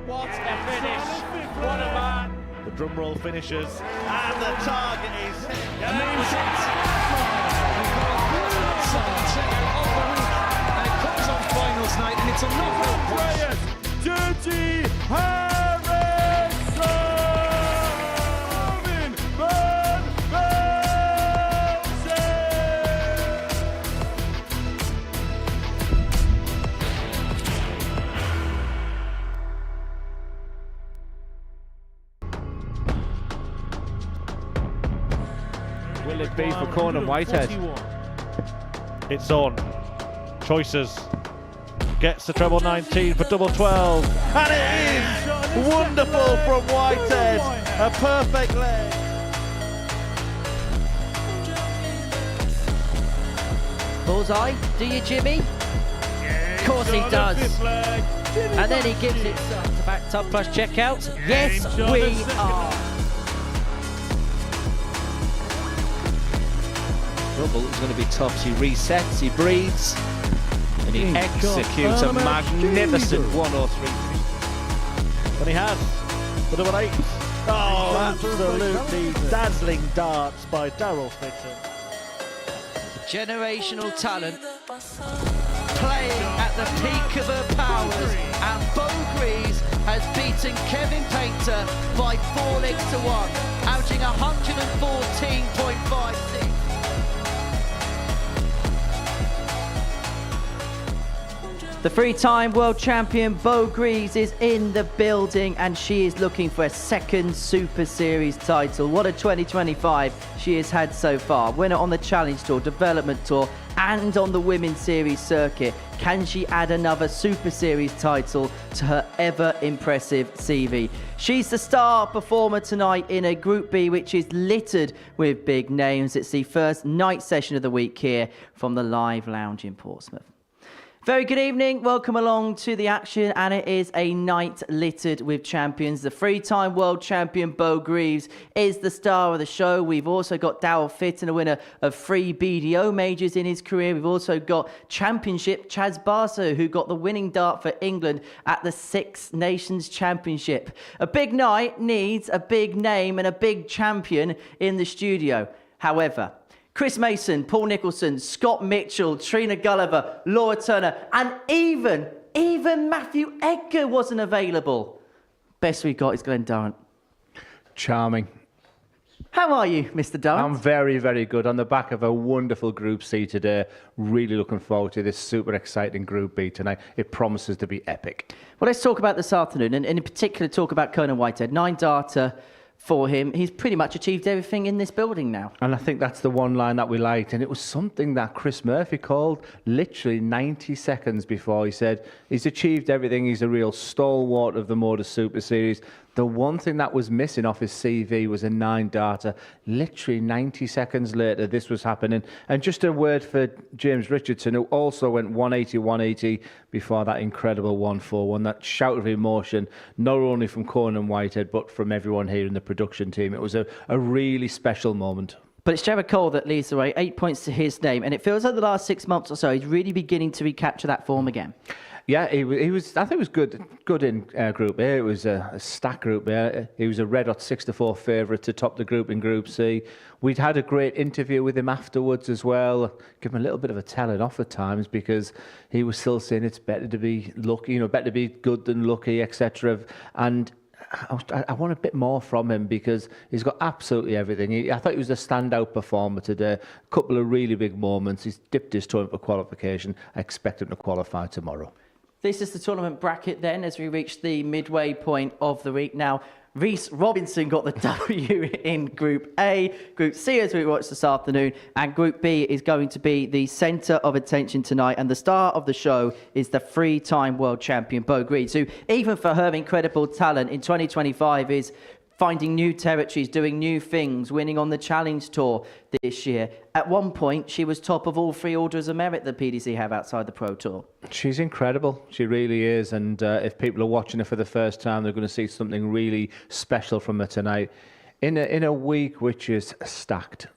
What a finish! What a man! The drum roll finishes, and the target is hit. And it comes on finals night, and it's a knockout Brilliant! Dirty Harrison! Van Velzen! Will it be for Conan Whitehead? It's on. Choices. Gets the treble 19 for double 12. And it is wonderful from Whitehead. A perfect leg. Bullseye, do you, Jimmy? Of course he does. And then he gives it to back top plus checkout. Yes, we are. Rubble is going to be tough. He resets, he breathes, and he executes a magnificent 103. And he has the double 8. Oh, absolutely dazzling darts by Daryl Fitton. Generational talent, playing at the peak of her powers, and BEAU Greaves has beaten Kevin Painter by 4 legs to 1, averaging 114.56. The three-time world champion BEAU Greaves is in the building, and she is looking for a second Super Series title. What a 2025 she has had so far. Winner on the Challenge Tour, Development Tour, and on the Women's Series circuit. Can she add another Super Series title to her ever-impressive CV? She's the star performer tonight in a Group B which is littered with big names. It's the first night session of the week here from the Live Lounge in Portsmouth. Very good evening, welcome along to the action, and it is a night littered with champions. The three-time world champion BEAU Greaves is the star of the show. We've also got Daryl Fitton, a winner of 3 BDO majors in his career. We've also got championship Chaz Barstow, who got the winning dart for England at the Six Nations Championship. A big night needs a big name and a big champion in the studio. However, Chris Mason, Paul Nicholson, Scott Mitchell, Trina Gulliver, Laura Turner, and even Matthew Edgar wasn't available. Best we got is Glenn Durrant. Charming. How are you, Mr. Durrant? I'm very, very good. On the back of a wonderful Group C today. Really looking forward to this super exciting Group B tonight. It promises to be epic. Well, let's talk about this afternoon, and in particular talk about Conan Whitehead. 9 darter for him. He's pretty much achieved everything in this building now. And I think that's the one line that we liked. And it was something that Chris Murphy called literally 90 seconds before. He said, he's achieved everything. He's a real stalwart of the Modus Super Series. The one thing that was missing off his CV was a 9 darter. Literally 90 seconds later, this was happening. And just a word for James Richardson, who also went 180 before that incredible 141. That shout of emotion, not only from Conan Whitehead, but from everyone here in the production team. It was a really special moment. But it's Jared Cole that leads the way, 8 points to his name. And it feels like the last 6 months or so, he's really beginning to recapture that form again. Yeah, he was. I think it was good in Group A. It was a stacked Group A. He was a red-hot 6-4 favourite to top the group in Group C. We'd had a great interview with him afterwards as well. Give him a little bit of a telling off at times because he was still saying it's better to be lucky, better to be good than lucky, etc. And I want a bit more from him because he's got absolutely everything. I thought he was a standout performer today. A couple of really big moments. He's dipped his toe in for qualification. I expect him to qualify tomorrow. This is the tournament bracket then as we reach the midway point of the week. Now, Reece Robinson got the W in Group A. Group C, as we watched this afternoon, and Group B is going to be the centre of attention tonight. And the star of the show is the three-time world champion BEAU Greaves, who, even for her incredible talent in 2025, is finding new territories, doing new things, winning on the Challenge Tour this year. At one point, she was top of all 3 orders of merit that PDC have outside the Pro Tour. She's incredible. She really is. And if people are watching her for the first time, they're going to see something really special from her tonight. In a week which is stacked.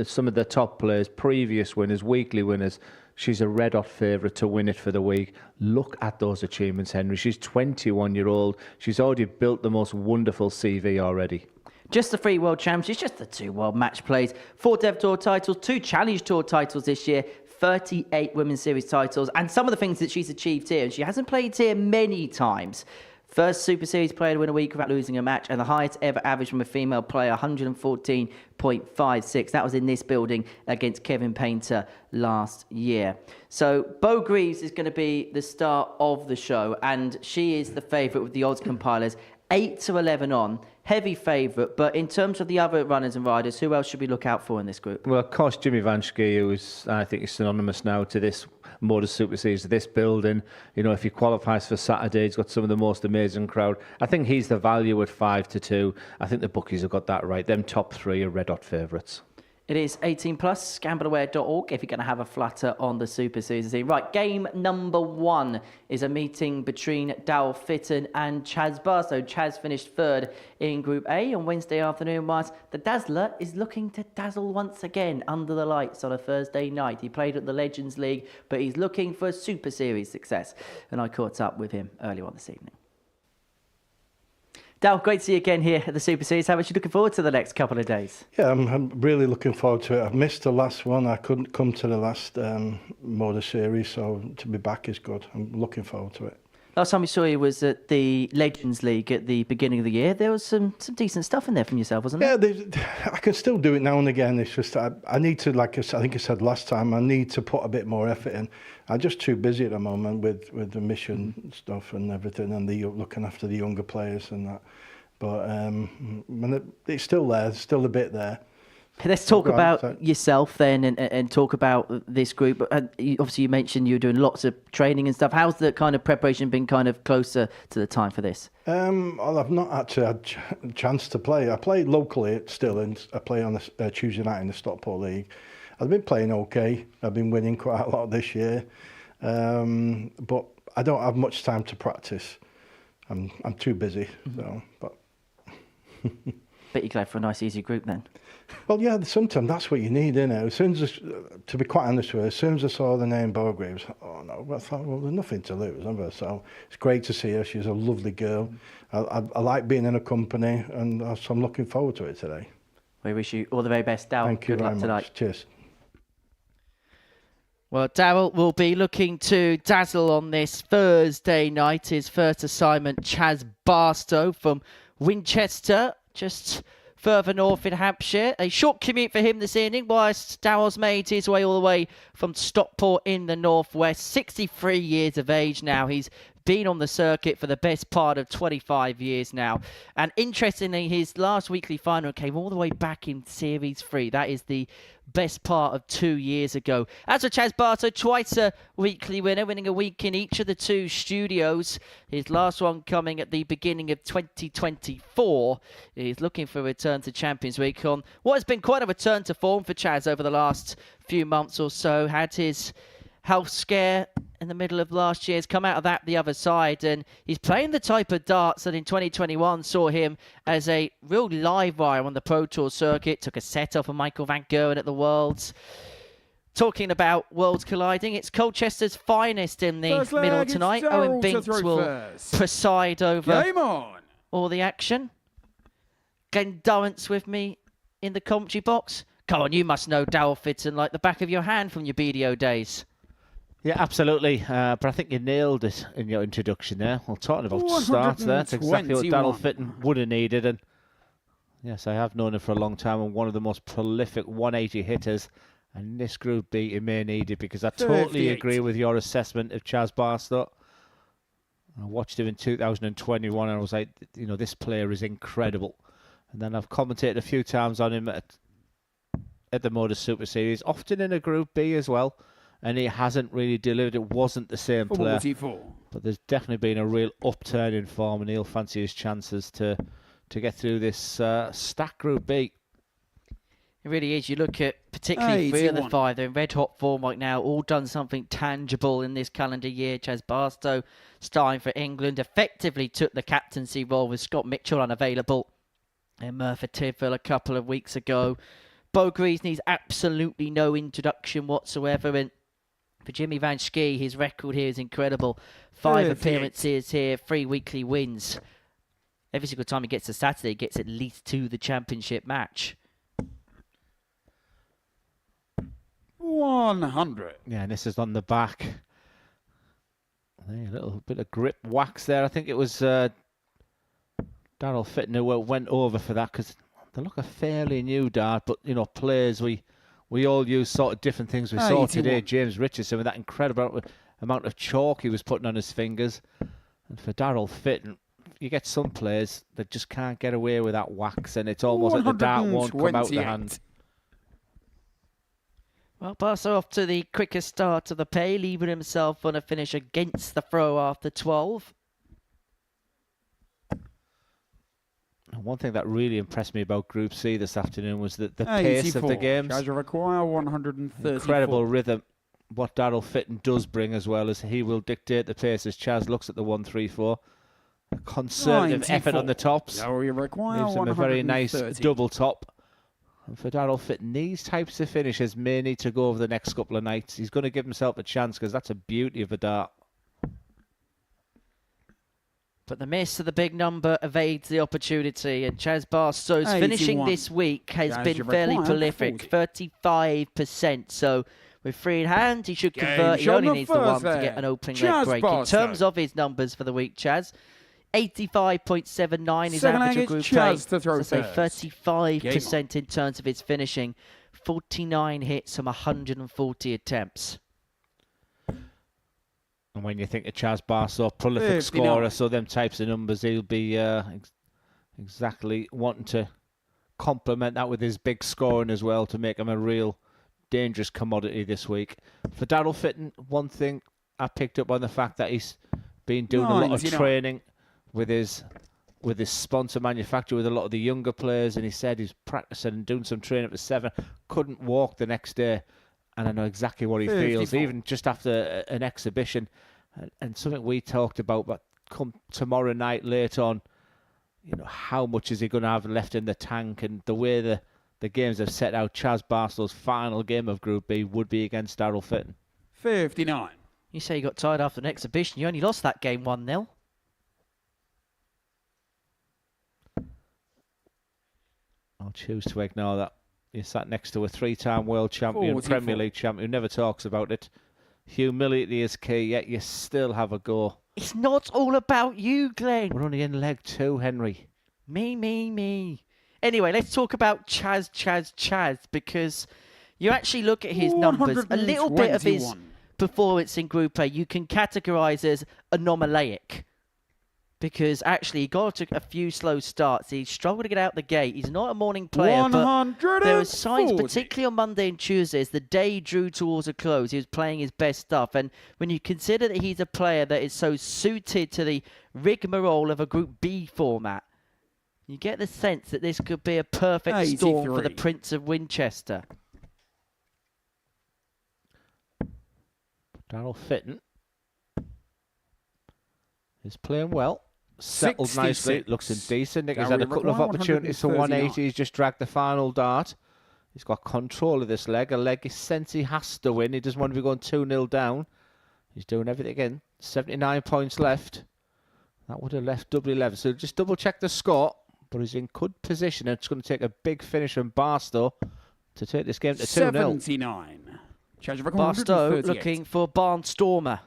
Some of the top players, previous winners, weekly winners, She's a red-hot favourite to win it for the week. Look at those achievements, Henry. She's 21-year-old. She's already built the most wonderful CV already. Just the 3 world championships, just the 2 world match plays, 4 Dev Tour titles, 2 Challenge Tour titles this year, 38 Women's Series titles, and some of the things that she's achieved here. And she hasn't played here many times. First Super Series player to win a week without losing a match, and the highest ever average from a female player, 114.56. That was in this building against Kevin Painter last year. So BEAU GREAVES is going to be the star of the show, and she is the favourite with the odds compilers. 8-11 on, heavy favourite. But in terms of the other runners and riders, who else should we look out for in this group? Well, of course, Jimmy Van Schie, who is, I think, is synonymous now to this Modus Super Series, this building. You know, if he qualifies for Saturday, he's got some of the most amazing crowd. I think he's the value at 5-2. I think the bookies have got that right. Them top 3 are red-hot favourites. It is 18 plus, gambleaware.org if you're going to have a flutter on the Super Series. Right, game number 1 is a meeting between Daryl Fitton and Chaz Barstow. Chaz finished 3rd in Group A on Wednesday afternoon, whilst the Dazzler is looking to dazzle once again under the lights on a Thursday night. He played at the Legends League, but he's looking for a Super Series success. And I caught up with him earlier on this evening. Dal, great to see you again here at the Super Series. How much are you looking forward to the next couple of days? Yeah, I'm really looking forward to it. I've missed the last one. I couldn't come to the last Modus series, so to be back is good. I'm looking forward to it. Last time we saw you was at the Legends League at the beginning of the year. There was some decent stuff in there from yourself, wasn't there? Yeah, I can still do it now and again. It's just I need to, like I think I said last time, I need to put a bit more effort in. I'm just too busy at the moment with the mission stuff and everything, and looking after the younger players and that. But it's still there. There's still a bit there. Let's talk about yourself then and talk about this group. Obviously, you mentioned you're doing lots of training and stuff. How's the kind of preparation been kind of closer to the time for this? Well, I've not actually had a chance to play. I play locally still, and I play on a Tuesday night in the Stockport League. I've been playing okay. I've been winning quite a lot this year. But I don't have much time to practice. I'm too busy. So, but Bet you're glad for a nice easy group then. Well, yeah, sometimes that's what you need, isn't it? As soon as, to be quite honest with you, as soon as I saw the name BEAU GREAVES, oh no, I thought, well, there's nothing to lose, have I? So it's great to see her. She's a lovely girl. I like being in her company, and so I'm looking forward to it today. We wish you all the very best, Daryl. Thank you Good luck very tonight. much. Cheers. Well, Daryl will be looking to dazzle on this Thursday night. His first assignment, Chaz Barstow from Winchester, just further north in Hampshire. A short commute for him this evening, whilst Daryl's made his way all the way from Stockport in the northwest. 63 years of age now. He's been on the circuit for the best part of 25 years now. And interestingly, his last weekly final came all the way back in Series 3. That is the best part of 2 years ago. As for Chaz Barstow, twice a weekly winner, winning a week in each of the 2 studios. His last one coming at the beginning of 2024. He's looking for a return to Champions Week on what has been quite a return to form for Chaz over the last few months or so. Had his health scare in the middle of last year, has come out of that the other side, and he's playing the type of darts that in 2021 saw him as a real live wire on the Pro Tour circuit. Took a set off of Michael Van Gerwen at the Worlds. Talking about worlds colliding, it's Colchester's finest in the middle tonight. Owen Binks will preside over all the action. Glenn Durrant's with me in the commentary box. Come on, you must know Daryl Fitton like the back of your hand from your BDO days. Yeah, absolutely. But I think you nailed it in your introduction there. Well, talking about starts there, that's exactly what Daryl Fitton would have needed. And yes, I have known him for a long time, and one of the most prolific 180 hitters. And this Group B, he may need it, because I totally agree with your assessment of Chaz Barstow. I watched him in 2021, and I was like, you know, this player is incredible. And then I've commentated a few times on him at the Modus Super Series, often in a Group B as well. And he hasn't really delivered. It wasn't the same player. But there's definitely been a real upturn in form, and he'll fancy his chances to get through this stacked Group B. It really is. You look at particularly 3 of the 5. They're in red-hot form right now. All done something tangible in this calendar year. Chaz Barstow, starting for England, effectively took the captaincy role with Scott Mitchell unavailable in Merthyr Tydfil a couple of weeks ago. BEAU GREAVES needs absolutely no introduction whatsoever, and For Jimmy Van Schie, his record here is incredible. 5 appearances here, 3 weekly wins. Every single time he gets to Saturday, he gets at least to the championship match. 100. Yeah, and this is on the back. A little bit of grip wax there. I think it was Daryl Fitton who went over for that because they look a fairly new dart, but you know, players we all use sort of different things. We saw today James Richardson with that incredible amount of chalk he was putting on his fingers. And for Daryl Fitton, you get some players that just can't get away with that wax, and it's almost like the dart won't come out the hand. Well, Barstow off to the quickest start of the pay, leaving himself on a finish against the throw after 12. And one thing that really impressed me about Group C this afternoon was the pace of the games. Charge require 134. Incredible rhythm. What Daryl Fitton does bring as well is he will dictate the pace as Chaz looks at the 1-3-4. A conservative effort on the tops. Gives him a very nice double top. And for Daryl Fitton, these types of finishes may need to go over the next couple of nights. He's going to give himself a chance because that's a beauty of a dart. But the miss of the big number evades the opportunity, and Chaz Barstow's finishing this week has been fairly prolific, 35%. So with 3 in hand, he should convert. He only needs the 1 to get an opening leg break. In terms of his numbers for the week, Chaz, 85.79 is average of Group A. So say 35% in terms of his finishing. 49 hits from 140 attempts. And when you think of Chaz Barstow, prolific scorer, so them types of numbers, he'll be exactly wanting to complement that with his big scoring as well to make him a real dangerous commodity this week. For Daryl Fitton, one thing I picked up on the fact that he's been doing a lot of training with his sponsor manufacturer with a lot of the younger players, and he said he's practicing and doing some training up to 7, couldn't walk the next day. And I know exactly what he feels, even just after an exhibition. And something we talked about, but come tomorrow night late on, you know, how much is he going to have left in the tank? And the way the games have set out, Chaz Barstow's final game of Group B would be against Daryl Fitton. 59. You say you got tired after an exhibition. You only lost that game 1-0. I'll choose to ignore that. He sat next to a 3-time world champion, Premier League champion, who never talks about it. Humility is key, yet you still have a go. It's not all about you, Glenn. We're only in leg 2, Henry. Me. Anyway, let's talk about Chaz, because you actually look at his numbers. A little bit of his performance in Group A you can categorise as anomalic. Because actually he got a few slow starts. He struggled to get out the gate. He's not a morning player, but there were signs, particularly on Monday and Tuesday, as the day drew towards a close. He was playing his best stuff. And when you consider that he's a player that is so suited to the rigmarole of a Group B format, you get the sense that this could be a perfect storm for the Prince of Winchester. Daryl Fitton is playing well. Settled nicely, looks indecent. He's had a couple of opportunities for 180. He's just dragged the final dart. He's got control of this leg. A leg he sense he has to win. He doesn't want to be going 2-0 down. He's doing everything again. 79 points left. That would have left double 11. So just double check the score. But he's in good position. And it's going to take a big finish from Barstow to take this game to 2-0. 79. Barstow looking for Barnstormer.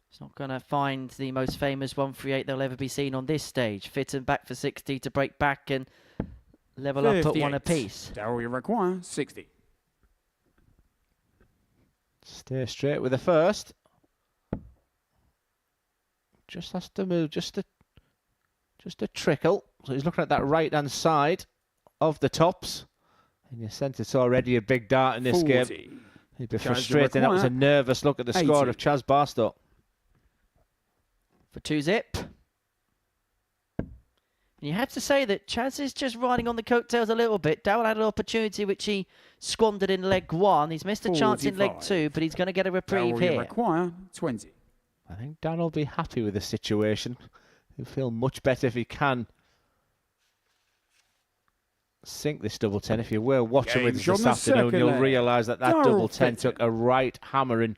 He's not going to find the most famous 138 they'll ever be seen on this stage. Fitton back for 60 to break back and level up at 1 apiece. Daryl require 60. Stay straight with the first. Just has to move, just a trickle. So he's looking at that right-hand side of the tops. And you sense it's already a big dart in this game. He'd be frustrated. That was a nervous look at the score of Chaz Barstow. For 2-zip. And you have to say that Chaz is just riding on the coattails a little bit. Daryl had an opportunity which he squandered in leg 1. He's missed a chance in leg 2, but he's going to get a reprieve here. Require 20. I think Dan will be happy with the situation. He'll feel much better if he can sink this double 10. If you were watching with us Game's this on the afternoon, second you'll leg. realise that Daryl double 10 Fitton. took a right hammering.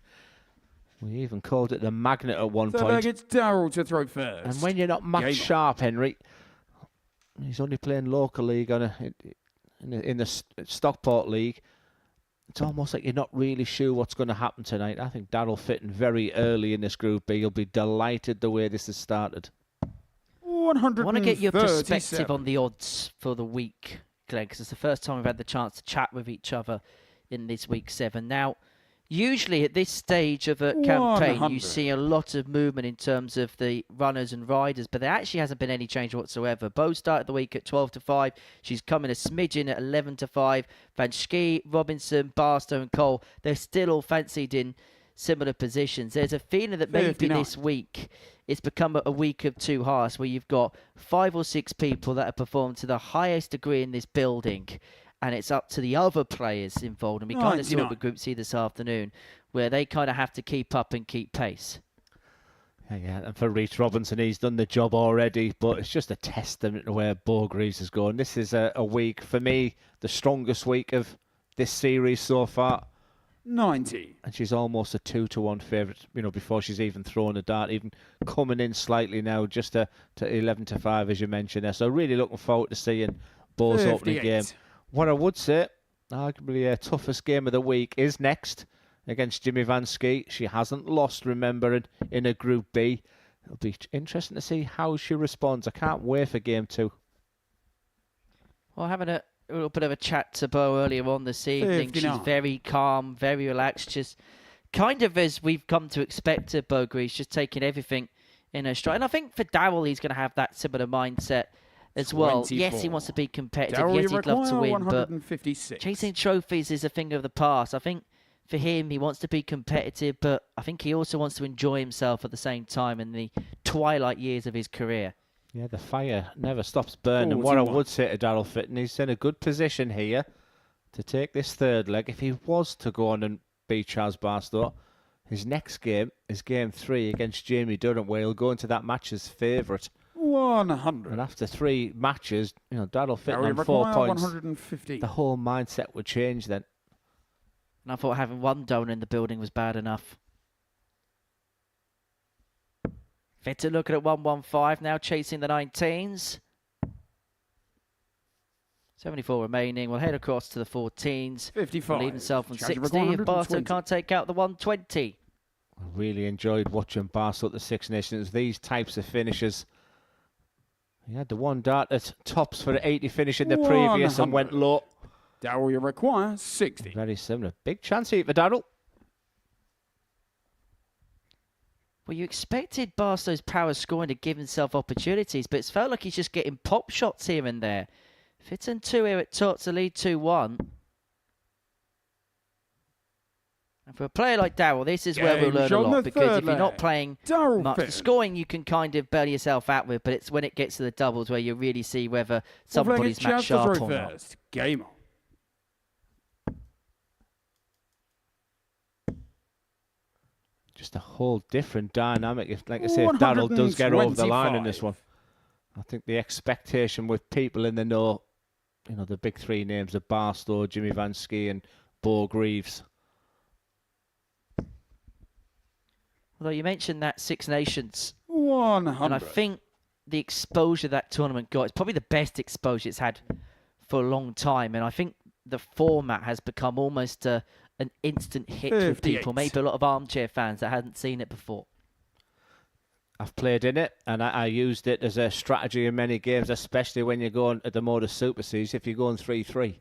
We even called it the magnet at one Third point. leg, it's Daryl to throw first. And when you're not match Game on. sharp, Henry, he's only playing local league in the Stockport League. It's almost like you're not really sure what's going to happen tonight. I think Daryl Fitton very early in this Group B. You'll be delighted the way this has started. 137. I want to get your perspective on the odds for the week, Glenn, because it's the first time we've had the chance to chat with each other in this week 7. Now, usually at this stage of a campaign, you 100. see a lot of movement in terms of the runners and riders, but there actually hasn't been any change whatsoever. BEAU started the week at 12-5. She's coming a smidgen at 11-5. Van Schie, Robinson, Barstow and Cole, they're still all fancied in similar positions. There's a feeling that maybe 59. this week it's become a week of two halves where you've got 5 or 6 people that have performed to the highest degree in this building, and it's up to the other players involved. And we kind of saw it 99. with Group C this afternoon, where they kind of have to keep up and keep pace. Yeah, and for Reece Robinson, he's done the job already, but it's just a testament to where BEAU GREAVES is going. This is a week, for me, the strongest week of this series so far. 90. And she's almost a 2-1 favourite, before she's even thrown a dart, even coming in slightly now, just to 11-5, as you mentioned there. So really looking forward to seeing BEAU's opening 58. game. What I would say, arguably toughest game of the week is next against Jimmy Van Schie. She hasn't lost, remember, in a Group B. It'll be interesting to see how she responds. I can't wait for game 2. Well, having a little bit of a chat to BEAU earlier on this evening. 59. She's very calm, very relaxed, just kind of as we've come to expect of BEAU GREAVES, just taking everything in her stride. And I think for Daryl, he's going to have that similar mindset as well. 24. Yes, he wants to be competitive. Daryl, Yes, you he'd love to require win, but 156. chasing trophies is a thing of the past. I think for him, he wants to be competitive, but I think he also wants to enjoy himself at the same time in the twilight years of his career. Yeah, the fire never stops burning. And what I 41. would say to Daryl Fitton, he's in a good position here to take this third leg. If he was to go on and beat Charles Barstow, his next game is game 3 against Jamie Durrant, where he'll go into that match as favourite. 100. And after 3 matches, Daryl Fitton Daryl, you on 4 require points, 150. the whole mindset would change then. And I thought having one donor in the building was bad enough. Fitton looking at 115 now, chasing the 19s. 74 remaining. We'll head across to the 14s. 55. Leave himself on Charge of 60. If Barstow 120. can't take out the 120. I really enjoyed watching Barstow at the Six Nations. These types of finishes. He had the one dart at tops for the 80 finish in the previous and went 100. low. Daryl, you require 60. Very similar. Big chance here for Daryl. Well, you expected Barstow's power scoring to give himself opportunities, but it's felt like he's just getting pop shots here and there. Fitton 2 here at top to lead 2-1. And for a player like Daryl, this is where we'll learn a lot, because if you're not playing Daryl much, the Fitton. scoring you can kind of bail yourself out with, but it's when it gets to the doubles where you really see whether somebody's match sharp or not. First. Game on. Just a whole different dynamic. Like I say, if Daryl does get over the line in this one, I think the expectation with people in the know, the big 3 names of Barstow, Jimmy Van Schie and BEAU GREAVES. Although you mentioned that Six Nations, 100. and I think the exposure that tournament got is probably the best exposure it's had for a long time, and I think the format has become almost an instant hit with 58. people, maybe a lot of armchair fans that hadn't seen it before. I've played in it, and I used it as a strategy in many games, especially when you're going at the Modus Super Series, if you're going 3-3.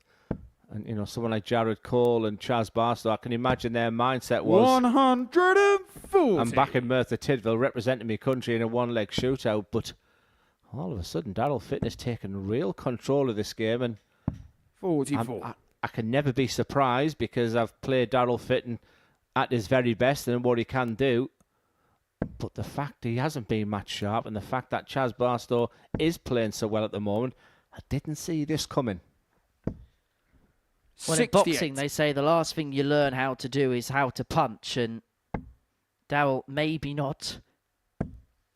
And, someone like Jared Cole and Chaz Barstow, I can imagine their mindset was, 140. I'm back in Merthyr Tydfil representing my country in a one-leg shootout, but all of a sudden Daryl Fitton has taken real control of this game, and 44. I can never be surprised because I've played Daryl Fitton at his very best and what he can do. But the fact he hasn't been match sharp and the fact that Chaz Barstow is playing so well at the moment, I didn't see this coming. Well, in boxing, they say the last thing you learn how to do is how to punch, and Daryl maybe not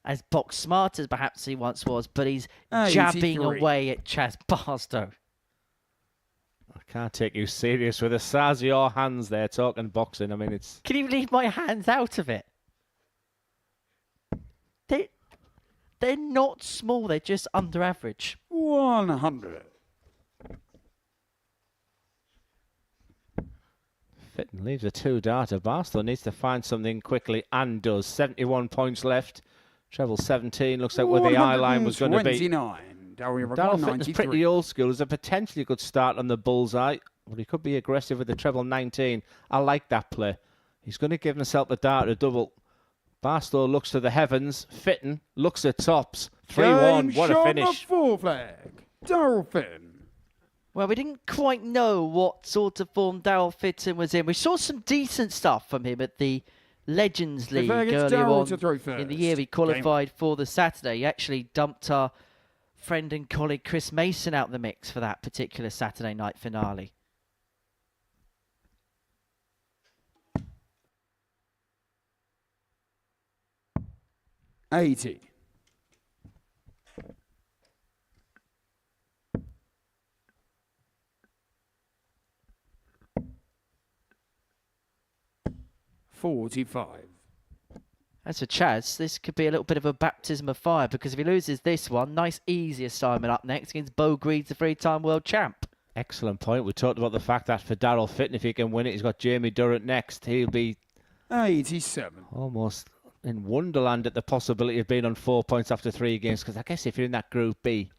as box smart as perhaps he once was, but he's jabbing 83. away at Chaz Barstow. Can't take you serious with the size of your hands there talking boxing. I mean, it's... Can you leave my hands out of it? They're not small, they're just under average. 100. Fitton leaves a 2-darter. Barstow needs to find something quickly and does. 71 points left. Treble 17 looks like where the eye line was going to be. 129. Daryl Fitton's pretty old school. There's a potentially good start on the bullseye, but he could be aggressive with the treble 19. I like that play. He's going to give himself the darter double. Barstow looks to the heavens. Fitton looks at tops. 3-1. What a finish. Full flag. Daryl Fitton. Well, we didn't quite know what sort of form Daryl Fitton was in. We saw some decent stuff from him at the Legends League earlier on in the year he qualified for the Saturday. He actually dumped our friend and colleague Chris Mason out the mix for that particular Saturday night finale. $80. $45. As for Chaz, this could be a little bit of a baptism of fire, because if he loses this one, nice easy assignment up next against BEAU GREAVES, the 3-time world champ. Excellent point. We talked about the fact that for Daryl Fitton, if he can win it, he's got Jamie Durrant next. He'll be 87. almost in wonderland at the possibility of being on 4 points after 3 games, because I guess if you're in that Group B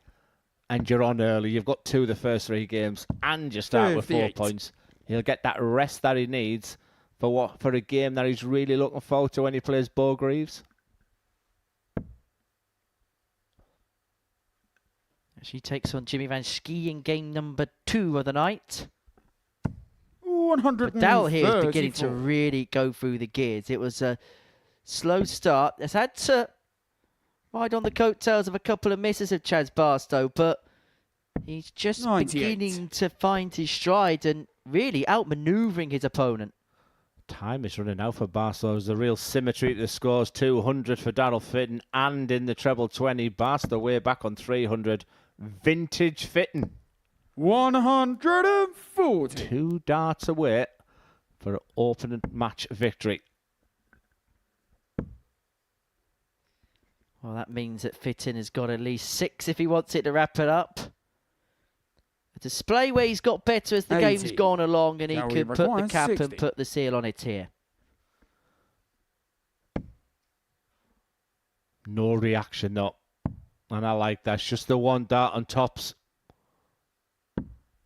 and you're on early, you've got 2 of the first 3 games and you start with 4 points, he'll get that rest that he needs for a game that he's really looking forward to when he plays BEAU GREAVES. She takes on Jimmy Van Schie in game number 2 of the night. 134. But Daryl here is beginning to really go through the gears. It was a slow start. Has had to ride on the coattails of a couple of misses of Chaz Barstow, but he's just 98. beginning to find his stride and really outmaneuvering his opponent. Time is running out for Barstow. There's a real symmetry to the scores. 200 for Daryl Fitton, and in the treble 20, Barstow way back on 300. Vintage Fitton. 140. 2 darts away for an opening match victory. Well, that means that Fitton has got at least 6 if he wants it to wrap it up. A display where he's got better as the 80. game's gone along, and he Now could we put the require cap 60. and put the seal on it here. No reaction, though. And I like that. It's just the 1 dart on tops.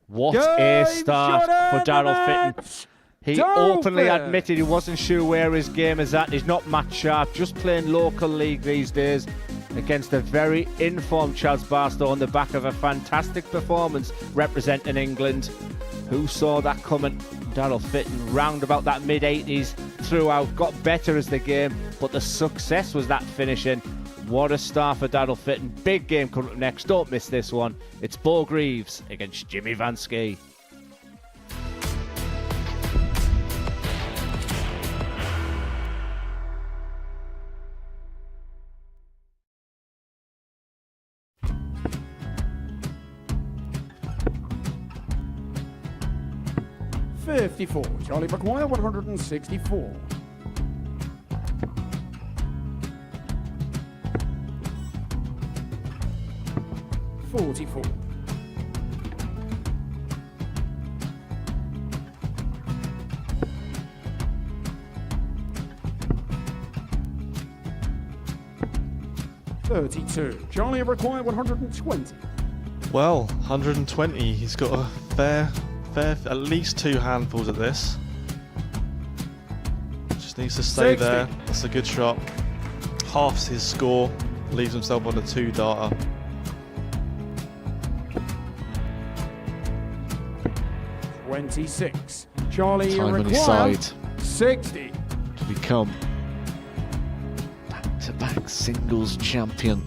What a start for Daryl Fitton. He openly admitted he wasn't sure where his game is at. He's not match sharp, just playing local league these days against a very informed Chaz Barstow on the back of a fantastic performance representing England. Who saw that coming? Daryl Fitton round about that mid-80s throughout, got better as the game, but the success was that finishing. What a start for Daryl Fitton. Big game coming up next. Don't miss this one. It's BEAU GREAVES against Jimmy Van Schie. $54. Charlie McGuire, 164. $44. $32. Charlie required 120. Well, 120. He's got a fair, at least 2 handfuls at this. Just needs to stay 60. there. That's a good shot. Halves his score. Leaves himself on a 2-darter. $26. Charlie Time on his required side 60. to become back-to-back singles champion.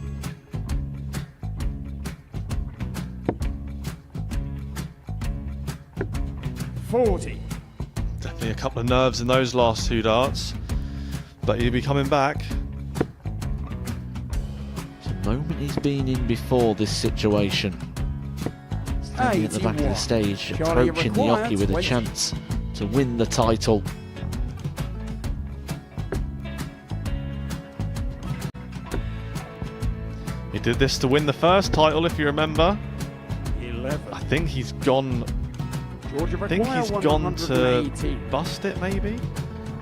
$40. Definitely a couple of nerves in those last 2 darts. But he'll be coming back. It's a moment he's been in before this situation. Standing at the back of the stage, approaching the hockey with a chance to win the title. He did this to win the first title, if you remember. 11. I think he's gone. I think he's gone to bust it, maybe.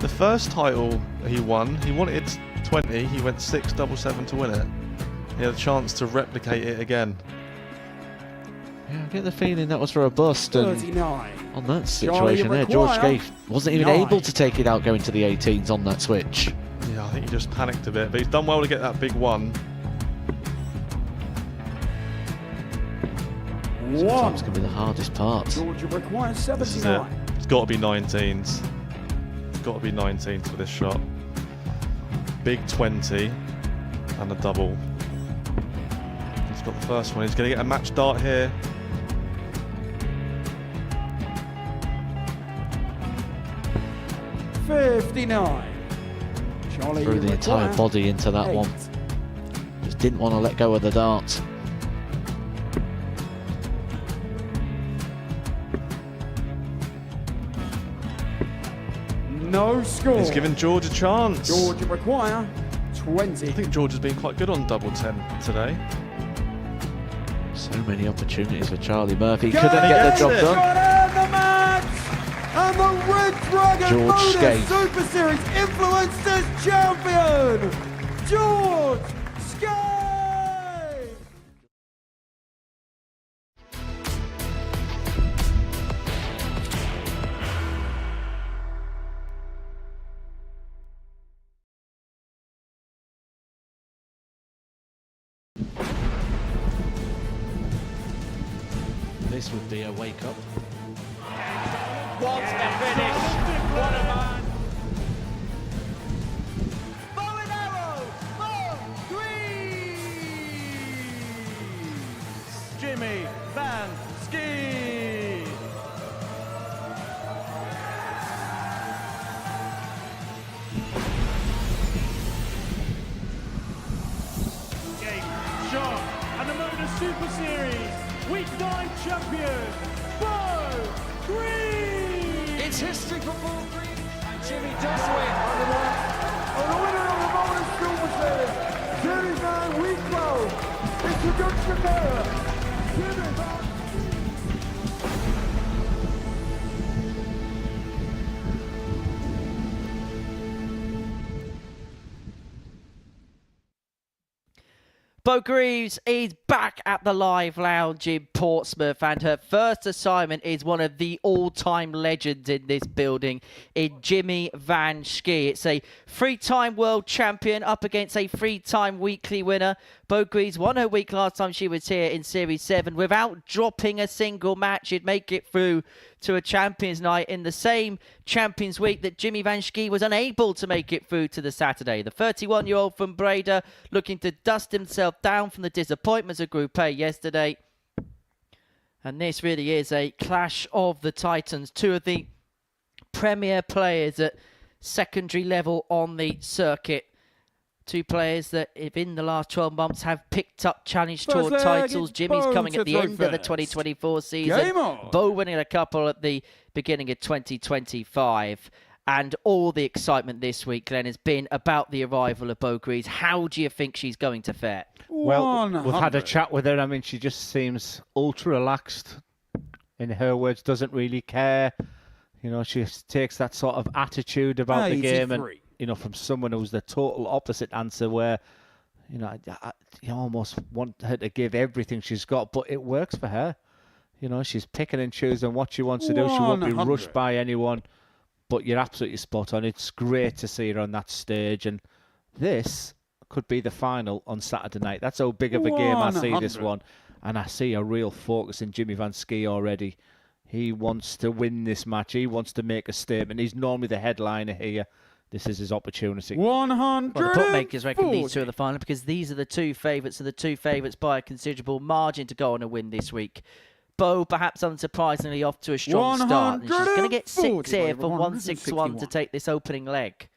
The first title he wanted 20. He went 6-7-7 to win it. He had a chance to replicate it again. Yeah, I get the feeling that was for a bust, and 39. on that situation there, George Scaife wasn't even able to take it out going to the 18s on that switch. Yeah, I think he just panicked a bit, but he's done well to get that big one. Sometimes can be the hardest part. Georgia requires This is it. 79. It's got to be 19s. It's got to be 19s for this shot. Big 20 and a double. He's got the first one. He's going to get a match dart here. Charlie Threw the entire body into that one. Just didn't want to let go of the dart. No score. He's given George a chance. Georgia require 20. I think George has been quite good on double 10 today. So many opportunities for Charlie Murphy. Couldn't get the job done. And the match! And the Red Dragon George Modus Scaife. Super Series Influencers Champion, George Scaife! This would be a wake-up. What's the finish? What a man! Bow and arrow! BEAU GREAVES! Jimmy Van Schie! Game shot and the Modus Super Series Week 9 champion BEAU GREAVES! It's history for BEAU GREAVES, and Jimmy does win. And the winner of the Modus Super Series Series 9 Week 12 introduction player Jimmy Van BEAU GREAVES is back at the Live Lounge in Portsmouth, and her first assignment is one of the all-time legends in this building, in Jimmy Van Schie. It's a three-time world champion up against a three-time weekly winner. BEAU GREAVES won her week last time she was here in Series 7 without dropping a single match. She'd make it through to a Champions Night in the same Champions Week that Jimmy Van Schie was unable to make it through to the Saturday. The 31-year-old from Breda looking to dust himself down from the disappointments of Group A yesterday. And this really is a clash of the Titans. Two of the premier players at secondary level on the circuit. Two players that, if in the last 12 months, have picked up Challenge Tour titles. Jimmy's coming at the end of the 2024 season. BEAU winning a couple at the beginning of 2025. And all the excitement this week, Glenn, has been about the arrival of BEAU GREAVES. How do you think she's going to fare? Well, we've had a chat with her. I mean, she just seems ultra relaxed. In her words, doesn't really care. You know, she takes that sort of attitude about the game. And, you know, from someone who's the total opposite answer where, you know, you almost want her to give everything she's got, but it works for her. You know, she's picking and choosing what she wants to do. She won't be rushed by anyone. But you're absolutely spot on. It's great to see her on that stage. And this could be the final on Saturday night. That's how big of a game I see this one. And I see a real focus in Jimmy Van Schie already. He wants to win this match. He wants to make a statement. He's normally the headliner here. This is his opportunity. 100. Well, the bookmakers reckon these two are the final because these are the two favourites, and the two favourites by a considerable margin to go on a win this week. BEAU, perhaps unsurprisingly, off to a strong start. And she's going to get 6 here for 161 to take this opening leg.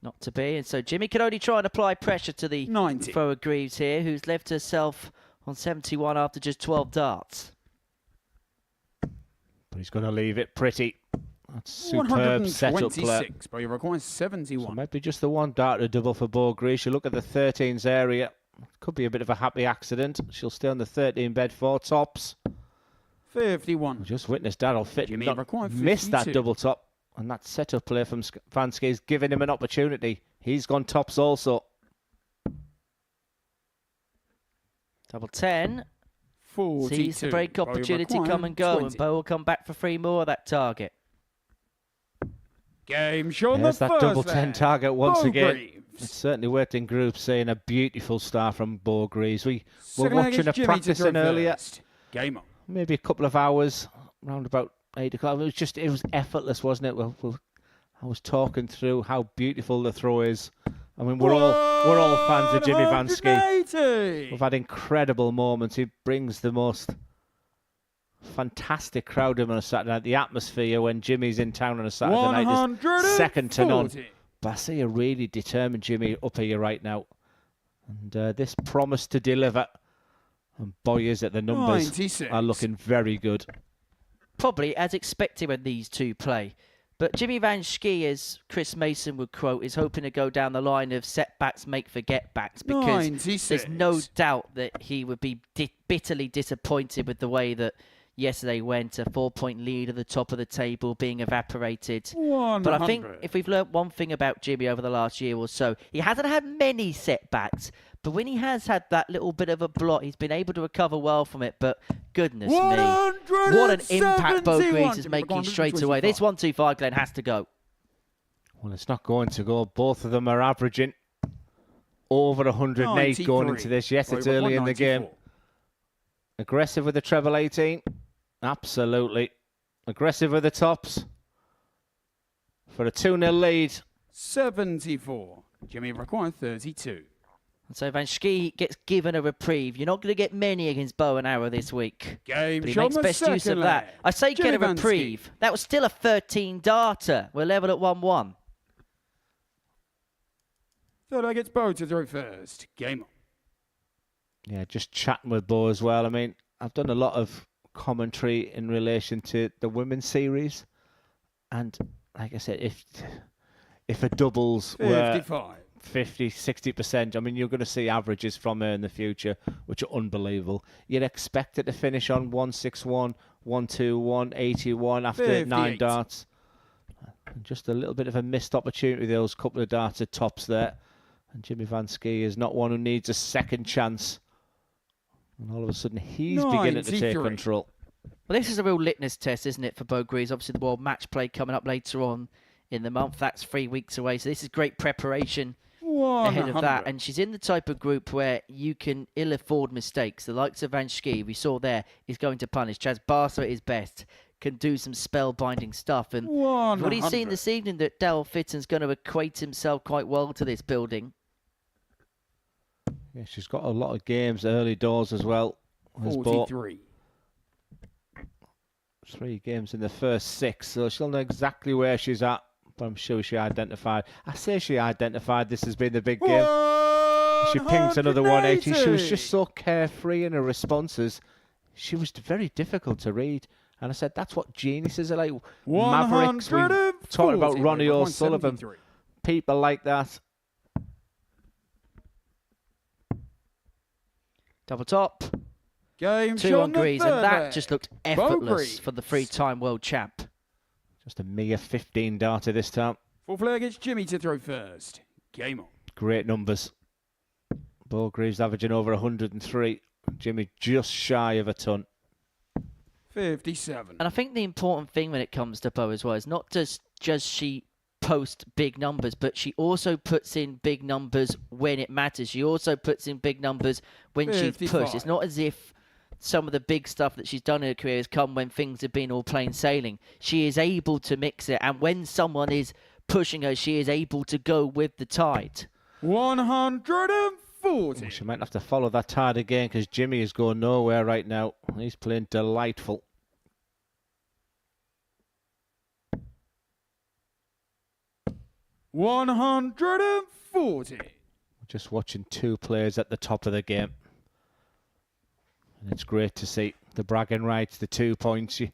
Not to be. And so Jimmy can only try and apply pressure to the BEAU GREAVES here, who's left herself on 71 after just 12 darts. But he's going to leave it pretty. That's superb setup play. But you require So 71. maybe just the one dart to double for BEAU GREAVES. You look at the 13s area. Could be a bit of a happy accident. She'll stay on the 13 bed 4 tops. 51. We just witnessed Daryl Fitton Jimmy required miss that 52. double top. And that setup play from Van Scaife is giving him an opportunity. He's gone tops also. Double 10. 42. Sees the break But you opportunity require come and go, 20. and BEAU will come back for 3 more of that target. Game shown There's the that first double 10 there. target once BEAU again. Greaves. It's certainly worked in group C, and a beautiful start from BEAU GREAVES. We were Second leg watching is a Jimmy to practicing throw earlier, first. Game on. maybe a couple of hours, around about 8 o'clock. It was effortless, wasn't it? I was talking through how beautiful the throw is. I mean, we're all fans of Jimmy Van Scaife. 180. We've had incredible moments. He brings the most fantastic crowd in on a Saturday night. The atmosphere when Jimmy's in town on a Saturday night is second to none. 140. But I see a really determined Jimmy up here right now. And this promised to deliver. And boy, is it, the numbers 96. are looking very good. Probably as expected when these two play. But Jimmy Van Schie, as Chris Mason would quote, is hoping to go down the line of setbacks make forgetbacks, because 96. there's no doubt that he would be bitterly disappointed with the way that yesterday went. A 4-point lead at the top of the table being evaporated. 100. But I think if we've learnt one thing about Jimmy over the last year or so, he hasn't had many setbacks. But when he has had that little bit of a blot, he's been able to recover well from it. But goodness me, what an impact BEAU GREAVES is making straight away. This 125, Glenn, has to go. Well, it's not going to go. Both of them are averaging over 108 going into this. Yes, it's early in the game. Aggressive with the treble 18. Absolutely. Aggressive with the tops. For a 2-0 lead. 74. Jimmy required 32. And so Van Schie gets given a reprieve. You're not going to get many against bow and arrow this week. Game But he shown makes the best use of second that. leg. I say Jimmy get a Van reprieve. Schie. That was still a 13 darter. We're level at 1-1. Third leg gets BEAU to throw first. Game on. Yeah, just chatting with BEAU as well. I mean, I've done a lot of commentary in relation to the women's series. And like I said, if a doubles were 55. 50, 60%, I mean, you're going to see averages from her in the future, which are unbelievable. You'd expect it to finish on 161, 121, 181 after 58. 9 darts. And just a little bit of a missed opportunity, those couple of darts at tops there. And Jimmy Van Schie is not one who needs a second chance. And all of a sudden, he's beginning to take 93. control. Well, this is a real litmus test, isn't it, for BEAU GREAVES? Obviously, the World Match Play coming up later on in the month. That's 3 weeks away. So this is great preparation ahead of that. And she's in the type of group where you can ill afford mistakes. The likes of Van Schie, we saw there, is going to punish. Chaz Barstow at his best can do some spellbinding stuff. And what he's seen this evening, that Daryl Fitton's going to equate himself quite well to this building. Yeah, she's got a lot of games early doors as well. 43. 3 games in the first 6, so she'll know exactly where she's at. But I'm sure she identified. I say she identified this has been the big game. She pings another 180. She was just so carefree in her responses. She was very difficult to read. And I said, that's what geniuses are like. Mavericks. We talked about Ronnie O'Sullivan. People like that. Double top. Game 2 on Greaves, and that leg. just looked BEAU effortless Greaves. for the 3-time world champ. Just a mere 15 darter this time. Fourth leg gets Jimmy to throw first. Game on. Great numbers. BEAU GREAVES averaging over 103. Jimmy just shy of a ton. 57. And I think the important thing when it comes to BEAU as well is not just she post big numbers, but she also puts in big numbers when it matters. She also puts in big numbers when she's 55. pushed. It's not as if some of the big stuff that she's done in her career has come when things have been all plain sailing. She is able to mix it, and when someone is pushing her, she is able to go with the tide. 140. She might have to follow that tide again because Jimmy is going nowhere right now. He's playing delightful. $140. Just watching 2 players at the top of the game. And it's great to see the bragging rights, the 2 points. You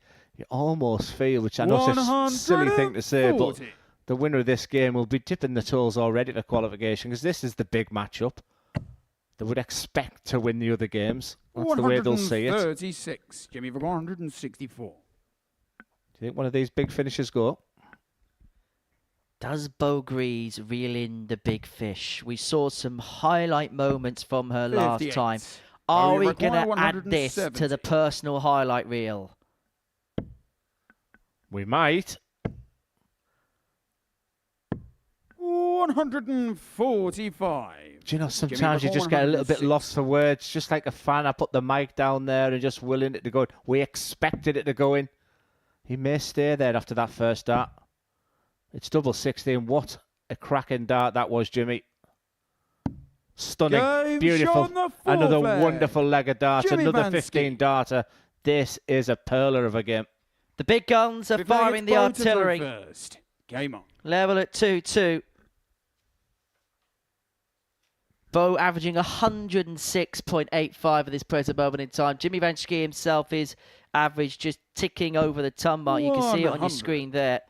almost feel, which I know is a silly thing to say, but the winner of this game will be dipping the toes already to qualification, because this is the big matchup. They would expect to win the other games. That's the way they'll see it. 136. Jimmy for 164. Do you think one of these big finishes go? Does BEAU GREAVES reel in the big fish? We saw some highlight moments from her last 58. time. Are we require going to add this to 170. the personal highlight reel? We might. 145. Do you know, sometimes you just get a little bit lost for words. Just like a fan, I put the mic down there and just willing it to go in. We expected it to go in. He may stay there after that first dart. It's double 16. What a cracking dart that was, Jimmy. Stunning. Game Beautiful. shot on the Another fourth leg. wonderful leg of darts. Jimmy Another Van 15 Schie. darter. This is a pearler of a game. The big guns are firing the artillery. First. Game on. Level at 2-2. BEAU averaging 106.85 at this present moment in time. Jimmy Van Schie himself is average, just ticking over the ton mark. You can see it on your 100. screen there.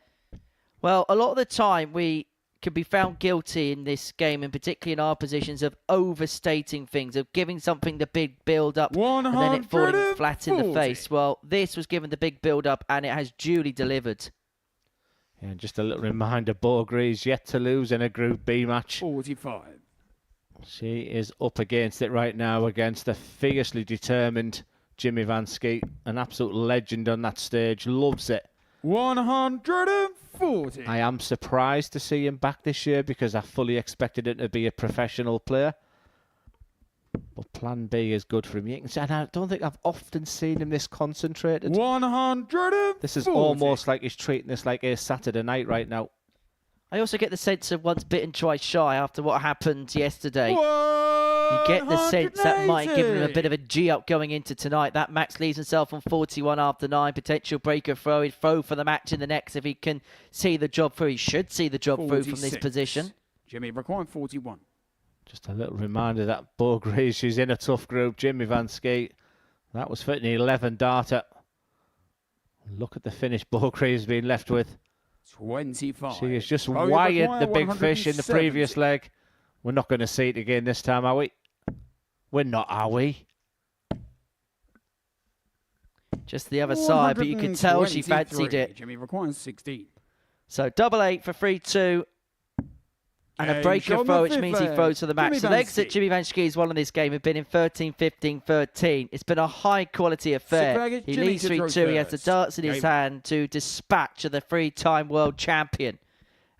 Well, a lot of the time we can be found guilty in this game, and particularly in our positions, of overstating things, of giving something the big build-up and then it falling flat in the 140. face. Well, this was given the big build-up and it has duly delivered. Yeah, and just a little reminder, BEAU GREAVES yet to lose in a Group B match. 45. She is up against it right now, against a fiercely determined Jimmy Van Schie, an absolute legend on that stage, loves it. 140. I am surprised to see him back this year, because I fully expected him to be a professional player. But plan B is good for him. You can see, and I don't think I've often seen him this concentrated. 140. This is almost like he's treating this like a Saturday night right now. I also get the sense of once bitten, twice shy after what happened yesterday. You get the sense that might give him a bit of a G-up going into tonight. That Max leaves himself on 41 after 9. Potential breaker throw. He'd throw for the match in the next if he can see the job through. He should see the job through from this 46. position. Jimmy requiring 41. Just a little reminder that BEAU GREAVES, she's in a tough group. Jimmy Van Schie, that was fitting 11 darter. Look at the finish BEAU GREAVES being left with. 25. She has just BEAU wired require the big fish in the 170. previous leg. We're not going to see it again this time, are we? We're not, are we? Just the other side, but you can tell she fancied 123. it. Jimmy requiring 16. So double 8 for 3-2. And a Game breaker shot on throw, the which fifth means he leg. throws to the match. Jimmy The Van legs that Schie. Jimmy Van Schie's won in this game have been in 13, 15, 13. It's been a high quality affair. leg, He Jimmy leads to throw 3-2. He has the first. darts in his Game. hand to dispatch the 3-time world champion.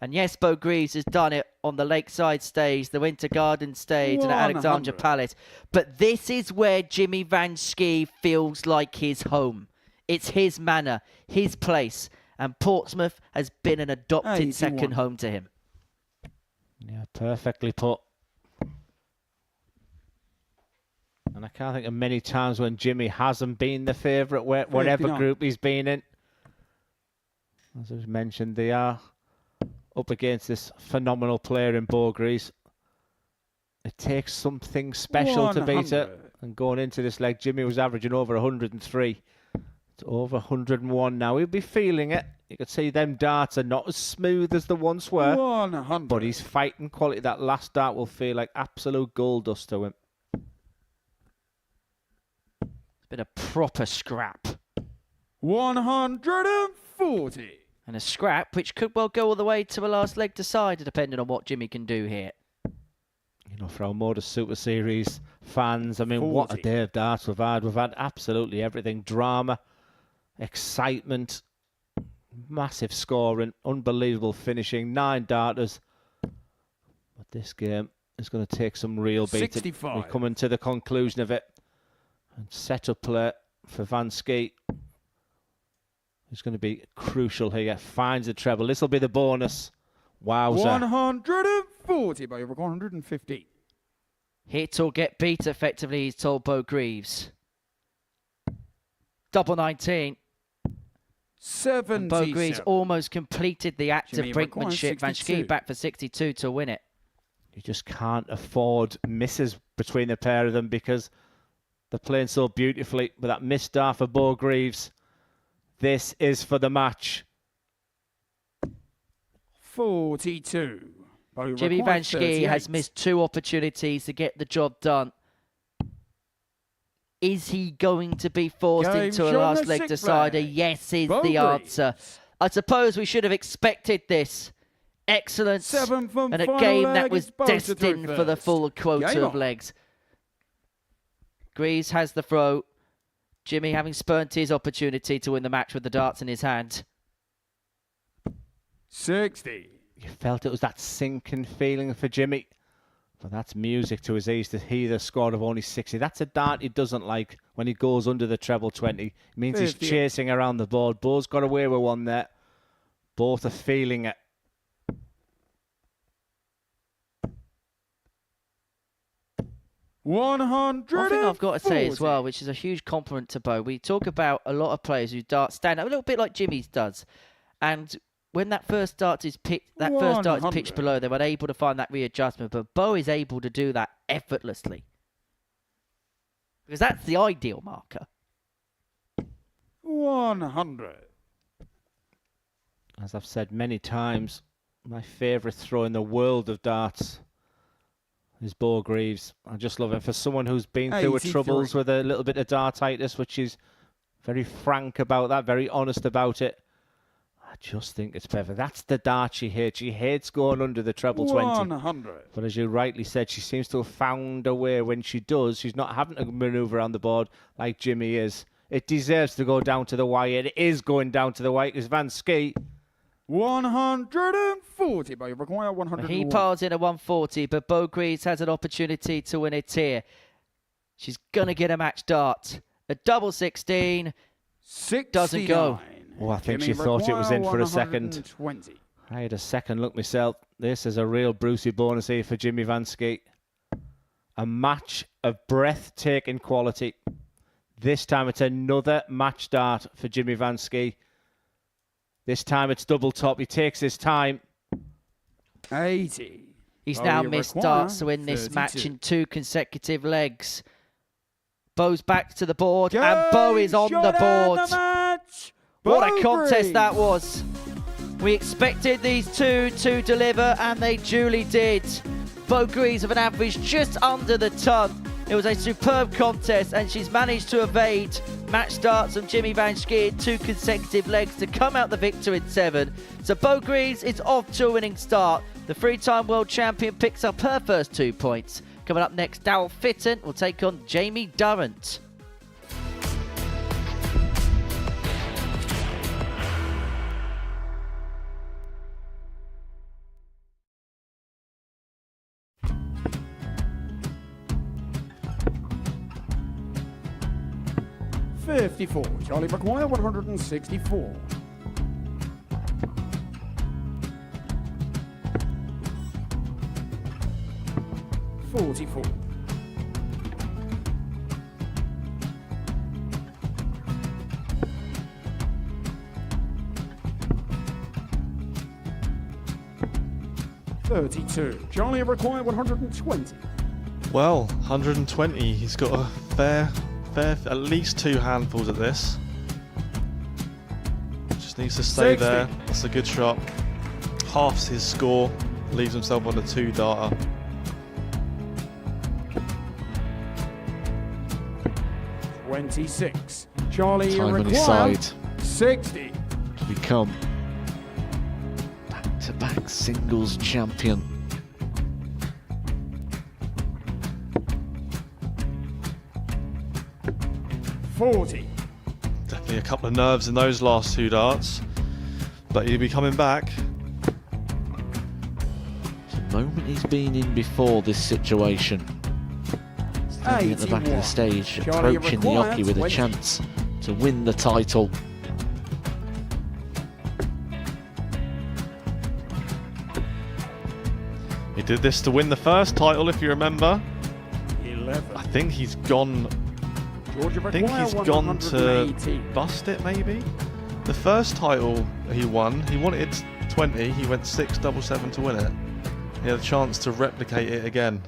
And yes, BEAU GREAVES has done it on the Lakeside stage, the Winter Garden stage, and at 100. Alexandra Palace. But this is where Jimmy Van Schie feels like his home. It's his manor, his place. And Portsmouth has been an adopted 81. second home to him. Yeah, perfectly put. And I can't think of many times when Jimmy hasn't been the favourite, whatever 59. group he's been in. As I mentioned, they are up against this phenomenal player in BEAU GREAVES. It takes something special to beat her. 100. And going into this leg, Jimmy was averaging over 103. It's over 101 now. He'll be feeling it. You could see them darts are not as smooth as they once were. 100. But his fighting quality, that last dart will feel like absolute gold dust to him. It's been a proper scrap. 140. And a scrap which could well go all the way to a last leg decider, depending on what Jimmy can do here. You know, for our Modus Super Series fans, I mean, what a 40. day of darts we've had. We've had absolutely everything. Drama, excitement, massive scoring, unbelievable finishing, 9 darters. But this game is going to take some real beating. 65. We're coming to the conclusion of it. And set up play for Van Schie. It's going to be crucial here. Finds the treble. This will be the bonus. Wowza. 140 by over 150. Hit or get beat effectively, he's told BEAU GREAVES. Double 19. 77. BEAU GREAVES almost completed the act Jimmy of requires brinkmanship. Van Schie 62. back for 62 to win it. You just can't afford misses between the pair of them, because They're playing so beautifully, but that missed start for BEAU GREAVES. This is for the match. 42. Bo Jimmy Van requires Schie 38. has missed 2 opportunities to get the job done. Is he going to be forced Game into a shown last the leg sixth decider? leg. Yes is Bo the Greaves. answer. I suppose we should have expected this. Excellence. Seventh and And a final game leg that was is Bo to destined throw for the first. full quota Game of on. legs. Greaves has the throw. Jimmy having spurned his opportunity to win the match with the darts in his hand. 60. You felt it was that sinking feeling for Jimmy. But that's music to his ears to hear the score of only 60. That's a dart he doesn't like when he goes under the treble 20. It means he's 50. chasing around the board. BEAU's got away with one there. Both are feeling it. One thing I've got to say as well, which is a huge compliment to BEAU, we talk about a lot of players who dart stand up, a little bit like Jimmy's does. And when that first dart is pitched, below, they were able to find that readjustment. But BEAU is able to do that effortlessly. Because that's the ideal marker. 100. As I've said many times, my favourite throw in the world of darts is BEAU GREAVES. I just love him. For someone who's been through 83. troubles with a little bit of dartitis, which is very frank about that, very honest about it, I just think it's perfect. That's the dart she hates. She hates going under the treble 20. 100. But as you rightly said, she seems to have found a way when she does. She's not having to manoeuvre around the board like Jimmy is. It deserves to go down to the wire. It is going down to the wire because Van Schie... 140, but you require 101. He piles in a 140, but BEAU GREAVES has an opportunity to win it here. She's going to get a match dart. A double 16 doesn't go. Oh, I think Jimmy she thought it was in for a second. 120. I had a second look myself. This is a real Brucey bonus here for Jimmy Van Schie. A match of breathtaking quality. This time it's another match start for Jimmy Van Schie. This time it's double top. He takes his time. 80. He's Oh, now you missed require darts to win this 32. match in 2 consecutive legs. BEAU's back to the board, and BEAU is on the board. What a contest that was. We expected these two to deliver, and they duly did. BEAU GREAVES have an average just under the ton. It was a superb contest, and she's managed to evade match starts from Jimmy Van Schie in 2 consecutive legs to come out the victor in 7. So BEAU GREAVES is off to a winning start. The 3-time world champion picks up her first 2 points. Coming up next, Daryl Fitton will take on Jamie Durrant. $54. Charlie McGuire, 164. $44. $32. Charlie required 120. Well, 120. He's got a fair, at least 2 handfuls at this. Just needs to stay 60. there. That's a good shot. Halves his score. Leaves himself on a 2-darter. $26. Charlie Time on his required side 60. to become back-to-back singles champion. $40. Definitely a couple of nerves in those last 2 darts. But he'll be coming back. The moment he's been in before this situation. Standing at the back of the 81. stage, Charlie approaching the required hockey with a 20. chance to win the title. He did this to win the first title, if you remember. 11. I think he's gone. Georgia I think require he's gone to 118. bust it, maybe. The first title he won, he wanted 20. He went 6-7-7 to win it. He had a chance to replicate it again.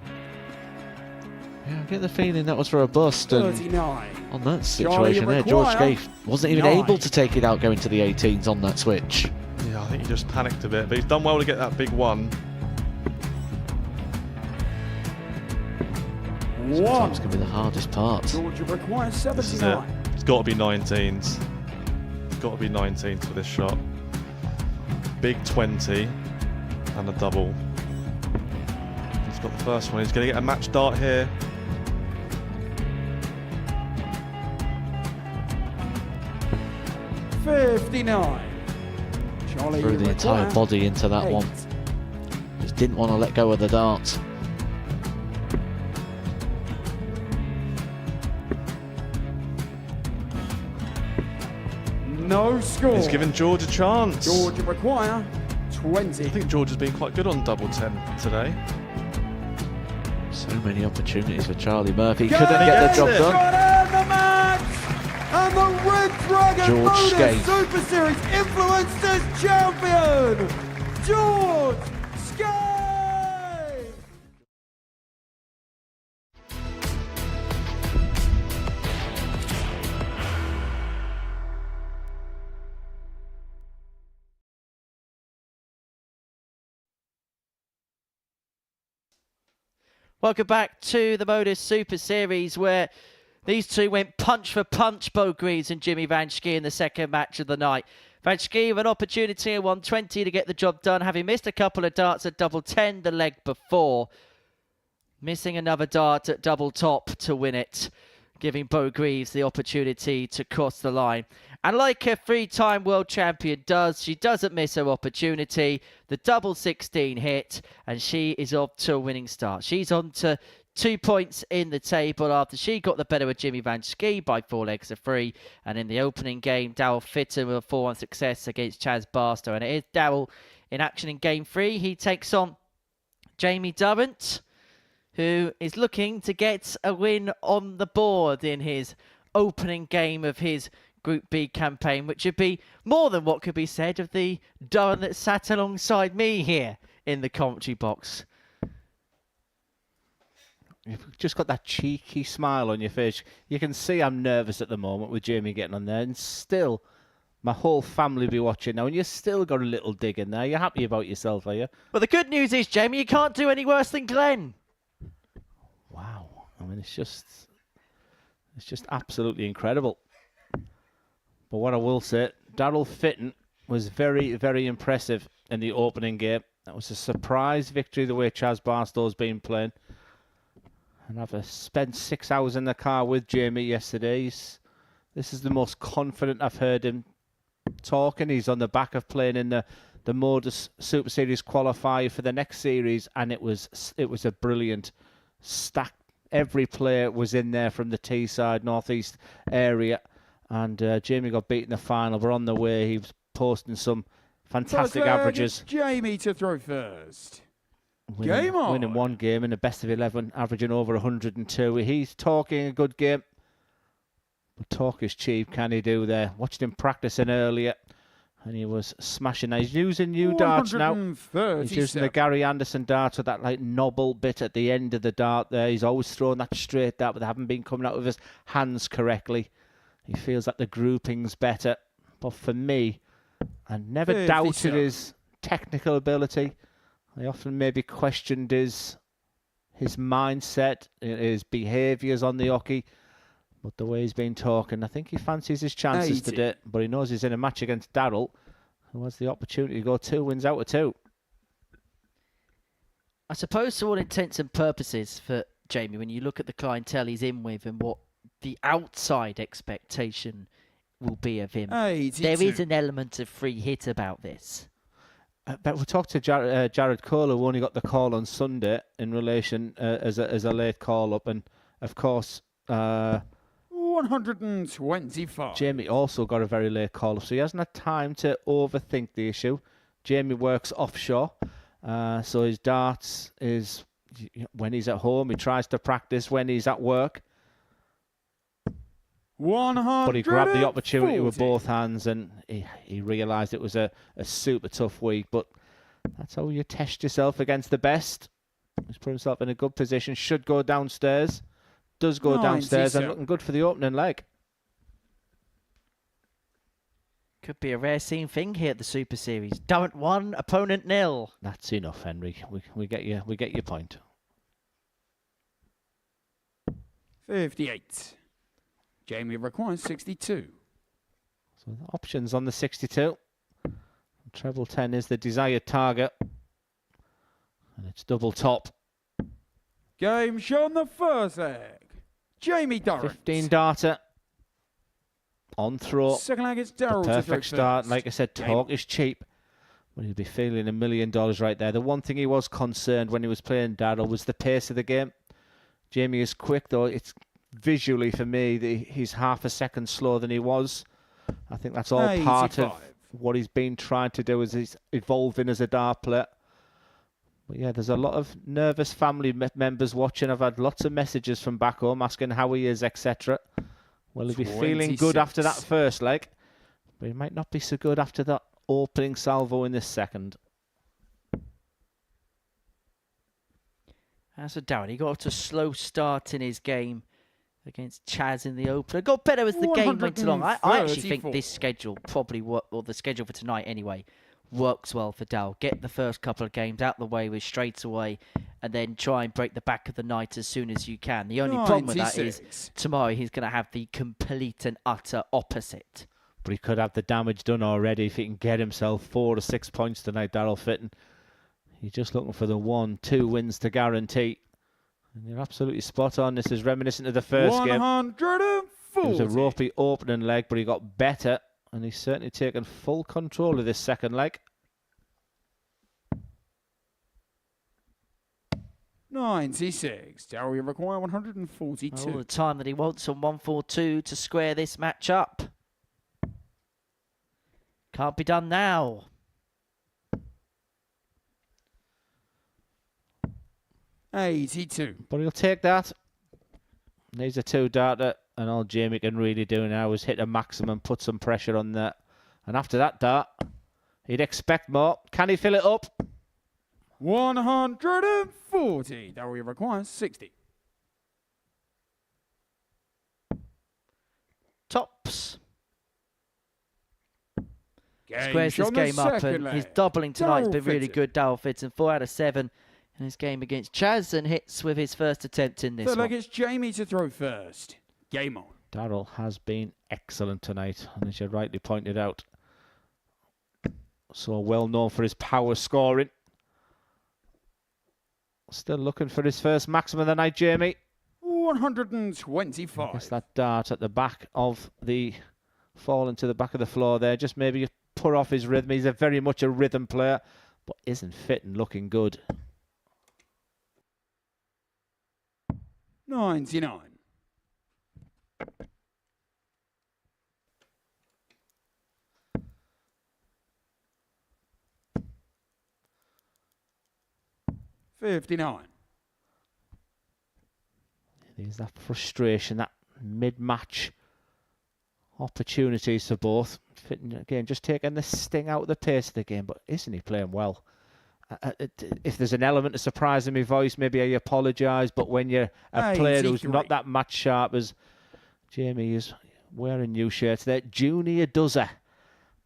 Yeah, I get the feeling that was for a bust, and 39. on that situation there, George Scaife wasn't even able to take it out going to the 18s on that switch. Yeah, I think he just panicked a bit, but he's done well to get that big one. Sometimes can be the hardest part. Georgia requires This is it. 79. It's got to be 19s. It's got to be 19s for this shot. Big 20 and a double. He's got the first one. He's going to get a match dart here. $59. Charlie, Threw you the entire require body into that 8. one. Just didn't want to let go of the dart. No score. He's given George a chance. Georgia require 20. I think George has been quite good on double 10 today. So many opportunities for Charlie Murphy. Go! Couldn't get the job Yes, done. Got out the match! And the Red Dragon George Modus Scaife. Super Series Influencers Champion, George Scaife! Welcome back to the Modus Super Series, where these two went punch for punch, BEAU GREAVES and Jimmy Van Schie, in the second match of the night. Van Schie with an opportunity at 120 to get the job done, having missed a couple of darts at double 10 the leg before. Missing another dart at double top to win it, giving BEAU GREAVES the opportunity to cross the line. And like a three-time world champion does, she doesn't miss her opportunity. The double 16 hit, and she is off to a winning start. She's on to 2 points in the table after she got the better of Jimmy Van Schie by 4 legs of 3. And in the opening game, Daryl Fitton with a 4-1 success against Barstow. And it is Daryl in action in game 3. He takes on Jamie Durrant, who is looking to get a win on the board in his opening game of his Group B campaign, which would be more than what could be said of the Durrant that sat alongside me here in the commentary box. You've just got that cheeky smile on your face. You can see I'm nervous at the moment with Jamie getting on there, and still my whole family be watching now, and you still got a little dig in there. You're happy about yourself, are you? Well, the good news is, Jamie, you can't do any worse than Glenn. Wow. I mean, it's just absolutely incredible. But what I will say, Daryl Fitton was very, very impressive in the opening game. That was a surprise victory the way Barstow's been playing. And I've spent 6 hours in the car with Jamie yesterday. This is the most confident I've heard him talking. He's on the back of playing in the Modus Super Series qualifier for the next series, and it was a brilliant stack. Every player was in there from the Teesside, northeast area. And Jamie got beat in the final. We're on the way. He was posting some fantastic averages. Jamie to throw first. Game on. Winning one game in the best of 11, averaging over 102. He's talking a good game. But talk is cheap. Can he do there? Watched him practicing earlier, and he was smashing. He's using new darts now. He's using the Gary Anderson darts with that like knobble bit at the end of the dart there. He's always throwing that straight dart, but they haven't been coming out with his hands correctly. He feels that the grouping's better. But for me, I never doubted his technical ability. I often maybe questioned his mindset, his behaviours on the hockey. But the way he's been talking, I think he fancies his chances today. But he knows he's in a match against Daryl, who has the opportunity to go 2 wins out of 2. I suppose to all intents and purposes for Jamie, when you look at the clientele he's in with and what the outside expectation will be of him, there is an element of free hit about this. But we talked to Jared Cole, who only got the call on Sunday in relation as a late call-up. And, of course, 125. Jamie also got a very late call-up, so he hasn't had time to overthink the issue. Jamie works offshore, so his darts is when he's at home. He tries to practice when he's at work. 100. But he grabbed the opportunity with both hands, and he realised it was a super tough week. But that's how you test yourself against the best. He's put himself in a good position. Should go downstairs. does go downstairs and 97. looking good for the opening leg. Could be a rare scene thing here at the Super Series. Durrant 1, opponent 0. That's enough, Henry. We get you. We get your point. 58. Jamie requires 62. So the options on the 62. Treble 10 is the desired target. And it's double top. Game shown the first leg. Jamie Durrant. 15 darter. On throw. Second leg is The Daryl to throw perfect start. first. Like I said, talk is cheap. But he'll be feeling $1 million right there. The one thing he was concerned when he was playing Daryl was the pace of the game. Jamie is quick, though. It's visually, for me, he's half a second slower than he was. I think that's all part of what he's been trying to do as he's evolving as a dart player. But yeah, there's a lot of nervous family members watching. I've had lots of messages from back home asking how he is, etc. Will he be feeling good after that first leg? But he might not be so good after that opening salvo in this second. As for Darren, he got off to a slow start in his game against Chaz in the opener. Got better as the game went along. I actually think this schedule probably or the schedule for tonight anyway, works well for Daryl. Get the first couple of games out the way with straight away and then try and break the back of the night as soon as you can. The only problem with that is tomorrow he's going to have the complete and utter opposite. But he could have the damage done already if he can get himself 4 to 6 points tonight, Daryl Fitton. He's just looking for the 1-2 wins to guarantee. And you're absolutely spot on. This is reminiscent of the first game. 140. It was a ropey opening leg, but he got better. And he's certainly taken full control of this second leg. 96. Daryl, you require 142. All the time that he wants on 142 to square this match up. Can't be done now. $82. But he'll take that. Needs a 2-darter. And all Jamie can really do now is hit a maximum, put some pressure on that. And after that dart, he'd expect more. Can he fill it up? 140. Daryl, you require 60. Tops. Game Squares this shown the game up, second and his leg. doubling tonight's Daryl been really Fitton. good. Daryl Fitton, 4 out of 7 in his game against Chaz, and hits with his first attempt in this Third leg one. is Jamie to throw first. Game on. Daryl has been excellent tonight, and as you rightly pointed out, so well known for his power scoring. Still looking for his first maximum of the night, Jamie. 125. I guess that dart at the back of the fall into the back of the floor there, just maybe put off his rhythm. He's very much a rhythm player, but isn't fit and looking good. 99. $59. There's that frustration, that mid-match opportunities for both. Fitting again, just taking the sting out of the pace of the game, but isn't he playing well? If there's an element of surprise in my voice, maybe I apologise, but when you're a player who's not that match sharp as Jamie is wearing new shirts there, Junior Dozer,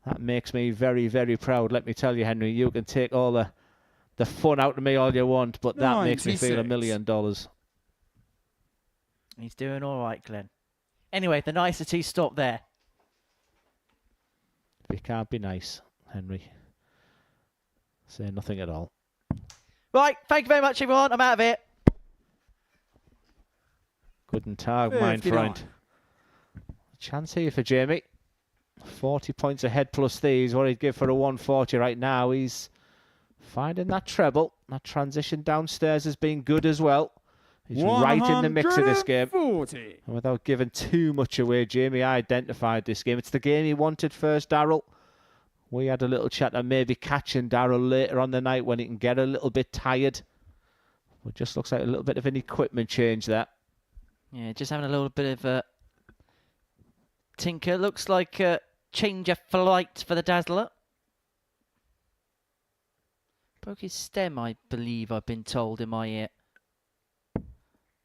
that makes me very, very proud. Let me tell you, Henry, you can take all the fun out of me all you want, but that makes me feel $1 million. He's doing all right, Glenn. Anyway, the niceties stop there. We can't be nice, Henry. Say nothing at all. Right, thank you very much, everyone. I'm out of here. Guten Tag, mein 59. Freund. Chance here for Jamie. 40 points ahead plus these. What he'd give for a 140 right now. He's finding that treble. That transition downstairs has been good as well. He's right in the mix of this game. 140. And without giving too much away, Jamie identified this game. It's the game he wanted first, Daryl. We had a little chat on maybe catching Daryl later on the night when he can get a little bit tired. It just looks like a little bit of an equipment change there. Yeah, just having a little bit of a tinker. Looks like a change of flight for the Dazzler. Broke his stem, I believe I've been told in my ear.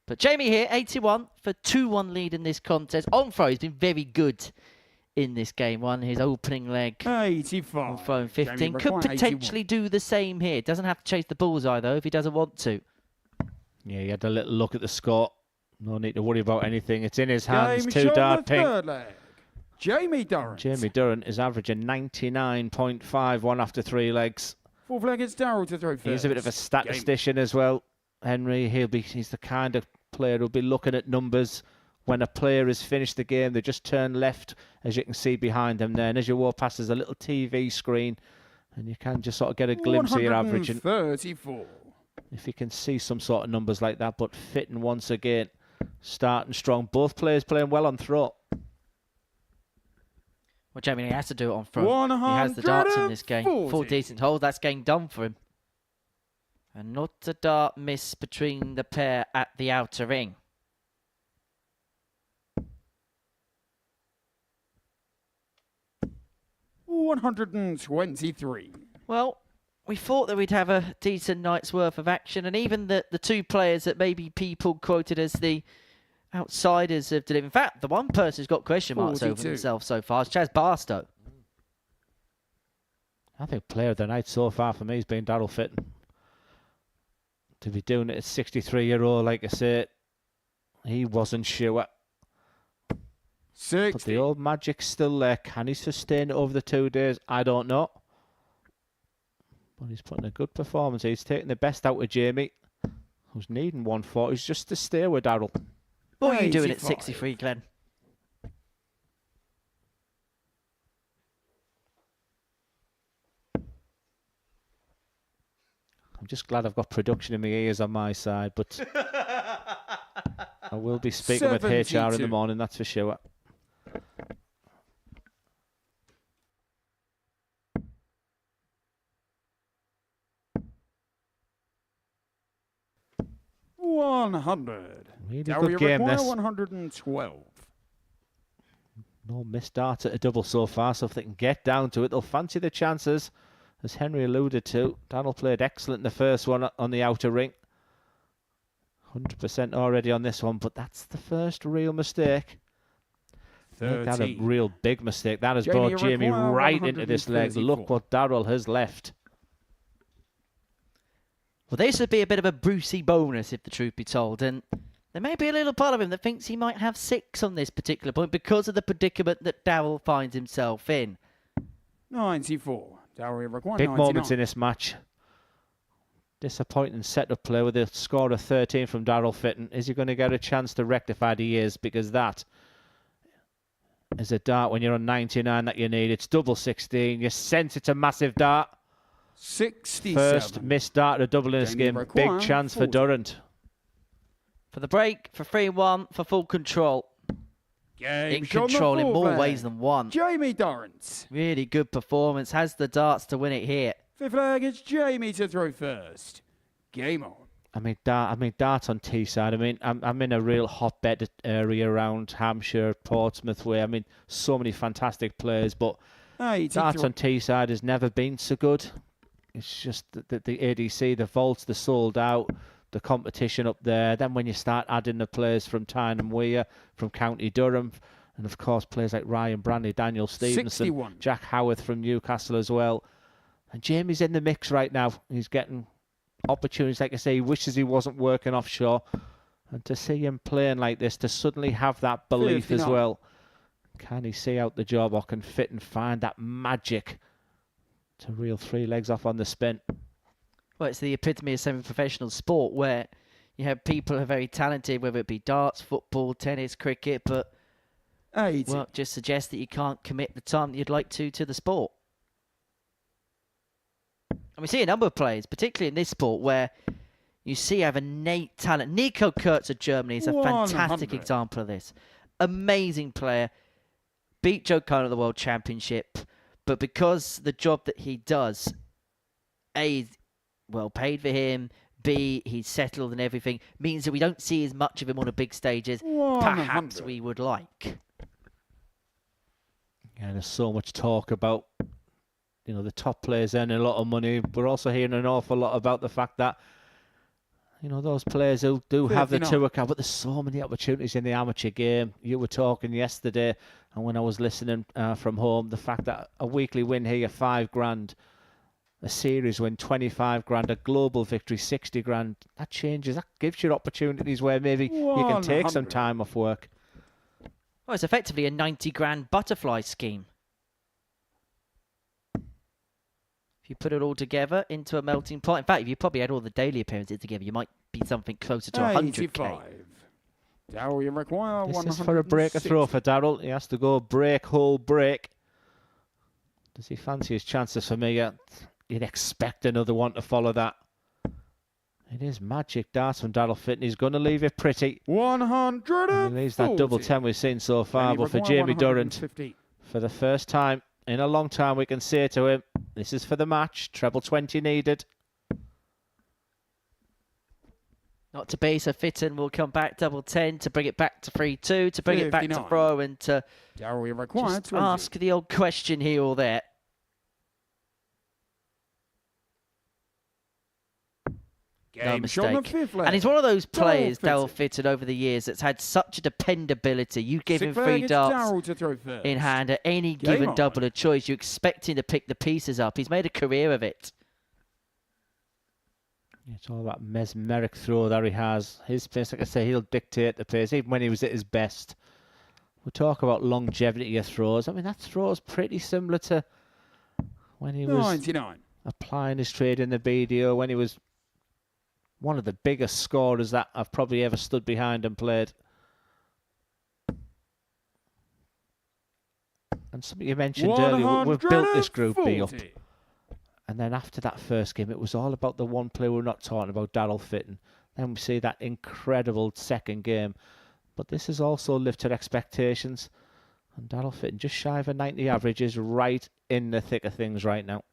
But Jamie here, 81 for 2-1 lead in this contest. On throw, he's been very good in this game. Won his opening leg. 85. On throw in 15. Jamie Could McGuire, potentially 81. do the same here. Doesn't have to chase the bullseye though if he doesn't want to. Yeah, he had a little look at the score. No need to worry about anything. It's in his hands. Game 2 shot dart the pink. third leg. Jamie Durrant. Jamie Durrant is averaging 99.51 after 3 legs. Fourth leg, it's Daryl to throw first. He's a bit of a statistician as well, Henry. He's the kind of player who'll be looking at numbers. When a player has finished the game, they just turn left, as you can see behind them there. And as you walk past, there's a little TV screen, and you can just sort of get a glimpse of your average. 134. If you can see some sort of numbers like that. But Fitton once again starting strong. Both players playing well on throw. Well, Jamie, he has to do it on front. He has the darts in this game. 4 decent holes. That's game done for him. And not a dart miss between the pair at the outer ring. $123. Well, we thought that we'd have a decent night's worth of action, and even the 2 players that maybe people quoted as the outsiders have delivered. In fact, the one person who's got question marks 42. over himself so far is Chaz Barstow. I think player of the night so far for me has been Daryl Fitton. To be doing it at 63-year-old, like I said, he wasn't sure. 60. But the old magic's still there. Can he sustain it over the 2 days? I don't know. But he's putting a good performance. He's taking the best out of Jamie, who's needing 140 just to stay with Daryl. What are you doing at 85. 63, Glenn? I'm just glad I've got production in my ears on my side, but I will be speaking with HR in the 72. morning, that's for sure. $100. Really Daryl good game, McGuire, this. 112. No missed dart at a double so far, so if they can get down to it, they'll fancy the chances. As Henry alluded to, Daryl played excellent in the first one on the outer ring. 100% already on this one, but that's the first real mistake. Make that a real big mistake. That has brought Jamie right into this leg. Look what Daryl has left. Well, this would be a bit of a Brucey bonus, if the truth be told. And there may be a little part of him that thinks he might have 6 on this particular point because of the predicament that Daryl finds himself in. 94. Daryl McGuire, Big 99. moments in this match. Disappointing setup play with a score of 13 from Daryl Fitton. Is he going to get a chance to rectify the years? Because that is a dart when you're on 99 that you need. It's double 16. You sense it's a massive dart. 67. First missed dart at a double in this game. Big chance for Durrant. For the break, for 3-1, for full control. Game In shot on the control in fourth more leg. ways than one. Jamie Durrant. Really good performance. Has the darts to win it here. Fifth leg, it's Jamie to throw first. Game on. I mean, dart on Teesside. I mean, I'm in a real hotbed area around Hampshire, Portsmouth way. I mean, so many fantastic players, but 83. darts on Teesside has never been so good. It's just the ADC, the vaults, they're sold out. The competition up there. Then when you start adding the players from Tyne and Weir, from County Durham, and of course players like Ryan Branley, Daniel Stevenson, 61. Jack Howarth from Newcastle as well. And Jamie's in the mix right now. He's getting opportunities, like I say, he wishes he wasn't working offshore. And to see him playing like this, to suddenly have that belief 59. as well. Can he see out the job, or can Fitton find that magic to reel 3 legs off on the spin? Well, it's the epitome of semi-professional sport where you have people who are very talented, whether it be darts, football, tennis, cricket, but 80. well, just suggests that you can't commit the time that you'd like to the sport. And we see a number of players, particularly in this sport, where you see have innate talent. Nico Kurtz of Germany is a fantastic 100. example of this. Amazing player. Beat Joe Cohn at the World Championship. But because the job that he does, A, is well paid for him, B, he's settled and everything, means that we don't see as much of him on the big stages, perhaps 100. we would like. Yeah, there's so much talk about, the top players earning a lot of money. We're also hearing an awful lot about the fact that, You know, those players who do have the tour card, but there's so many opportunities in the amateur game. You were talking yesterday, and when I was listening from home, the fact that a weekly win here, 5 grand, a series win, 25 grand, a global victory, 60 grand, that changes. That gives you opportunities where maybe you can take some time off work. Well, it's effectively a 90 grand butterfly scheme. If you put it all together into a melting pot. In fact, if you probably had all the daily appearances together, you might be something closer to 100k. Daryl, you require This is for a breaker throw for Daryl. He has to go break, hole, break. Does he fancy his chances? For me, you'd expect another one to follow that. It is magic darts from Daryl Fitton. He's going to leave it pretty. 100. He leaves that double 10 we've seen so far, but for Jamie Durrant, for the first time in a long time, we can say to him, this is for the match. Treble 20 needed. Not to be, so Fitton will come back double 10 to bring it back to 3-2, to bring it back to throw, and to just ask the old question here or there. No mistake. And he's one of those players, Daryl Fitton, over the years that's had such a dependability. You give him 3 darts in hand at any given double of choice. You expect him to pick the pieces up. He's made a career of it. It's all that mesmeric throw that he has. His pace, like I say, he'll dictate the pace, even when he was at his best. We'll talk about longevity of throws. I mean, that throw is pretty similar to when he was applying his trade in the BDO, when he was one of the biggest scorers that I've probably ever stood behind and played. And something you mentioned earlier, we've built this Group B up. And then after that first game, it was all about the one player we're not talking about, Daryl Fitton. Then we see that incredible second game. But this has also lived to expectations. And Daryl Fitton, just shy of a 90 average, is right in the thick of things right now.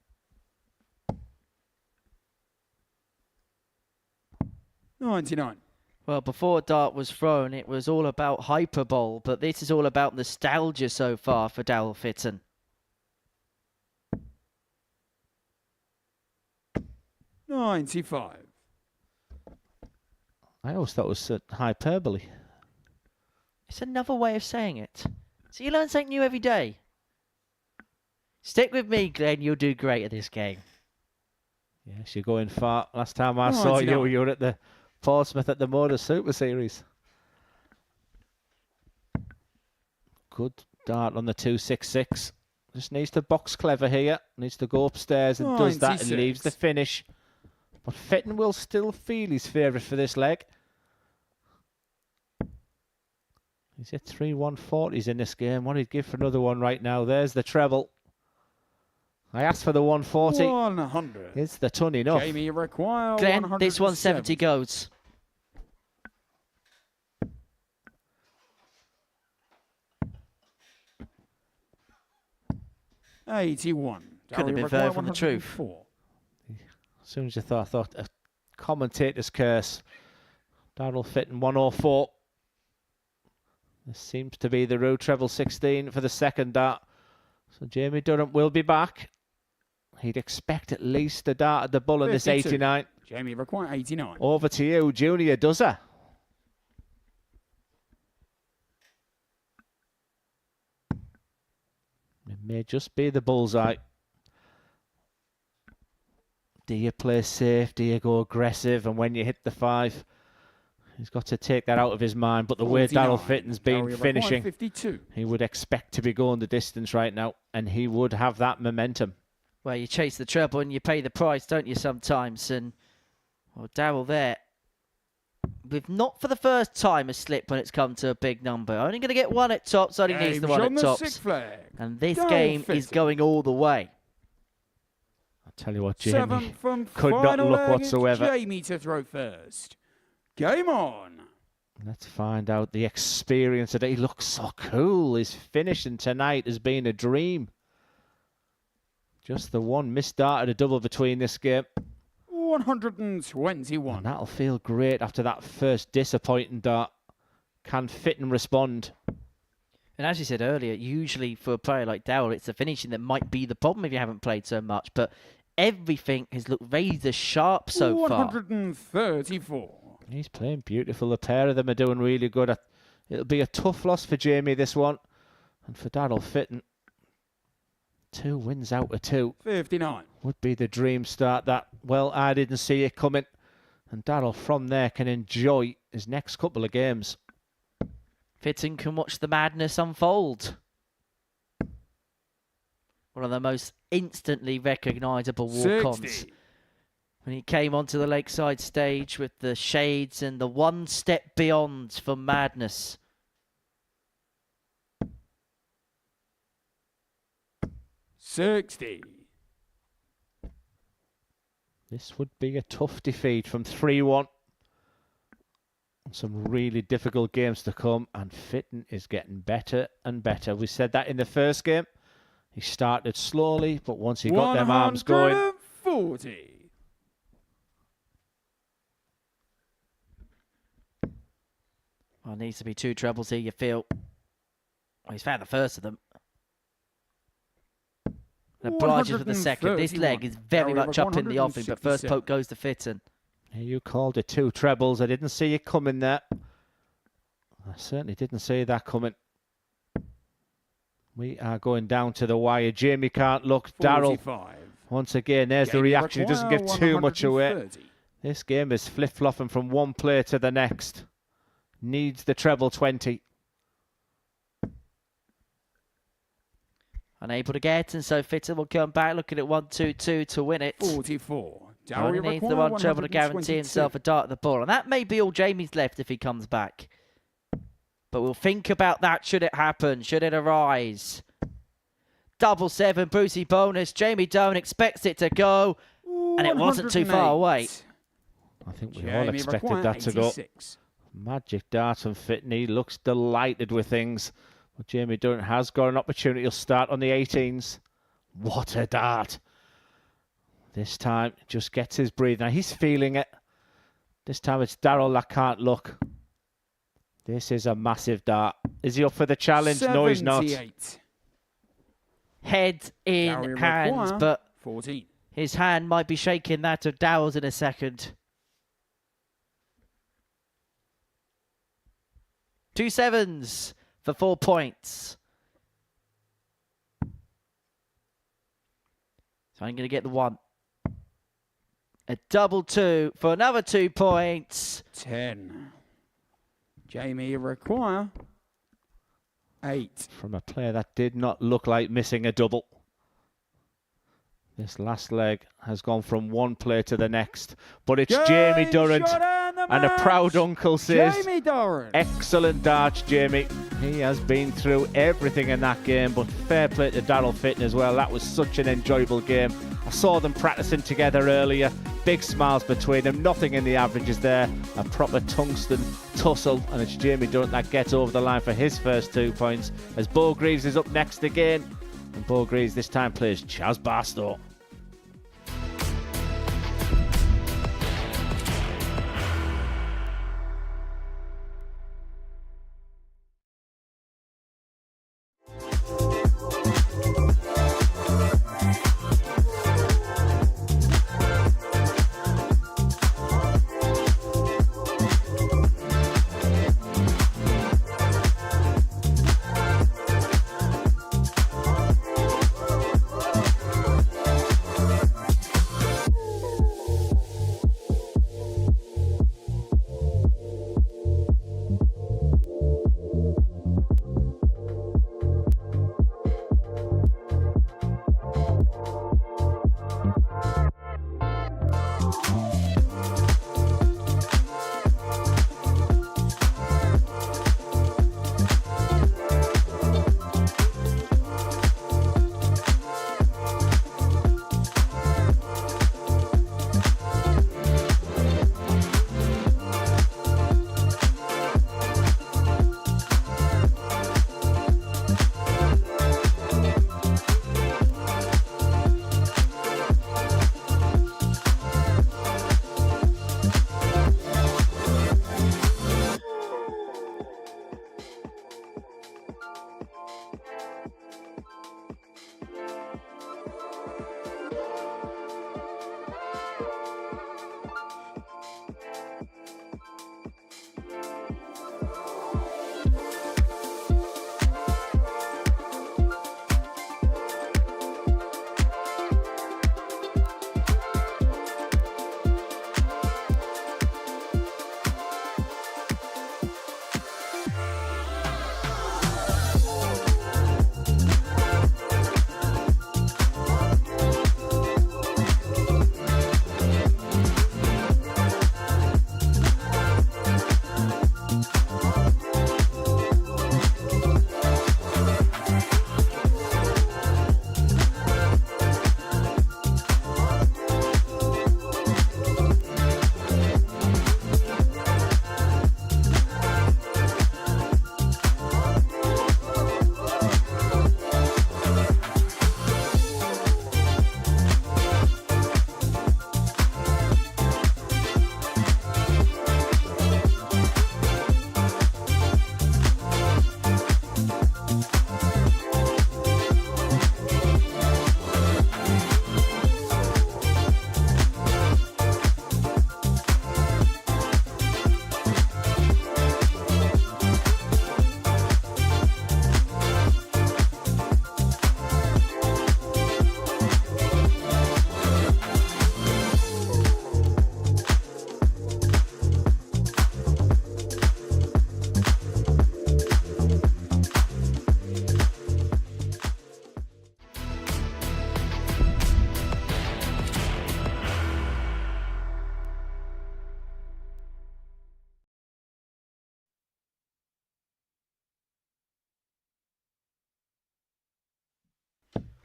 99. Well, before dart was thrown, it was all about hyperbole, but this is all about nostalgia so far for Daryl Fitton. $95. I always thought it was hyperbole. It's another way of saying it. So you learn something new every day. Stick with me, Glenn. You'll do great at this game. Yes, you're going far. Last time I saw you were at the Portsmouth at the Modus Super Series. Good dart on the 266. Just needs to box clever here. Needs to go upstairs and does that and leaves the finish. But Fitton will still feel his favourite for this leg. He's hit 3 140s in this game. What he'd give for another one right now. There's the treble. I asked for the 140. 100. It's the ton enough. Jamie, you require Glenn, this 170 goes. $81. Couldn't have been further from the truth. As soon as you thought, I thought a commentator's curse. Daryl Fitton 104. This seems to be the route. Treble 16 for the second dart. So Jamie Durrant will be back. He'd expect at least a dart at the bull in this 89. Jamie require 89. Over to you, Junior Duzza. It may just be the bullseye. Do you play safe? Do you go aggressive? And when you hit the 5, he's got to take that out of his mind. But the way Daryl Fitton's been finishing, 52. He would expect to be going the distance right now, and he would have that momentum. Well, you chase the treble and you pay the price, don't you, sometimes? And, well, Daryl there, with not for the first time a slip when it's come to a big number. Only going to get one at tops, only needs the one at tops. And this game is going all the way. I'll tell you what, Jamie could not look whatsoever. Jamie to throw first. Game on. Let's find out the experience today. He looks so cool. His finishing tonight has been a dream. Just the one missed dart at a double between this game. 121. And that'll feel great after that first disappointing dart. Can Fitton respond? And as you said earlier, usually for a player like Daryl, it's the finishing that might be the problem if you haven't played so much. But everything has looked razor sharp so far. 134. He's playing beautiful. The pair of them are doing really good. It'll be a tough loss for Jamie, this one. And for Daryl Fitton, 2 wins out of 2. 59. Would be the dream start that, well, I didn't see it coming. And Daryl from there can enjoy his next couple of games. Fitton can watch the madness unfold. One of the most instantly recognisable walk-ons. 60. When he came onto the Lakeside stage with the shades and the one step beyond for madness. $60. This would be a tough defeat from 3-1. Some really difficult games to come, and Fitton is getting better and better. We said that in the first game. He started slowly, but once he got them arms going... 140. Well, needs to be 2 trebles here, you feel. Well, he's found the first of them. And obliges for the second. This leg is very much up in the offing, but first poke goes to Fitton. You called it 2 trebles. I didn't see it coming there. I certainly didn't see that coming. We are going down to the wire. Jamie can't look. Daryl, once again, there's the reaction. He doesn't give too much away. This game is flip-flopping from one player to the next. Needs the treble 20. Unable to get, and so Fitton will come back looking at 1-2-2 to win it. 44. Only needs the 1 treble to guarantee himself a dart at the ball. And that may be all Jamie's left if he comes back. But we'll think about that should it happen, should it arise. 7-7, Brucey bonus. Jamie Doan expects it to go. And it wasn't too far away. I think we all expected that to go. Magic dart from Fitton. He looks delighted with things. But Jamie Durrant has got an opportunity to start on the 18s. What a dart. This time, just gets his breathing. Now, he's feeling it. This time, it's Daryl that can't look. This is a massive dart. Is he up for the challenge? 78. No, he's not. Head in hands, but 14. His hand might be shaking that of Daryl's in a second. 2 sevens for 4 points. So I'm going to get the 1. A 2-2 for another 2 points. 10. Jamie require 8. From a player that did not look like missing a double. This last leg has gone from one player to the next. But it's Jamie Durrant. And a proud uncle says, Jamie Durrant. Excellent darts, Jamie. He has been through everything in that game, but fair play to Daryl Fitton as well. That was such an enjoyable game. I saw them practicing together earlier. Big smiles between them. Nothing in the averages there. A proper tungsten tussle. And it's Jamie Durrant that gets over the line for his first 2 points. As BEAU GREAVES is up next again. And BEAU GREAVES this time plays Chaz Barstow.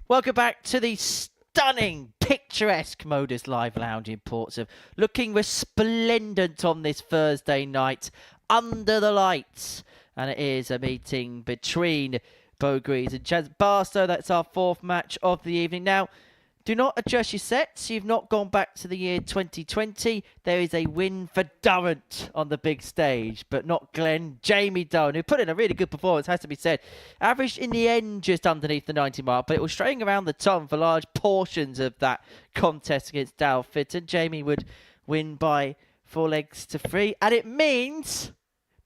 Welcome back to the stunning, picturesque Modus Live Lounge in Portsmouth. Looking resplendent on this Thursday night under the lights. And it is a meeting between BEAU GREAVES and Chaz Barstow. That's our 4th match of the evening. Now, do not adjust your sets. You've not gone back to the year 2020. There is a win for Durrant on the big stage, but not Glenn. Jamie Doan, who put in a really good performance, has to be said. Averaged in the end just underneath the 90 mark, but it was straying around the ton for large portions of that contest against Daryl Fitton. Jamie would win by 4 legs to 3, and it means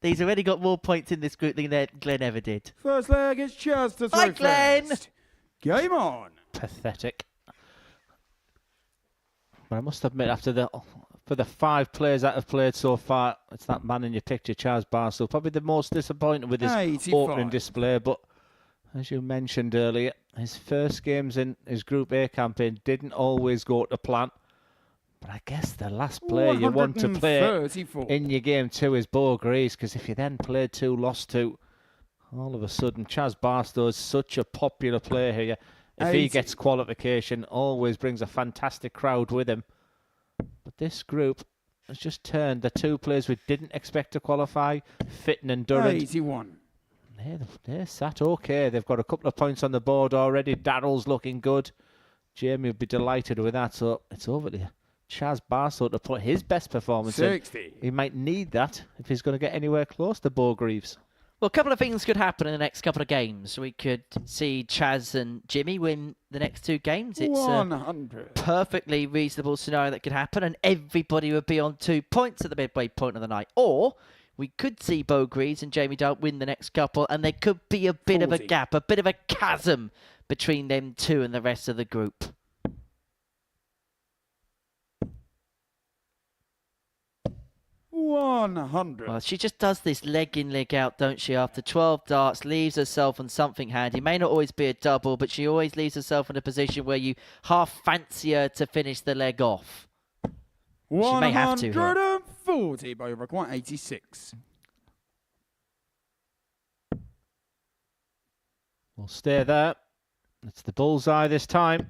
he's already got more points in this group than Glenn ever did. First leg is Chaz to Hi, Glenn. first. Game on. Pathetic. But I must admit, for the 5 players that have played so far, it's that man in your picture, Chaz Barstow, probably the most disappointed with his 85. opening display. But as you mentioned earlier, his first games in his Group A campaign didn't always go to plan. But I guess the last player you want to play 134. in your game 2 is BEAU GREAVES, because if you then played 2, lost 2, all of a sudden Chaz Barstow is such a popular player here. If he gets qualification, always brings a fantastic crowd with him. But this group has just turned the 2 players we didn't expect to qualify, Fitton and Durrant. 81. They're sat okay. They've got a couple of points on the board already. Daryl's looking good. Jamie would be delighted with that. So it's over to Chaz Barstow to put his best performance 60. in. He might need that if he's going to get anywhere close to BEAU GREAVES. Well, a couple of things could happen in the next couple of games. We could see Chaz and Jimmy win the next 2 games. It's 100. a perfectly reasonable scenario that could happen, and everybody would be on 2 points at the midway point of the night. Or we could see BEAU GREAVES and Jamie Dart win the next couple, and there could be a bit 40. of a gap, a bit of a chasm between them 2 and the rest of the group. 100. Well, she just does this leg in, leg out, don't she? After 12 darts, leaves herself on something handy. It may not always be a double, but she always leaves herself in a position where you half fancy her to finish the leg off. She may have to. 140 by require 86. We'll stay there. It's the bullseye this time.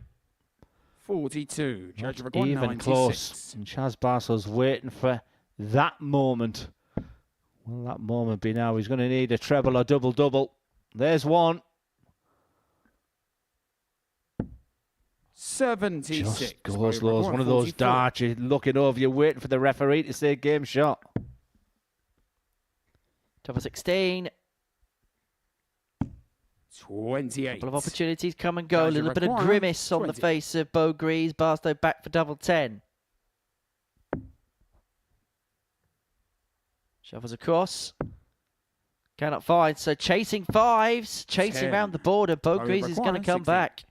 42. Judge Not require even 96. close. And Chaz Barstow's waiting for that moment. Will that moment be now? He's going to need a treble or double-double. There's one. 76. Just goes low. It's one of those darts. You're looking over, you're waiting for the referee to say game shot. Double 16. 28. Couple of opportunities come and go. A little bit of require grimace on the 20. face of BEAU GREAVES. Barstow back for double 10. Shovels across. Cannot find. So chasing 5s. Chasing 10. around the border. BEAU GREAVES is going to come 16. back.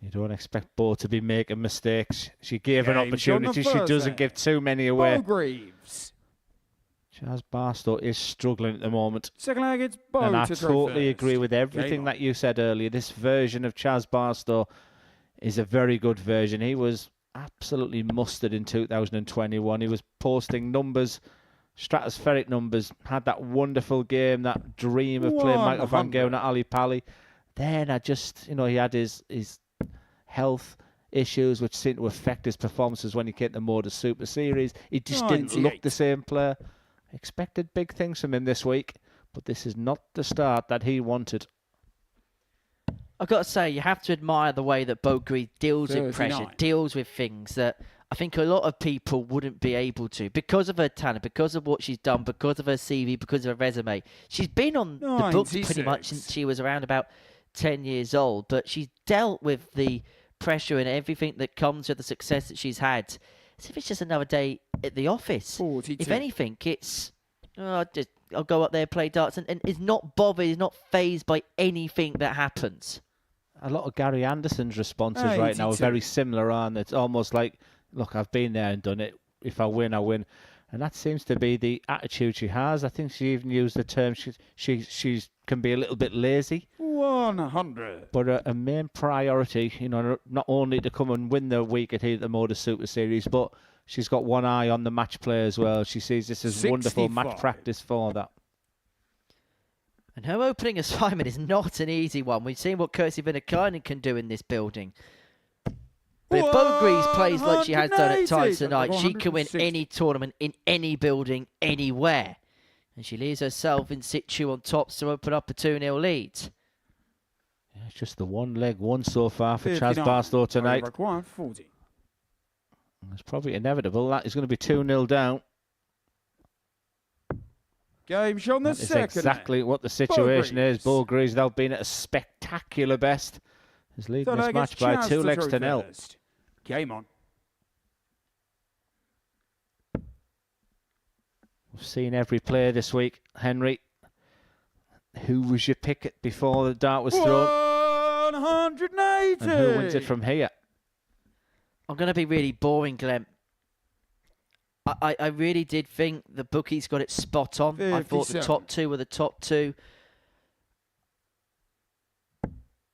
You don't expect BEAU to be making mistakes. She gave an Game shot on the opportunity. She first doesn't leg. give too many away. BEAU GREAVES. Chaz Barstow is struggling at the moment. Second leg, it's BEAU And I to totally first. agree with everything Game that you said earlier. This version of Chaz Barstow is a very good version. He was absolutely mustard in 2021. He was posting numbers, stratospheric numbers, had that wonderful game, that dream of playing Michael Van 100. Gerwen at Ali Pali. Then I just, he had his health issues which seemed to affect his performances when he came to Modus Super Series. He just didn't look 98. the same player. Expected big things from him this week, but this is not the start that he wanted. I've got to say, you have to admire the way that BEAU GREAVES deals with 39. pressure, deals with things that I think a lot of people wouldn't be able to because of her talent, because of what she's done, because of her CV, because of her resume. She's been on the books pretty much 96. since she was around about 10 years old, but she's dealt with the pressure and everything that comes with the success that she's had. As if it's just another day at the office. 42. If anything, it's I'll go up there, play darts, and is not bothered, is not fazed by anything that happens. A lot of Gary Anderson's responses right now are 82. very similar on. It's almost like, look, I've been there and done it. If I win, I win. And that seems to be the attitude she has. I think she even used the term she can be a little bit lazy. 100. But a main priority, not only to come and win the week at the Modus Super Series, but she's got one eye on the match play as well. She sees this as wonderful match 65. practice for that. And her opening assignment is not an easy one. We've seen what Kirsty Vinnikainen can do in this building. But if Beau Greaves plays like she has done at times tonight, she can win any tournament in any building, anywhere. And she leaves herself in situ on tops to open up a 2-0 lead. Yeah, it's just the one leg one so far for Chaz Barstow tonight. 40. It's probably inevitable. That is going to be 2-0 down. Game shown the That is second. exactly what the situation is. Beau Greaves, now being at a spectacular best, is leading this match by 2 legs to 0. Game on. We've seen every player this week. Henry, who was your pick before the dart was thrown? 180. And who wins it from here? I'm going to be really boring, Glenn. I really did think the bookies got it spot on. 57. I thought the top 2 were the top 2.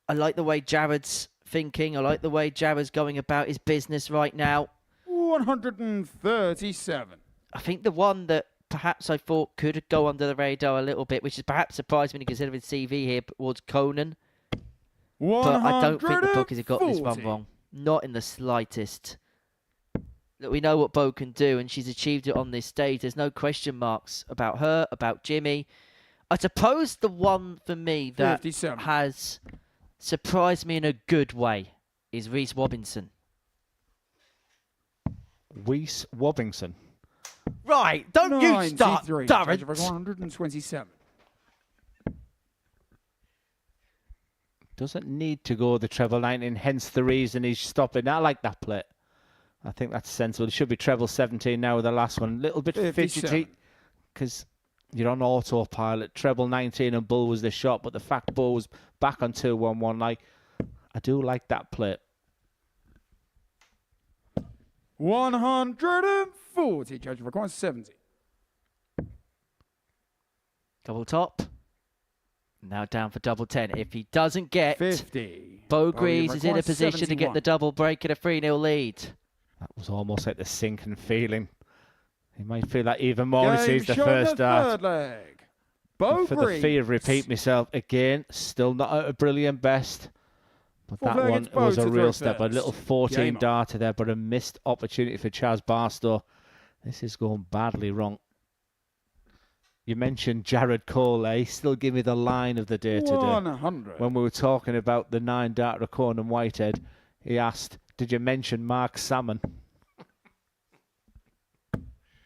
I like the way Jared's thinking. I like the way Jared's going about his business right now. 137. I think the one that perhaps I thought could go under the radar a little bit, which is perhaps surprised when you consider his CV here, was Conan. But I don't think the bookies have got this one wrong. Not in the slightest. Look, we know what Beau can do, and she's achieved it on this stage. There's no question marks about her, about Jimmy. I suppose the one for me that 57. has surprised me in a good way is Reese Wobbinson. Reese Wobbinson. Right, don't you start, 93. Durrant. 127. Doesn't need to go the treble 19, hence the reason he's stopping. I like that play. I think that's sensible. It should be treble 17 now with the last one. A little bit 57. fidgety because you're on autopilot. Treble 19 and Bull was the shot, but the fact Bull was back on 2-1-1, like, I do like that play. 140. Judge requires 70. Double top. Now down for double 10. If he doesn't get 50. Beau Greaves is in a requires position to get 71. the double break at a 3-0 lead. That was almost like the sinking feeling. He might feel that even more when he Game sees the shown first the dart. third leg. Beau For the fear Greaves. of repeat myself again, still not at a brilliant best. But Fourth that leg, one it's Beau was a to real throw step. A first. little 14 Game on. darter there, but a missed opportunity for Chaz Barstow. This is going badly wrong. You mentioned Jared Cole. He still give me the line of the day today. 100. When we were talking about the 9 darter of Conan Whitehead, he asked, did you mention Mark Salmon?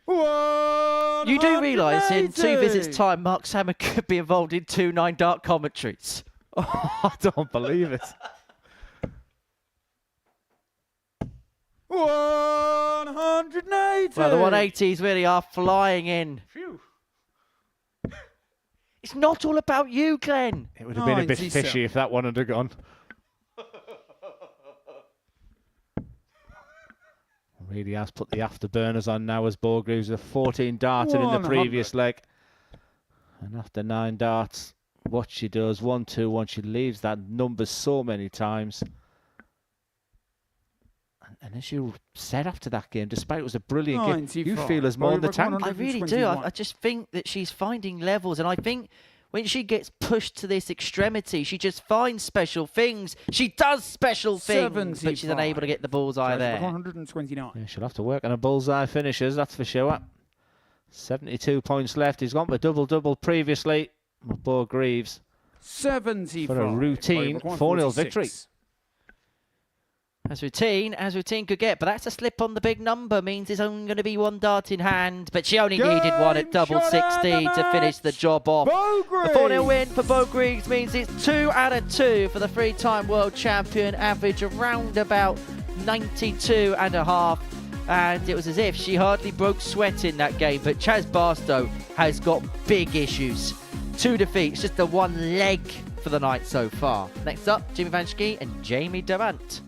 You do realise in 2 visits' time, Mark Salmon could be involved in 2 9-dart commentaries. I don't believe it. 180. Well, the 180s really are flying in. Phew. It's not all about you, Glenn. It would have been a bit 97. fishy if that one had gone. Really has put the afterburners on now as Beau Greaves, a 14 darter in the 100. previous leg. And after 9 darts, what she does, 1-2-1, she leaves that number so many times. And as you said after that game, despite it was a brilliant game, you 95. feel as more in the Beau tank. Greaves I really do. 121. I just think that she's finding levels, and I think when she gets pushed to this extremity, she just finds special things. She does special things, but she's unable to get the bullseye Judge there. 129. Yeah, she'll have to work on a bullseye finishes, that's for sure. 72 points left. He's gone for double-double previously with Beau Greaves 75. for a routine 4-0 victory. As routine could get, but that's a slip on the big number, means there's only going to be 1 dart in hand, but she only needed one at double Game shot 60 and the to finish the job off. Beau The 4-0 win for Beau Greaves means it's 2 out of 2 for the 3-time world champion, average around about 92.5. And it was as if she hardly broke sweat in that game, but Chaz Barstow has got big issues. 2 defeats, just the 1 leg for the night so far. Next up, Jimmy Van Schie and Jamie Durrant.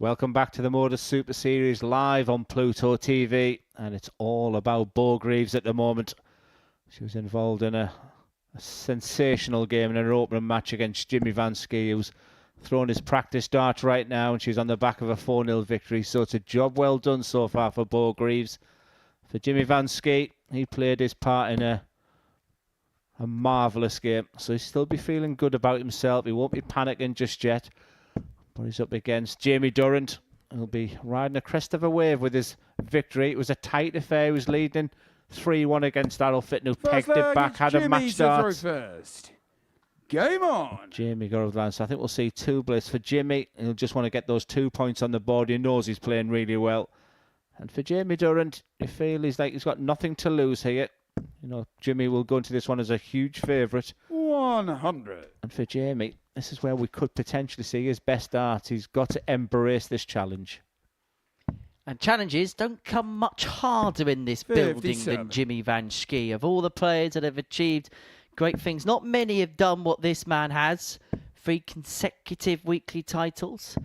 Welcome back to the Modus Super Series live on Pluto TV, and it's all about BEAU Greaves at the moment. She was involved in a sensational game in her opening match against Jimmy Van Schie, who's throwing his practice dart right now, and she's on the back of a 4-0 victory. So it's a job well done so far for BEAU Greaves. For Jimmy Van Schie, he played his part in a marvellous game, so he'll still be feeling good about himself. He won't be panicking just yet. But he's up against Jamie Durrant. He'll be riding the crest of a wave with his victory. It was a tight affair. He was leading 3-1 against Daryl Fitton, who pegged it back, had a match start. First. Game on. Jamie got over the line. So I think we'll see two bliss for Jimmy. He'll just want to get those 2 points on the board. He knows he's playing really well. And for Jamie Durrant, you feel he's like he's got nothing to lose here. You know, Jimmy will go into this one as a huge favourite. 100. And for Jamie, this is where we could potentially see his best art. He's got to embrace this challenge. And challenges don't come much harder in this building than Jimmy Van Schie. Of all the players that have achieved great things, not many have done what this man has. 3 consecutive weekly titles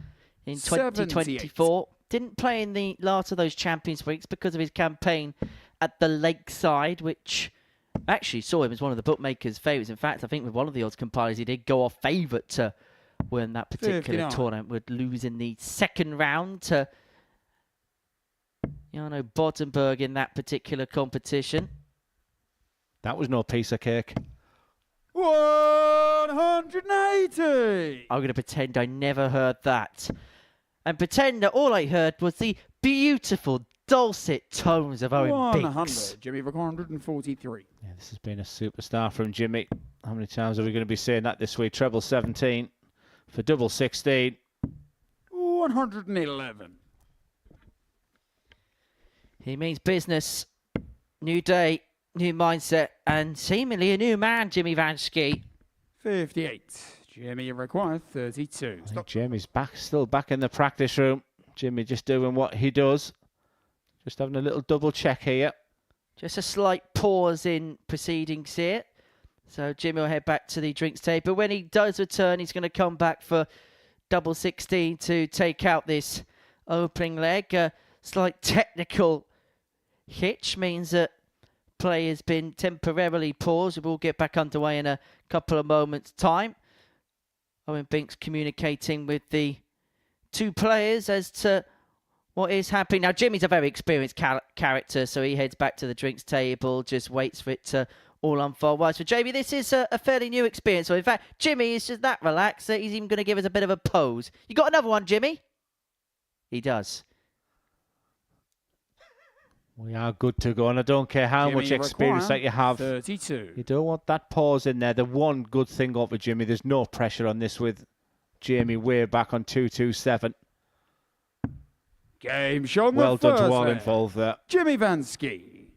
in 2024. Didn't play in the last of those Champions Weeks because of his campaign at the Lakeside, which actually saw him as one of the bookmakers' favourites. In fact, I think with one of the odds compilers, he did go off favourite to win that particular tournament, would lose in the second round to Jarno Bottenberg in that particular competition. That was no piece of cake. 180. I'm going to pretend I never heard that. And pretend that all I heard was the beautiful dulcet tones of Owen 100. Binks. Jimmy for 143. Yeah, this has been a superstar from Jimmy. How many times are we going to be saying that this week? Treble 17 for double 16. 111. He means business. New day, new mindset, and seemingly a new man, Jimmy Van Schie. 58. Jimmy requires 32. I think Jamie's still back in the practice room. Jimmy just doing what he does. Just having a little double check here. Just a slight pause in proceedings here. So Jimmy will head back to the drinks table. When he does return, he's going to come back for double 16 to take out this opening leg. A slight technical hitch means that play has been temporarily paused. We'll get back underway in a couple of moments' time. Owen Binks communicating with the 2 players as to what is happening. Now, Jimmy's a very experienced character, so he heads back to the drinks table, just waits for it to all unfold. Whereas for Jamie, this is a fairly new experience. So, in fact, Jimmy is just that relaxed that he's even going to give us a bit of a pose. You got another one, Jimmy? He does. We are good to go, and I don't care how much experience that you have. 32. You don't want that pause in there. The one good thing over Jimmy, there's no pressure on this with Jamie way back on 227. Game shown. Well done to all involved there. Jimmy Van Schie.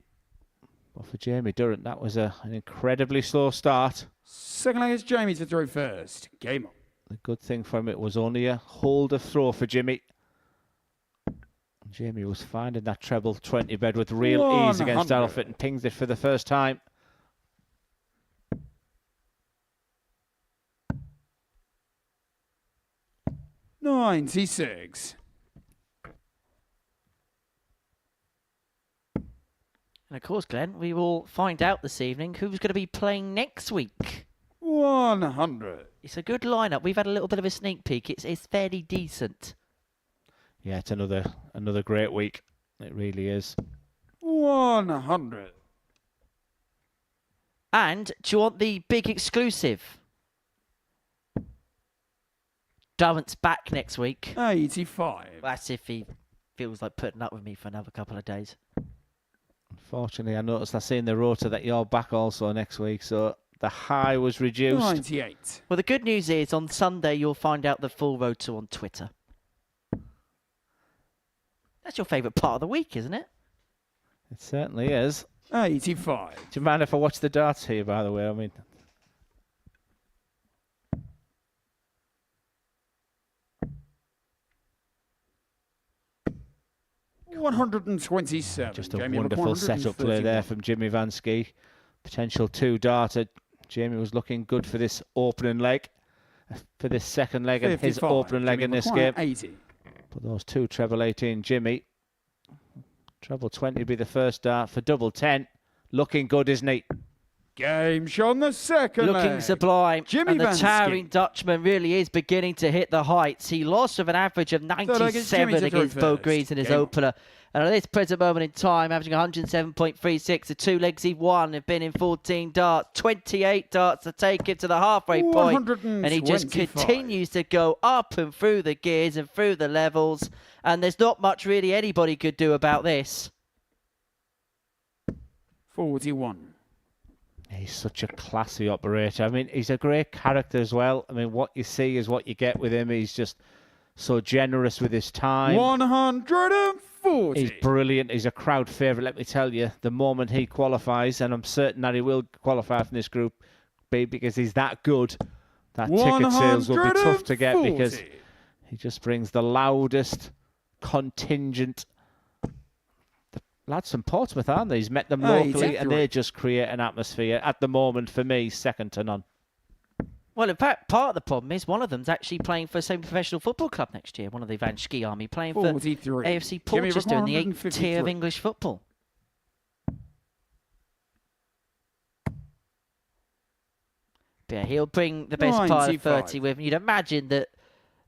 But for Jamie Durrant, that was an incredibly slow start. Second leg is Jamie to throw first. Game on. The good thing for him, it was only a hold of throw for Jimmy. Jamie was finding that treble 20 bed with real ease against Daryl Fitton. Pings it for the first time. $96. And of course, Glenn, we will find out this evening who's going to be playing next week. 100. It's a good lineup. We've had a little bit of a sneak peek. It's fairly decent. Yeah, it's another great week. It really is. 100. And do you want the big exclusive? Durrant's back next week. 85. That's if he feels like putting up with me for another couple of days. Unfortunately, I noticed I see in the rota that you're back also next week, so the high was reduced. 98. Well, the good news is on Sunday you'll find out the full rota on Twitter. That's your favourite part of the week, isn't it? It certainly is. 85. Do you mind if I watch the darts here, by the way? I mean, 127. just a wonderful setup play there from Jimmy Van Schie. Potential 2-darter. Jamie was looking good for this opening leg, for this second leg, and his opening leg in this game. 80. But those two treble 18, Jimmy. Treble 20 would be the first dart for double 10. Looking good, isn't he? Game shown the second Looking leg. sublime. Jimmy and the Van towering Schie. Dutchman really is beginning to hit the heights. He lost with an average of 97 against BEAU GREAVES in his opener. And at this present moment in time, averaging 107.36, the 2 legs he won have been in 14 darts, 28 darts to take him to the halfway point. And he just 125. continues to go up and through the gears and through the levels. And there's not much really anybody could do about this. 41. He's such a classy operator. I mean, he's a great character as well. I mean, what you see is what you get with him. He's just so generous with his time. 140. He's brilliant. He's a crowd favourite, let me tell you. The moment he qualifies, and I'm certain that he will qualify from this Group B because he's that good, that ticket sales will be tough to get because he just brings the loudest contingent. The lads from Portsmouth, aren't they? He's met them locally and they just create an atmosphere. At the moment, for me, second to none. Well, in fact, part of the problem is one of them's actually playing for a semi-professional football club next year, one of the Van Schie army, playing for 43. AFC Portchester in the 8th tier of English football. But yeah, he'll bring the best part of 30 with him. You'd imagine that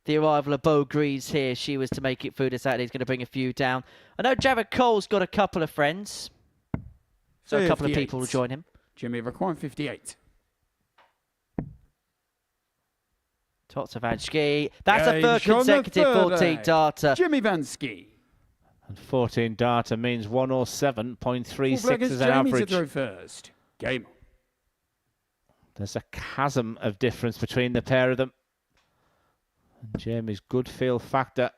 the arrival of BEAU GREAVES here, she was to make it through to Saturday, is going to bring a few down. I know Jared Cole's got a couple of friends, so a couple of people will join him. Jimmy requiring 58. Tots of Van Schie. That's a third consecutive 14 darter. Jimmy Van Schie. And 14 darter means 107.36 as an Jamie average. to throw first. Game. There's a chasm of difference between the pair of them. And Jamie's good feel factor.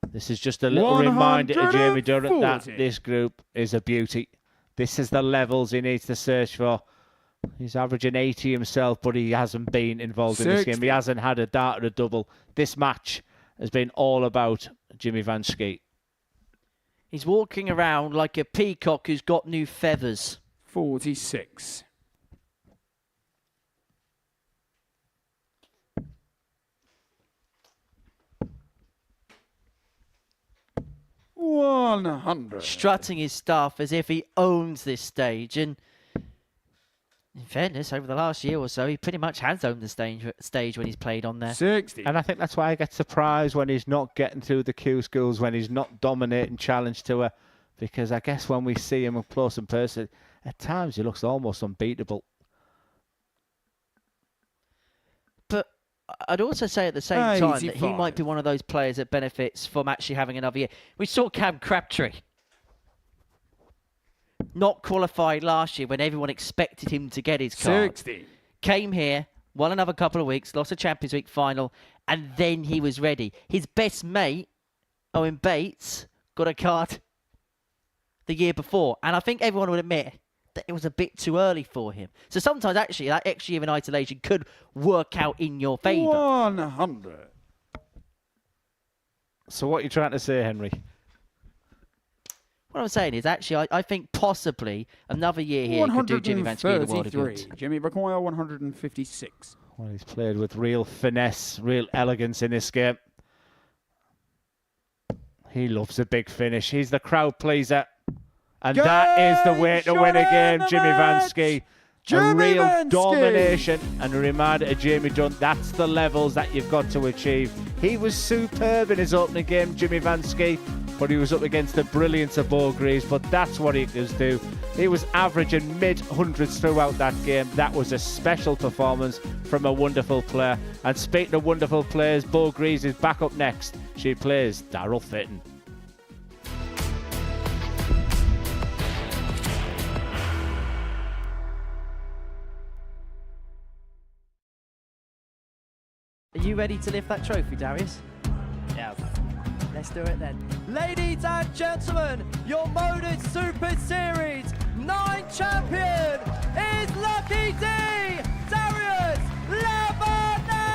This is just a little reminder to Jamie Durrant that this group is a beauty. This is the levels he needs to search for. He's averaging 80 himself, but he hasn't been involved in this game. He hasn't had a dart or a double. This match has been all about Jimmy Van Schie. He's walking around like a peacock who's got new feathers. 46. $100. Strutting his stuff as if he owns this stage. And in fairness, over the last year or so, he pretty much has owned the stage when he's played on there. 60. And I think that's why I get surprised when he's not getting through the Q schools, when he's not dominating Challenge Tour. Because I guess when we see him up close and personal, at times he looks almost unbeatable. But I'd also say at the same time that he might be one of those players that benefits from actually having another year. We saw Cam Crabtree not qualified last year when everyone expected him to get his card. 60. Came here, won another couple of weeks, lost a Champions League final, and then he was ready. His best mate, Owen Bates, got a card the year before, and I think everyone would admit that it was a bit too early for him. So sometimes actually that extra year in isolation could work out in your favour. 100. So what are you trying to say, Henry? What I'm saying is actually I think possibly another year here could do Jimmy Van Schie the world of good. Jimmy McGuire 156. Well, he's played with real finesse, real elegance in this game. He loves a big finish. He's the crowd pleaser. And that is the way to win a game, Jimmy Van Schie. A real domination and a reminder to Jamie Dunn, that's the levels that you've got to achieve. He was superb in his opening game, Jimmy Van Schie, but he was up against the brilliance of BEAU GREAVES, but that's what he does do. He was averaging mid-hundreds throughout that game. That was a special performance from a wonderful player. And speaking of wonderful players, BEAU GREAVES is back up next. She plays Daryl Fitton. Are you ready to lift that trophy, Darius? Yeah. Let's do it then. Ladies and gentlemen, your Modus Super Series 9 champion is Lucky D, Darius Labanowski!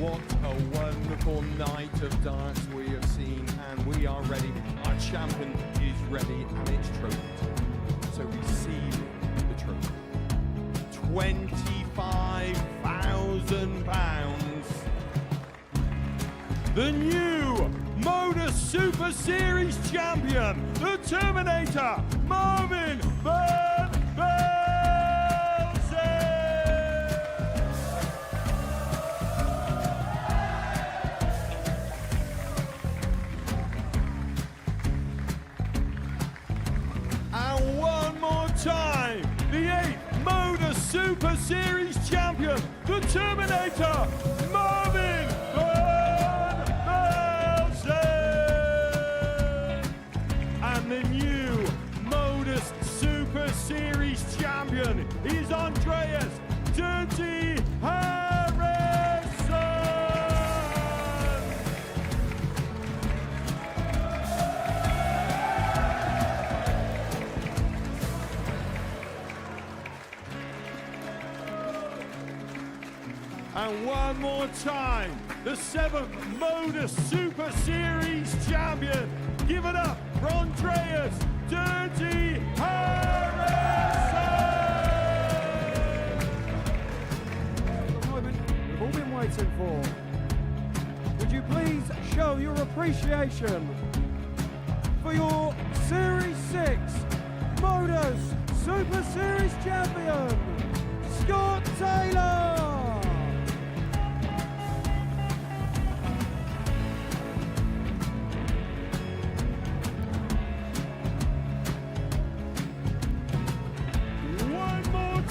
What a wonderful night of darts we have seen, and we are ready. Our champion is ready, and it's trophy. So receive the trophy. £25,000. The new Modus Super Series champion, the Terminator, Marvin Van Velzen. And one more time, the 8th Modus Super Series champion, the Terminator, Marvin Van Velzen. And the new Modus Super Series champion is Andreas Dirty Harrison. And one more time, the 7th Modus Super Series champion. Give it up for Andreas Dirty Harrison. The moment we've all been waiting for. Would you please show your appreciation for your Series 6 Modus Super Series champion, Scott Taylor.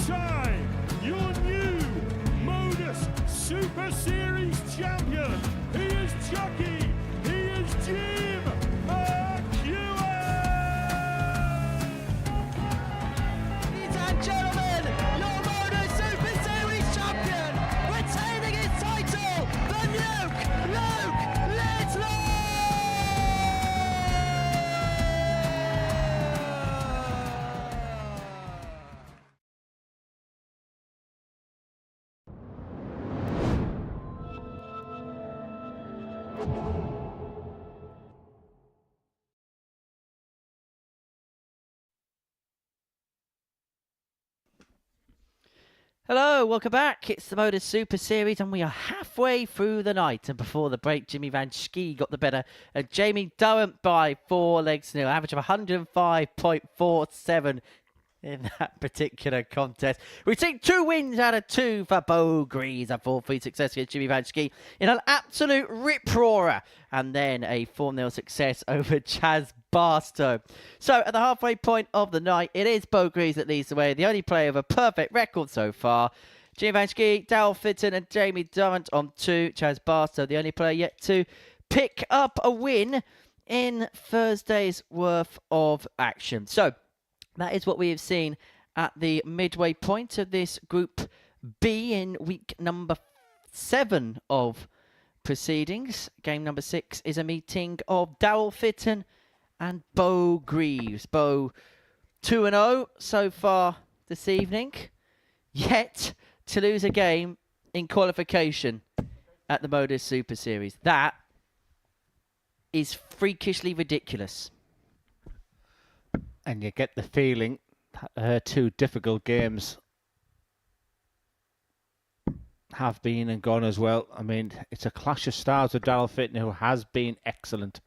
Time, your new Modus Super Series champion. He is Chucky. He is Jim McGuire. Ladies and gentlemen, your Modus Super Series champion, retaining his title, the Luke Littler. Hello, welcome back. It's the Modus Super Series and we are halfway through the night. And before the break, Jimmy Van Schie got the better of Jamie Durrant by 4 legs to nil. Average of 105.47 in that particular contest. We've seen 2 wins out of 2 for BEAU GREAVES. A 4-3 success against Jimmy Van Schie in an absolute rip-roarer. And then a 4-0 success over Chaz Barstow. So at the halfway point of the night, it is BEAU GREAVES that leads the way. The only player with a perfect record so far. Jimmy Van Schie, Daryl Fitton and Jamie Durrant on 2. Chaz Barstow, the only player yet to pick up a win in Thursday's worth of action. So that is what we have seen at the midway point of this Group B in week number 7 of proceedings. Game number 6 is a meeting of Daryl Fitton and BEAU GREAVES. BEAU 2-0 so far this evening, yet to lose a game in qualification at the Modus Super Series. That is freakishly ridiculous. And you get the feeling that her 2 difficult games have been and gone as well. I mean, it's a clash of styles with Daryl Fitton, who has been excellent.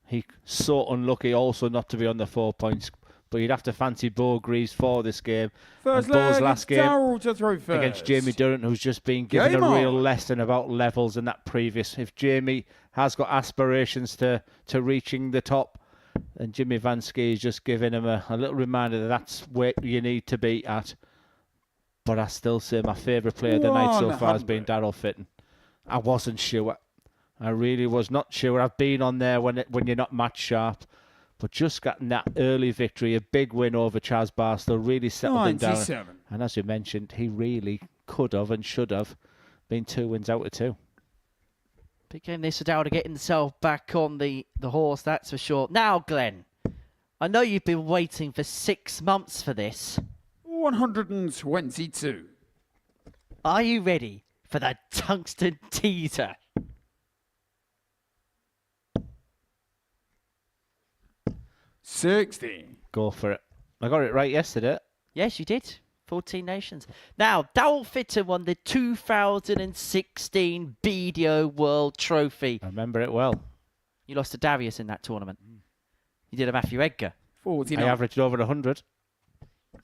He's so unlucky also not to be on the 4 points, but you'd have to fancy BEAU GREAVES for this game. First and BEAU's leg, last game Daryl to throw first against Jamie Durrant, who's just been given Game a on. real lesson about levels in that previous. If Jamie has got aspirations to reaching the top, and Jimmy Van Schie is just giving him a little reminder that that's where you need to be at. But I still say my favourite player of the night so far has been Daryl Fitton. I wasn't sure. I really was not sure. I've been on there when you're not match sharp. But just getting that early victory, a big win over Chaz Barstow, really settled him down. And as you mentioned, he really could have and should have been 2 wins out of 2. Big game this for Daryl to get himself back on the horse, that's for sure. Now, Glenn, I know you've been waiting for 6 months for this. 122. Are you ready for the tungsten teaser. $60. Go for it. I got it right yesterday. Yes, you did. 14 nations. Now, Daryl Fitton won the 2016 BEAU World Trophy. I remember it well. You lost to Darius in that tournament. You did a Matthew Edgar. 49. I averaged over 100.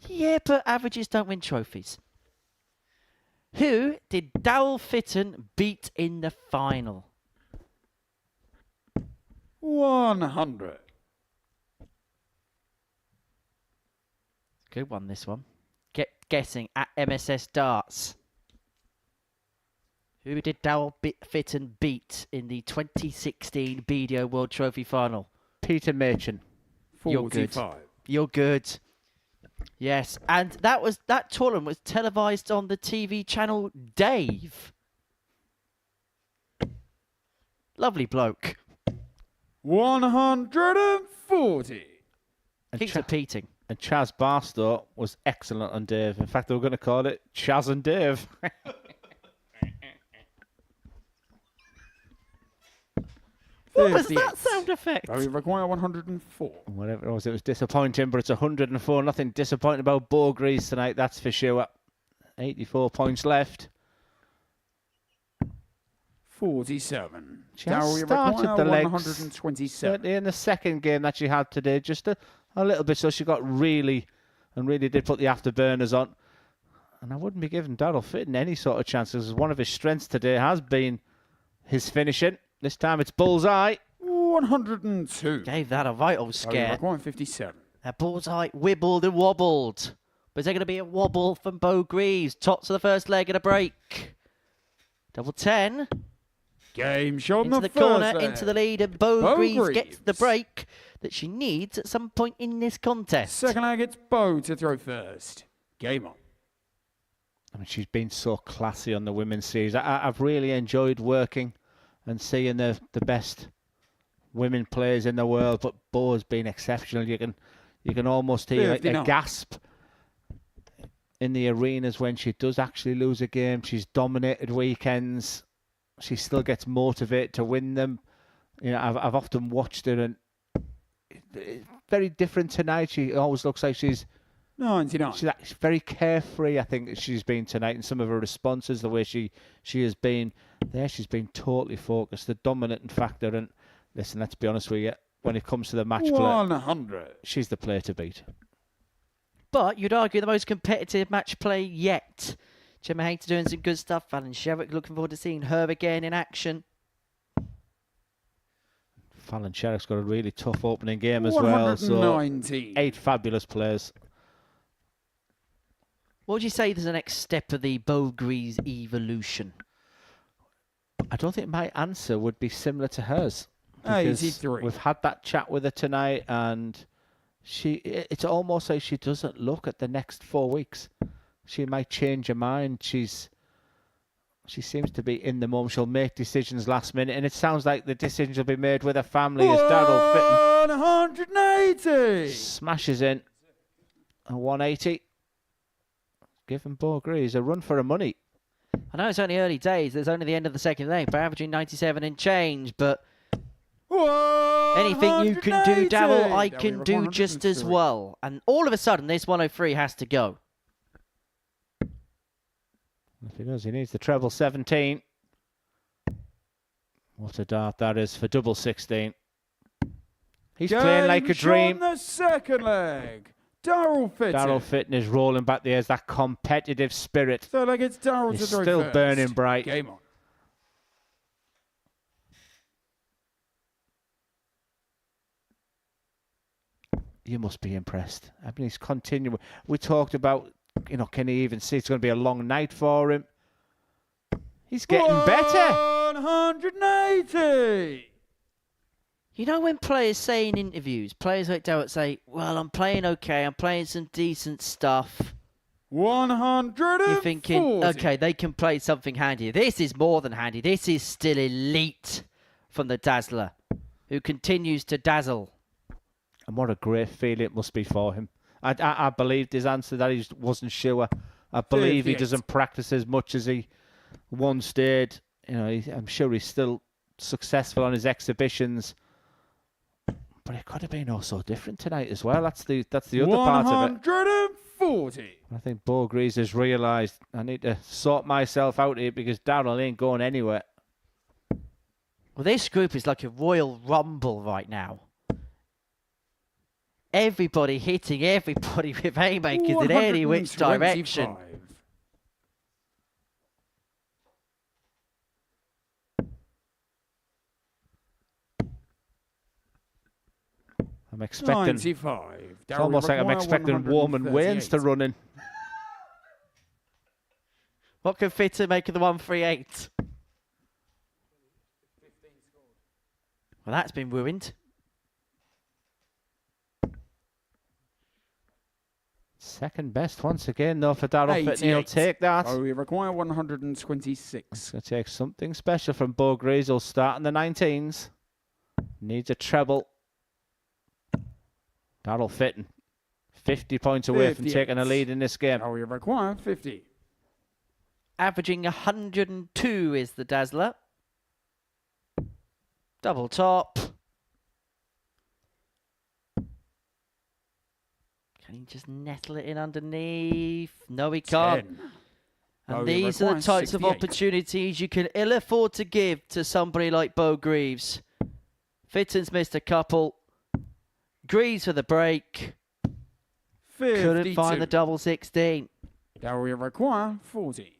Yeah, but averages don't win trophies. Who did Daryl Fitton beat in the final? 100. Good one, this one. Guessing at MSS Darts. Who did Daryl Fitton beat in the 2016 BEAU World Trophy final? Peter Machin. 45. You're good. You're good. Yes, and that tournament was televised on the TV channel Dave. Lovely bloke. 140. Keeps repeating. And Chaz Barstow was excellent on Dave. In fact, they were going to call it Chaz and Dave. What was that sound effect? We require 104. Whatever it was disappointing, but it's 104. Nothing disappointing about BEAU GREAVES tonight, that's for sure. 84 points left. 47. Just started the legs. 127. Certainly in the second game that she had today, just a little bit, so she got really did put the afterburners on. And I wouldn't be giving Daryl Fitton any sort of chances. One of his strengths today has been his finishing. This time it's bullseye. 102. Gave that a vital scare. 157. That bullseye wibbled and wobbled. But is there going to be a wobble from BEAU GREAVES? Tops of the first leg and a break. Double 10. Game shot Into the first corner, leg. into the lead, and BEAU GREAVES Greaves gets the break that she needs at some point in this contest. Second leg, it's BEAU to throw first. Game on. I mean, she's been so classy on the women's series. I've really enjoyed working and seeing the best women players in the world, but BEAU's been exceptional. You can almost hear a gasp in the arenas when she does actually lose a game. She's dominated weekends. She still gets motivated to win them. You know, I've often watched her, and it's very different tonight. She always looks like she's 99. She's very carefree, I think, she's been tonight in some of her responses, the way she has been there. She's been totally focused, the dominant factor. And listen, let's be honest with you, when it comes to the match play, 100. she's the player to beat. But you'd argue the most competitive match play yet. Gemma Hayter doing some good stuff. Fallon Sherrick, looking forward to seeing her again in action. Fallon Sherrick's got a really tough opening game as well. So 8 fabulous players. What would you say is the next step of the BEAU GREAVES evolution? I don't think my answer would be similar to hers. Because 83. we've had that chat with her tonight, and it's almost like she doesn't look at the next 4 weeks. She might change her mind. She seems to be in the moment. She'll make decisions last minute, and it sounds like the decisions will be made with her family. As Daryl Fitton 180. smashes in a 180. Giving BEAU GREAVES a run for her money. I know it's only early days. There's only the end of the second leg, but averaging 97 and change. But anything you can do, Daryl, I can do just as well. And all of a sudden, this 103 has to go. If he does, he needs the treble 17. What a dart that is for double 16. He's playing like a dream. The second leg. Daryl Fitton. Daryl Fitton is rolling back the airs. That competitive spirit. Third leg, it's Daryl to He's throw still first. burning bright. Game on. You must be impressed. I mean, he's continuing. We talked about, can he even see it's going to be a long night for him? He's getting better. 180. You know when players say in interviews, players like Durrant say, well, I'm playing okay, I'm playing some decent stuff. 140. You're thinking, okay, they can play something handy. This is more than handy. This is still elite from the Dazzler, who continues to dazzle. And what a great feeling it must be for him. I believed his answer that he wasn't sure. I believe he doesn't practice as much as he one stayed. You know, I'm sure he's still successful on his exhibitions, but it could have been also different tonight as well. That's the other part of it. 140. I think BEAU GREAVES has realised I need to sort myself out here because Daryl ain't going anywhere. Well, this group is like a Royal Rumble right now. Everybody hitting everybody with haymakers in any which direction. 125. I'm expecting. 95. It's almost like I'm expecting Warman Waynes to run in. What can Fitton make of the 138? Well, that's been ruined. Second best once again, though, for Daryl Fitton. He'll take that. Oh, we require 126. It's going to take something special from BEAU GREAVES. He'll start in the 19s. Needs a treble. Daryl Fitton, 50 points away from taking a lead in this game. Oh, we require 50. Averaging 102 is the Dazzler. Double top. Can he just nettle it in underneath? No, he can't. 10. And Oh, these are the types 68. of opportunities you can ill afford to give to somebody like BEAU GREAVES. Fitton's missed a couple. Greaves for the break. 52. Couldn't find the double 16. Now we require 40.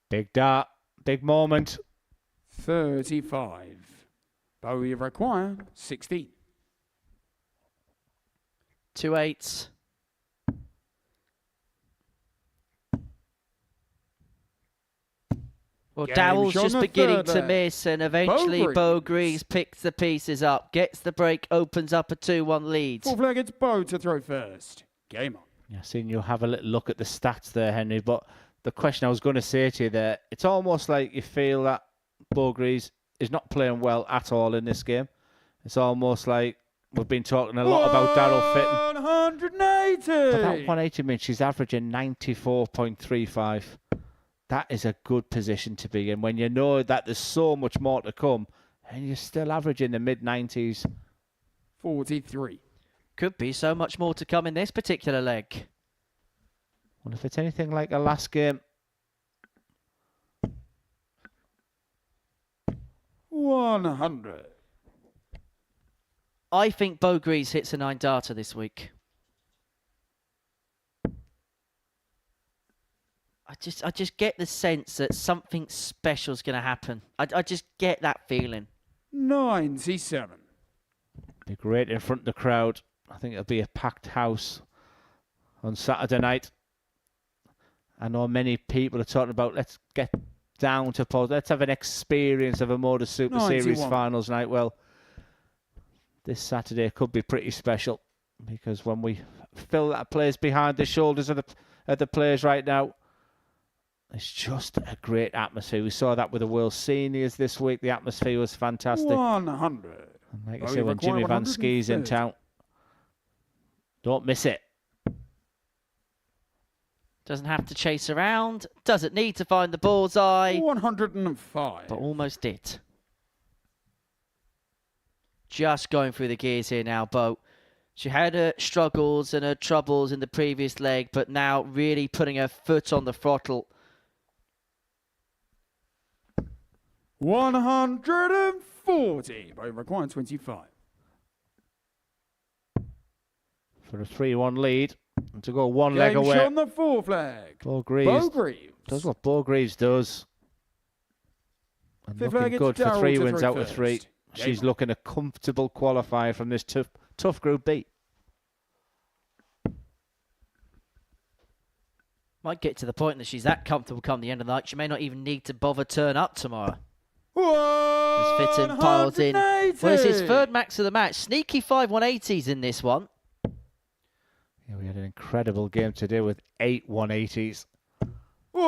Big dart, big moment. 35. But we require 16. 2 8s. Well, Game Daryl's shot just on the beginning third to there. miss, and eventually BEAU GREAVES picks the pieces up, gets the break, opens up a 2-1 lead. Full flag, it's BEAU to throw first. Game on. Yeah, seeing you'll have a little look at the stats there, Henry, but the question I was going to say to you there, it's almost like you feel that BEAU GREAVES is not playing well at all in this game. It's almost like we've been talking a lot about Daryl Fitton. 180. But that 180 means she's averaging 94.35. That is a good position to be in when you know that there's so much more to come and you're still averaging the mid-90s. 43. Could be so much more to come in this particular leg. Well, if it's anything like the last game, 100. I think BEAU GREAVES hits a 9 darter this week. I just get the sense that something special is going to happen. I just get that feeling. 97. be great in front of the crowd. I think it'll be a packed house on Saturday night. I know many people are talking about let's get down to pause. Let's have an experience of a Modus Super 91. Series finals night. Well, this Saturday could be pretty special because when we fill that place behind the shoulders of the players right now, it's just a great atmosphere. We saw that with the World Seniors this week. The atmosphere was fantastic. 100. And like I said, when Jimmy Van Schie's in town, don't miss it. Doesn't have to chase around. Doesn't need to find the bullseye. 105. But almost did. Just going through the gears here now, BEAU. She had her struggles and her troubles in the previous leg, but now really putting her foot on the throttle. 140. But requiring 25. For a 3-1 lead. And to go one leg away. on the full flag. BEAU GREAVES. BEAU GREAVES. Does what BEAU GREAVES does. And Fifth looking leg, good it's for Daryl 3 to wins throw out of 3. first. She's looking a comfortable qualifier from this tough Group B. Might get to the point that she's that comfortable come the end of the night. She may not even need to bother turn up tomorrow. As Fitton piles in. Well, it's his third max of the match. Sneaky 5 180s in this one. Yeah, we had an incredible game today with 8 180s.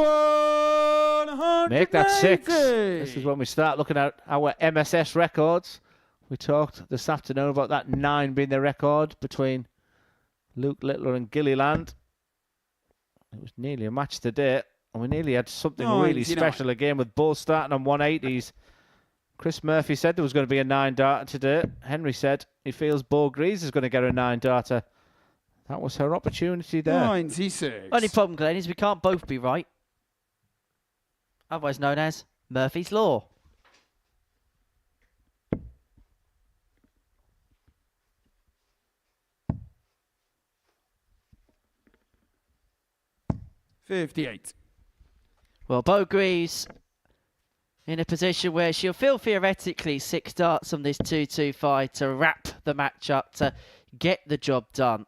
180. Make that 6. This is when we start looking at our MSS records. We talked this afternoon about that 9 being the record between Luke Littler and Gilliland. It was nearly a match today, and we nearly had something really special again with both starting on 180s. Chris Murphy said there was going to be a 9 darter today. Henry said he feels BEAU GREAVES is going to get a 9 darter. That was her opportunity there. 96. Only problem, Glenn, is we can't both be right. Otherwise known as Murphy's Law. $58. Well, BEAU GREAVES in a position where she'll feel theoretically 6 darts on this 2-2 fight to wrap the match up, to get the job done.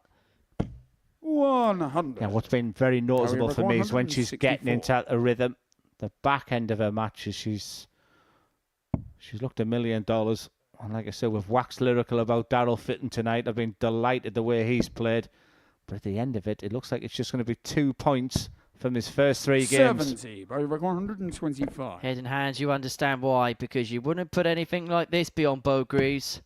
100. Yeah, what's been very noticeable for me is when she's getting into a rhythm, the back end of her matches, she's looked $1 million. And like I said, we've waxed lyrical about Daryl Fitton tonight. I've been delighted the way he's played. But at the end of it, it looks like it's just going to be 2 points from his first 3 games. 70 over 125. Head and hands, you understand why, because you wouldn't put anything like this beyond BEAU GREAVES.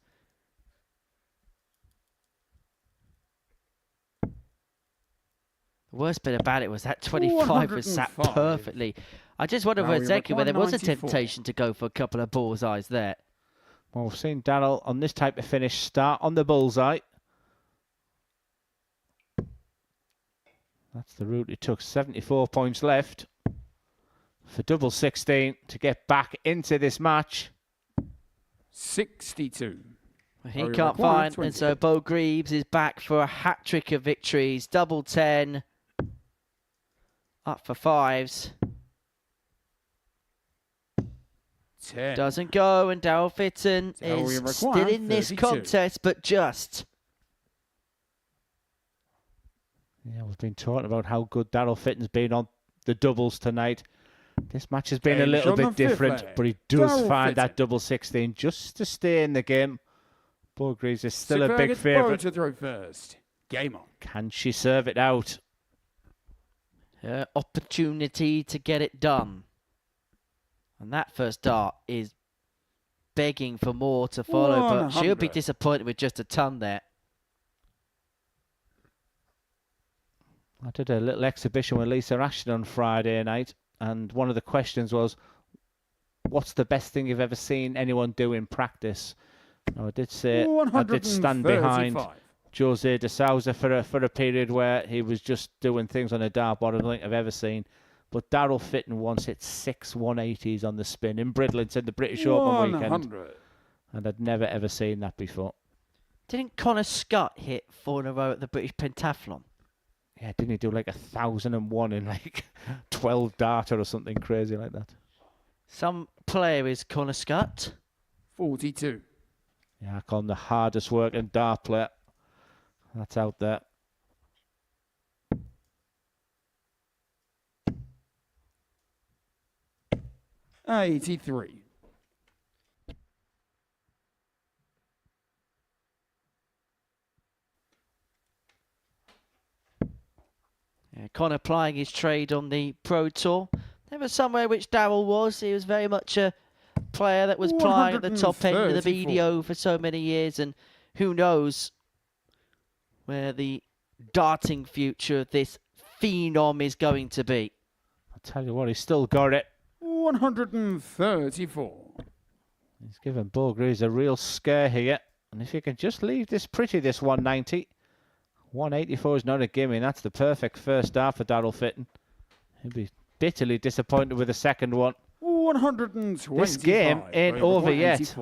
The worst bit about it was that 25 was sat perfectly. I just wonder for a second whether there was a temptation to go for a couple of bullseyes there. Well, we've seen Daryl on this type of finish start on the bullseye. That's the route he took. 74 points left for double 16 to get back into this match. 62. He can't find, and so BEAU GREAVES is back for a hat-trick of victories. Double 10. Up for 5s. 10. Doesn't go, and Daryl Fitton is still in this contest, but just. Yeah, we've been talking about how good Daryl Fitton's been on the doubles tonight. This match has been a little bit different, but he does find that double 16 just to stay in the game. BEAU GREAVES is still a big favourite. To throw first. Game on. Can she serve it out? Her opportunity to get it done. And that first dart is begging for more to follow, but she'll be disappointed with just a ton there. I did a little exhibition with Lisa Ashton on Friday night, and one of the questions was, what's the best thing you've ever seen anyone do in practice? Now, I did say I did stand behind Jose de Souza for a period where he was just doing things on a dartboard I don't think I've ever seen. But Daryl Fitton once hit 6 180s on the spin in Bridlington, the British Open weekend. And I'd never ever seen that before. Didn't Connor Scott hit 4 in a row at the British Pentathlon? Yeah, didn't he do like 1,001 in like 12 darter or something crazy like that? Some player is Connor Scott. 42. Yeah, I call him the hardest working dart player that's out there. $83. Yeah, Connor plying his trade on the Pro Tour. Never somewhere which Daryl was. He was very much a player that was plying at the top end of the BDO for so many years, and who knows where the darting future of this phenom is going to be. I'll tell you what, he's still got it. 134. He's given BEAU GREAVES a real scare here. And if you can just leave this pretty, this 190. 184 is not a gimme. That's the perfect first dart for Daryl Fitton. He'll be bitterly disappointed with the second one. 125. This game ain't over yet.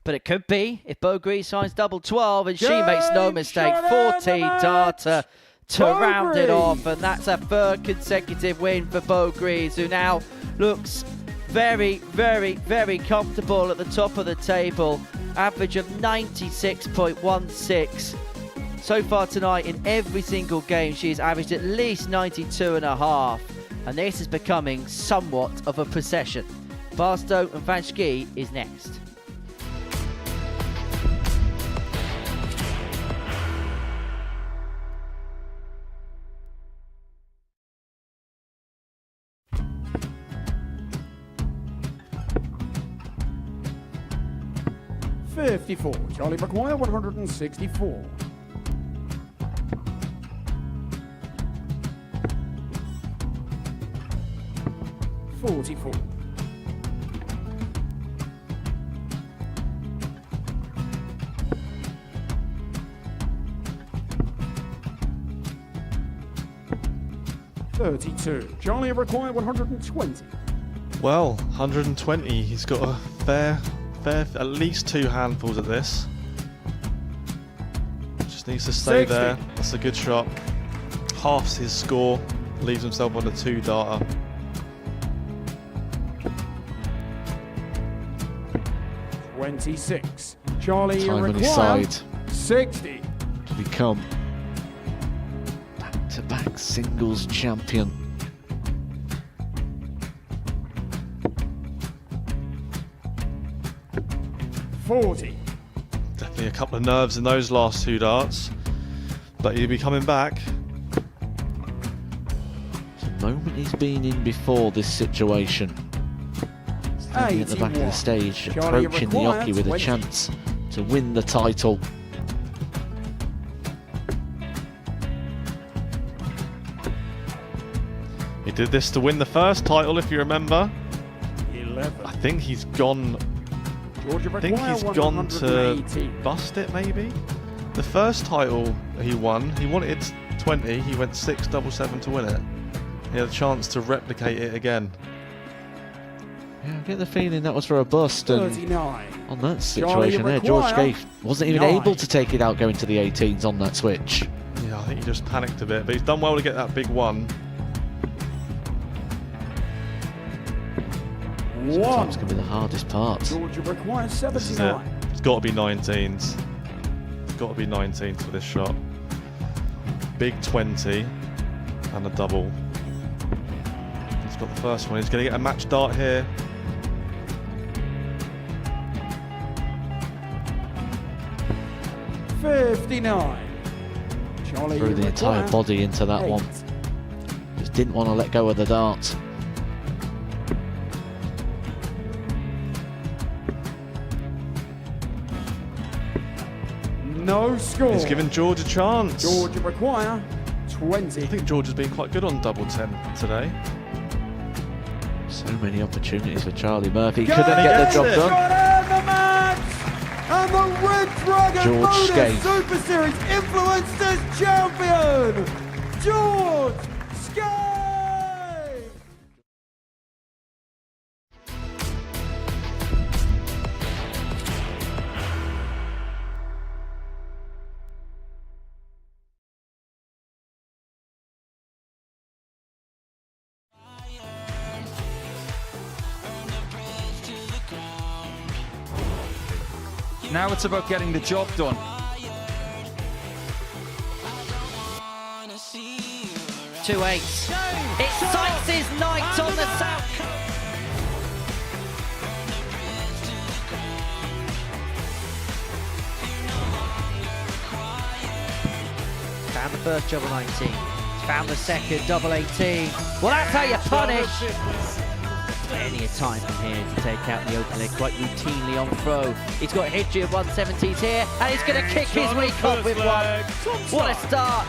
But it could be if BEAU GREAVES signs double 12 and she makes no mistake. 14 darter to round it off, and that's a third consecutive win for BEAU GREAVES, who now looks very, very, very comfortable at the top of the table. Average of 96.16. So far tonight, in every single game, she's averaged at least 92.5, and this is becoming somewhat of a procession. Barstow and Van Schie is next. 54. Charlie McGuire, 164. 44. 32. Charlie require 120. Well, 120. He's got a fair, at least 2 handfuls of this. Just needs to stay 60. there. That's a good shot. Halves his score. Leaves himself on a 2-darter. $26. Charlie Time on his require side 60. to become back-to-back singles champion. $40. Definitely a couple of nerves in those last 2 darts. But he'll be coming back. The moment he's been in before this situation. Standing at the back of the stage, Charlie approaching the require hockey with a 20. chance to win the title. He did this to win the first title, if you remember. 11. I think he's gone. Georgia I think he's gone to 180. bust it, maybe. The first title he won, he wanted 20. He went 6-7-7 to win it. He had a chance to replicate it again. Yeah, I get the feeling that was for a bust, and 39. on that situation there, George Scaife wasn't even 9. able to take it out going to the 18s on that switch. Yeah, I think he just panicked a bit, but he's done well to get that big one. Sometimes can be the hardest part. Georgia requires This is it. 79. It's got to be 19s. It's got to be 19s for this shot. Big 20 and a double. He's got the first one. He's going to get a match dart here. $59. Charlie Threw the entire require body into that 8. one. Just didn't want to let go of the dart. No score. He's given George a chance. Georgia require 20. I think George has been quite good on double 10 today. So many opportunities for Charlie Murphy. Go! Couldn't get the job it. done. Got out the match! And the Red Dragon George Modus Scaife. Super Series Influencers Champion, George Scaife! Now it's about getting the job done. Two eights. It's Sykes' night on the south. Found the first double 19. Found the second double 18. Well, that's how you punish. Plenty of time from here to take out the open leg quite routinely on throw. He's got a history of 170s here, and he's going to kick his week off with one. What a start.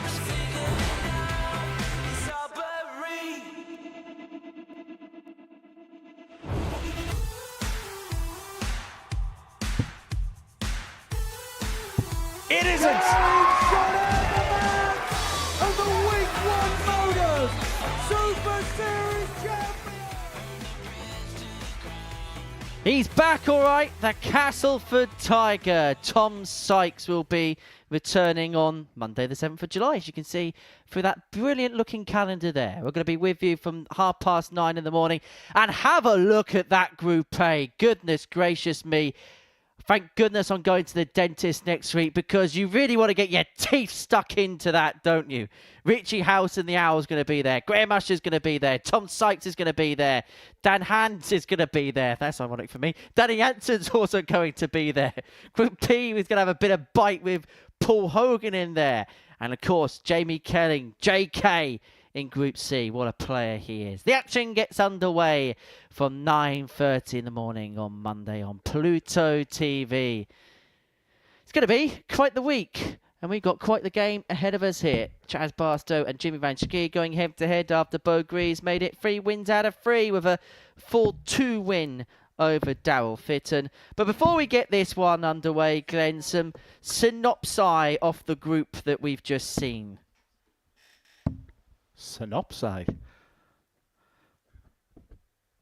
It isn't! And the Week 1 Modus Super Series Champion! He's back all right. The Castleford Tiger. Tom Sykes will be returning on Monday the 7th of July, as you can see through that brilliant looking calendar there. We're going to be with you from 9:30 in the morning. And have a look at that Group A. Goodness gracious me. Thank goodness I'm going to the dentist next week, because you really want to get your teeth stuck into that, don't you? Richie House and the Owl's going to be there. Graham Usher's going to be there. Tom Sykes is going to be there. Dan Hans is going to be there. That's ironic for me. Danny Anson's also going to be there. Group P is going to have a bit of bite with Paul Hogan in there. And of course, Jamie Kelling, JK in Group C. What a player he is. The action gets underway from 9:30 in the morning on Monday on Pluto TV. going to be quite the week. And we've got quite the game ahead of us here. Chaz Barstow and Jimmy Van Schie going head-to-head after BEAU GREAVES made it 3 wins out of 3 with a 4-2 win over Daryl Fitton. But before we get this one underway, Glenn, some synopsi of the group that we've just seen. Synopsi?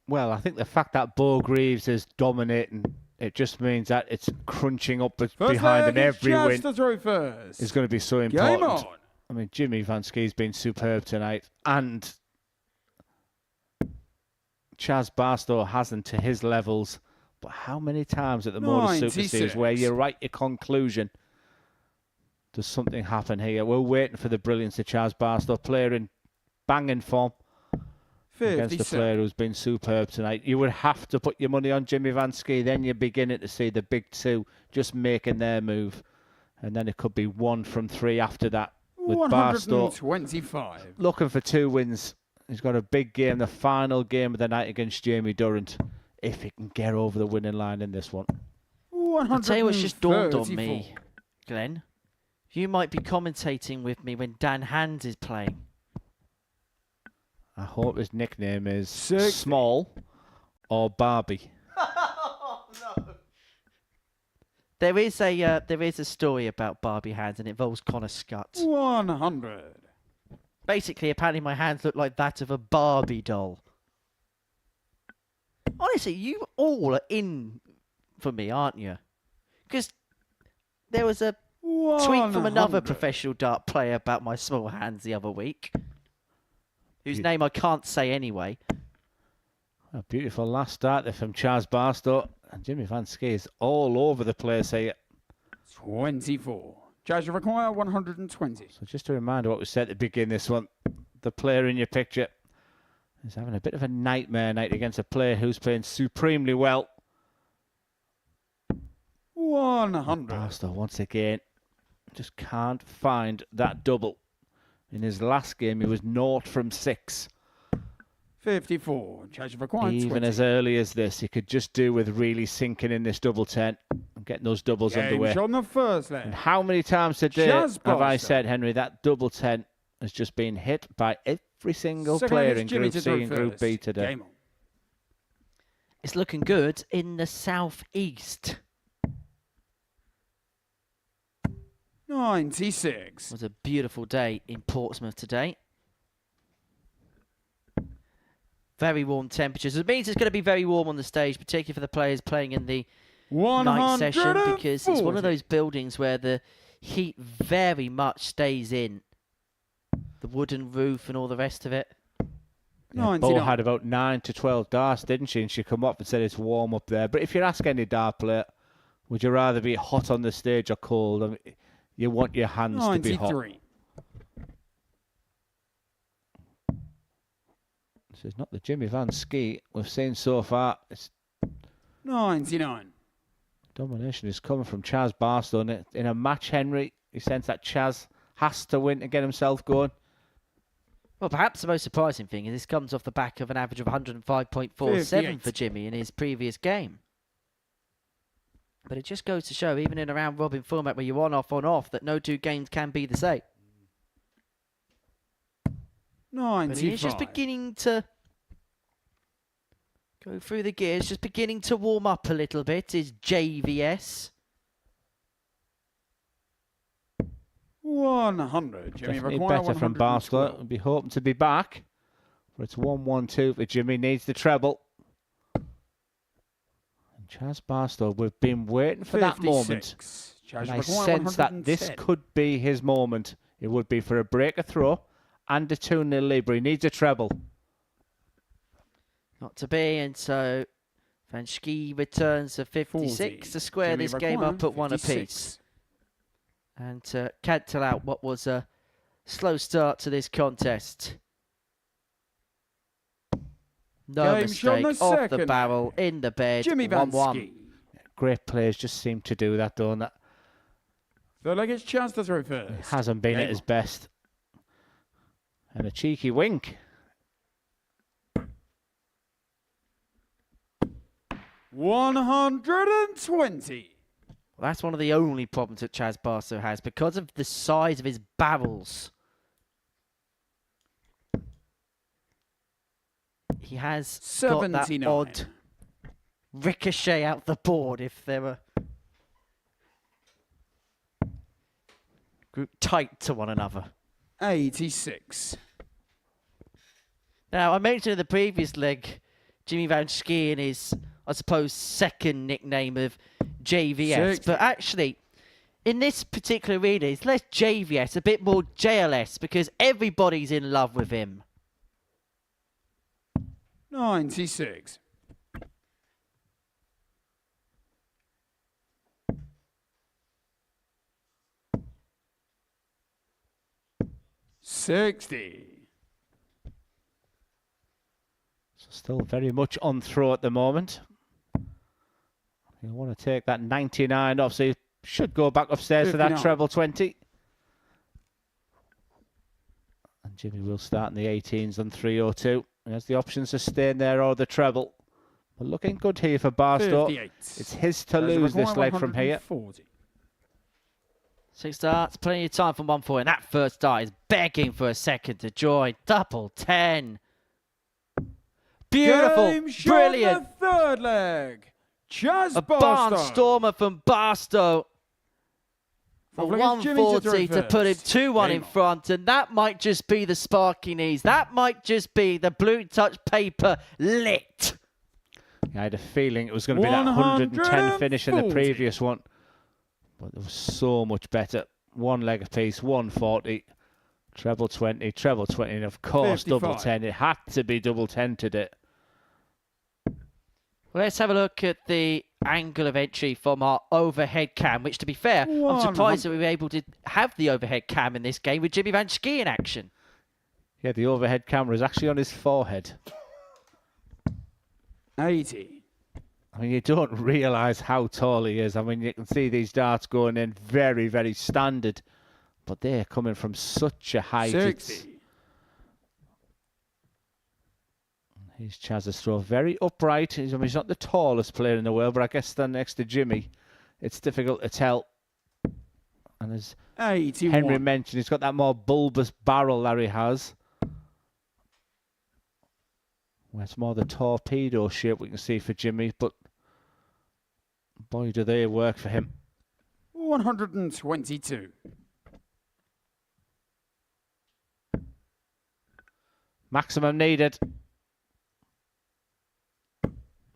Well, I think the fact that BEAU GREAVES is dominating, it just means that it's crunching up behind and every win is going to be so important. Game on. I mean, Jimmy Van Schie's been superb tonight, and Chaz Barstow hasn't to his levels. But how many times at the Modus Super Series where you write your conclusion, does something happen here? We're waiting for the brilliance of Chaz Barstow, player in banging form against a player who's been superb tonight. You would have to put your money on Jimmy Van Schie, then you're beginning to see the big two just making their move. And then it could be 1 from 3 after that. With Barstow 125. looking for 2 wins. He's got a big game, the final game of the night against Jamie Durrant, if he can get over the winning line in this one. I'll tell you what's just dawned on me, Glenn. You might be commentating with me when Dan Hands is playing. I hope his nickname is Small or Barbie. Oh, no. There is a story about Barbie hands, and it involves Connor Scott. 100. Basically, apparently my hands look like that of a Barbie doll. Honestly, you all are in for me, aren't you? Because there was a tweet from another professional dart player about my small hands the other week, whose name I can't say anyway. A beautiful last start there from Chaz Barstow. And Jimmy Van Schie is all over the place here. 24. Charge of require 120. So just a reminder what we said to begin this one. The player in your picture is having a bit of a nightmare night against a player who's playing supremely well. 100. Barstow once again just can't find that double. In his last game he was 0 from 6. 54. Charge of require 20. Even as early as this, he could just do with really sinking in this double 10 and getting those doubles underway. On the first leg. And how many times today have I said, Henry, that double 10 has just been hit by every single player in Group C and Group B today. It's looking good in the southeast. 96. It was a beautiful day in Portsmouth today. Very warm temperatures. It means it's going to be very warm on the stage, particularly for the players playing in the night session, because it's one of those buildings where the heat very much stays in. The wooden roof and all the rest of it. Yeah, Bo had about 9 to 12 darts, didn't she? And she come up and said it's warm up there. But if you ask any dart player, would you rather be hot on the stage or cold? I mean, you want your hands to be hot. This is not the Jimmy Van Schie we've seen so far. It's 99. Domination is coming from Chaz Barstow. In a match, Henry, you sense that Chaz has to win to get himself going. Well, perhaps the most surprising thing is this comes off the back of an average of 105.47 for Jimmy in his previous game. But it just goes to show, even in a round-robin format where you're on-off, that no 2 games can be the same. 95. But he's just beginning to go through the gears, just beginning to warm up a little bit, is JVS. 100. Jimmy Definitely better from Barstow. We'll be hoping to be back. But it's 1-1-2 for Jimmy. Needs the treble. And Chaz Barstow, we've been waiting for that moment. And I sense that this could be his moment. It would be for a breaker throw and a 2-0 lead, but he needs a treble. Not to be, and so Van Schie returns to 56 to square this game up at 1 apiece. And to cancel out what was a slow start to this contest. No mistake, off the barrel, in the bed, 1-1. Great players just seem to do that, don't they? Third leg, it's Chaz to throw first. He hasn't been at his best. And a cheeky wink. 120. Well, that's one of the only problems that Chaz Barstow has because of the size of his barrels. He has got that 79. odd ricochet out the board if they were grouped tight to one another. 86. Now, I mentioned in the previous leg, Jimmy Van Schie and his, I suppose, second nickname of JVS. But actually, in this particular arena, it's less JVS, a bit more JLS, because everybody's in love with him. 96. $60. Still very much on throw at the moment. You want to take that 99 off, so you should go back upstairs 59. for that treble 20. And Jimmy will start in the 18s on 302. He has the options to stay in there or the treble. But looking good here for Barstow. 58. It's his to lose this leg from here. 140. 6 darts, plenty of time for 1-4. And that first dart is begging for a second to join. Double 10. Beautiful, Game shot, brilliant. the third leg. Chaz A Barstow. barnstormer from Barstow. For Fourth leg is Jimmy to 140 to put him 2-1 in Game on. front. And that might just be the sparky knees. That might just be the blue touch paper lit. I had a feeling it was going to be that 110 finish in the 140. previous one. But it was so much better. One leg apiece, 140. Treble 20, treble 20, and of course 55. double 10. It had to be double 10 today. Let's have a look at the angle of entry from our overhead cam, which, to be fair, I'm surprised that we were able to have the overhead cam in this game with Jimmy Van Schie in action. Yeah, the overhead camera is actually on his forehead. 80. I mean, you don't realise how tall he is. I mean, you can see these darts going in very, very standard, but they're coming from such a height. 60. He's Chaz's throw, very upright. I mean, he's not the tallest player in the world, but I guess then next to Jimmy, it's difficult to tell. And as 81. Henry mentioned, he's got that more bulbous barrel Larry has. Well, it's more the torpedo shape we can see for Jimmy, but boy, do they work for him. 122. Maximum needed.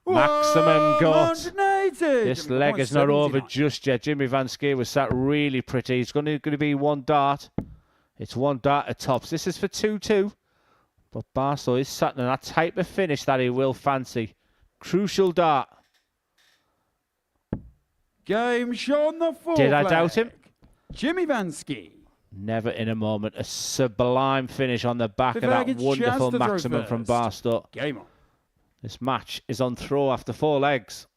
Maximum got. 180. This Jimmy leg going is not over 79. just yet. Jimmy Van Schie was sat really pretty. It's going to be one dart. It's one dart at tops. This is for 2-2. But Barstow is sat in that type of finish that he will fancy. Crucial dart. Game shot on the fourth Did I leg. doubt him? Jimmy Van Schie. Never in a moment. A sublime finish on the back Fifth of leg, that it's wonderful Chaz to throw maximum from first. Barstow. Game on. This match is on throw after 4 legs.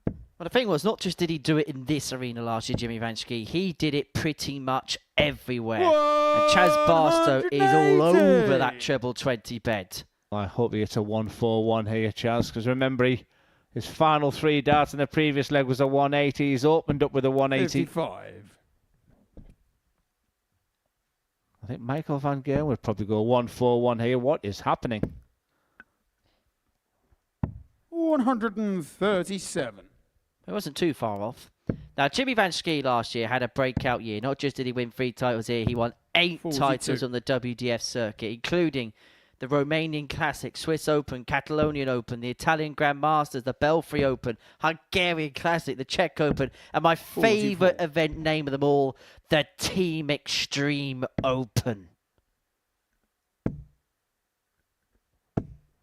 Well, the thing was, not just did he do it in this arena last year, Jimmy Van Schie, he did it pretty much everywhere. And Chaz Barstow is all over that treble 20 bed. I hope he gets a 1-4-1 here, Chaz, because remember, his final 3 darts in the previous leg was a 180. He's opened up with a 180. 55. I think Michael Van Gerwen would probably go 1-4-1 here. What is happening? 137. It wasn't too far off. Now, Jimmy Van Schie last year had a breakout year. Not just did he win 3 titles here, he won 8 42. titles on the WDF circuit, including the Romanian Classic, Swiss Open, Catalonian Open, the Italian Grand Masters, the Belfry Open, Hungarian Classic, the Czech Open, and my favourite event name of them all, the Team Extreme Open.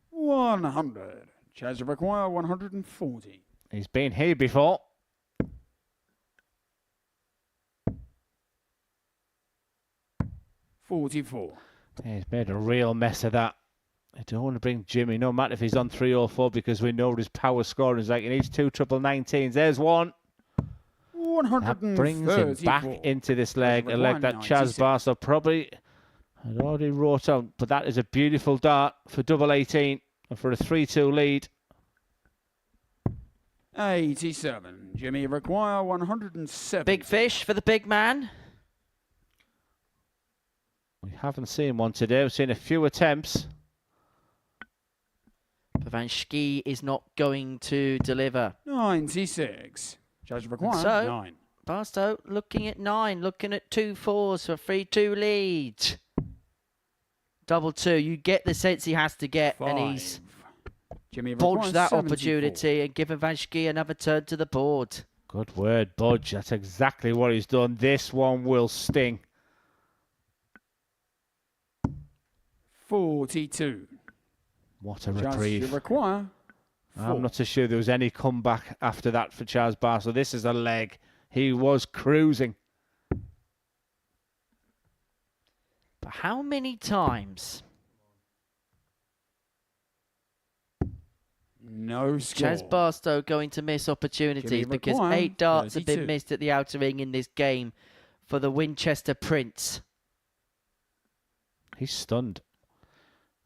100. Chaz McGuire, 140. He's been here before. $44. He's made a real mess of that. I don't want to bring Jimmy, no matter if he's on 3 or 4, because we know his power scoring is like he needs 2 triple 19s. There's one. That brings him back into this leg, a leg that Chaz Barstow probably had already wrote on. But that is a beautiful dart for double 18 and for a 3-2 lead. 87. Jimmy McGuire, 107. Big fish for the big man. We haven't seen one today. We've seen a few attempts. But Van Schie is not going to deliver. 96. Judge McGuire, So, 9. Barstow looking at 9, looking at 2 4s for a 3-2 lead. Double 2. You get the sense he has to get, 5. and he's Jimmy bodged McGuire, that 74. opportunity and given Van Schie another turn to the board. Good word, Budge. That's exactly what he's done. This one will sting. 42. What a Judge reprieve. McGuire, 4. I'm not so sure there was any comeback after that for Charles Barstow. This is a leg. He was cruising. But how many times No score. Chaz Barstow going to miss opportunities? Jimmy Because McGuire, 8 darts have 32. been missed at the outer ring in this game for the Winchester Prince. He's stunned.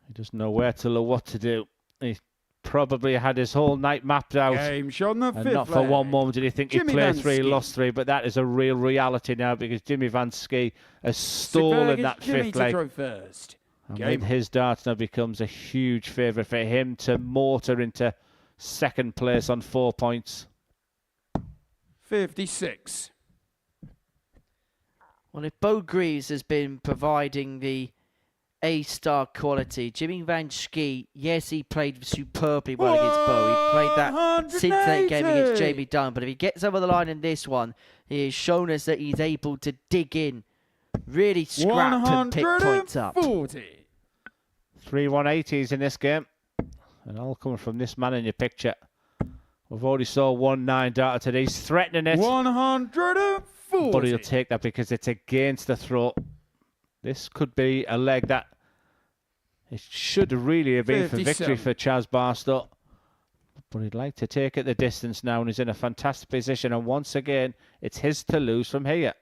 He doesn't know where to look, what to do. He probably had his whole night mapped out. Game shot on the And fifth not for leg. one moment did he think he'd Jimmy play Van 3, Schie. lost 3, but that is a real reality now because Jimmy Van Schie has stolen that Jimmy fifth to leg. throw first. And Game with his darts now becomes a huge favourite for him to mortar into second place on 4 points. 56. Well, if BEAU GREAVES has been providing the A-star quality, Jimmy Van Schie, yes, he played superbly well against BEAU. He played that scintillating game against 180. Jamie Dunn. But if he gets over the line in this one, he has shown us that he's able to dig in, really scrap and pick points up. 140. 3 180s in this game. And all coming from this man in your picture. We've already saw 1-9 darter today. He's threatening it. 140. But he'll take that because it's against the throat. This could be a leg that it should really have been for victory 57. for Chaz Barstow. But he'd like to take it the distance now and he's in a fantastic position. And once again, it's his to lose from here.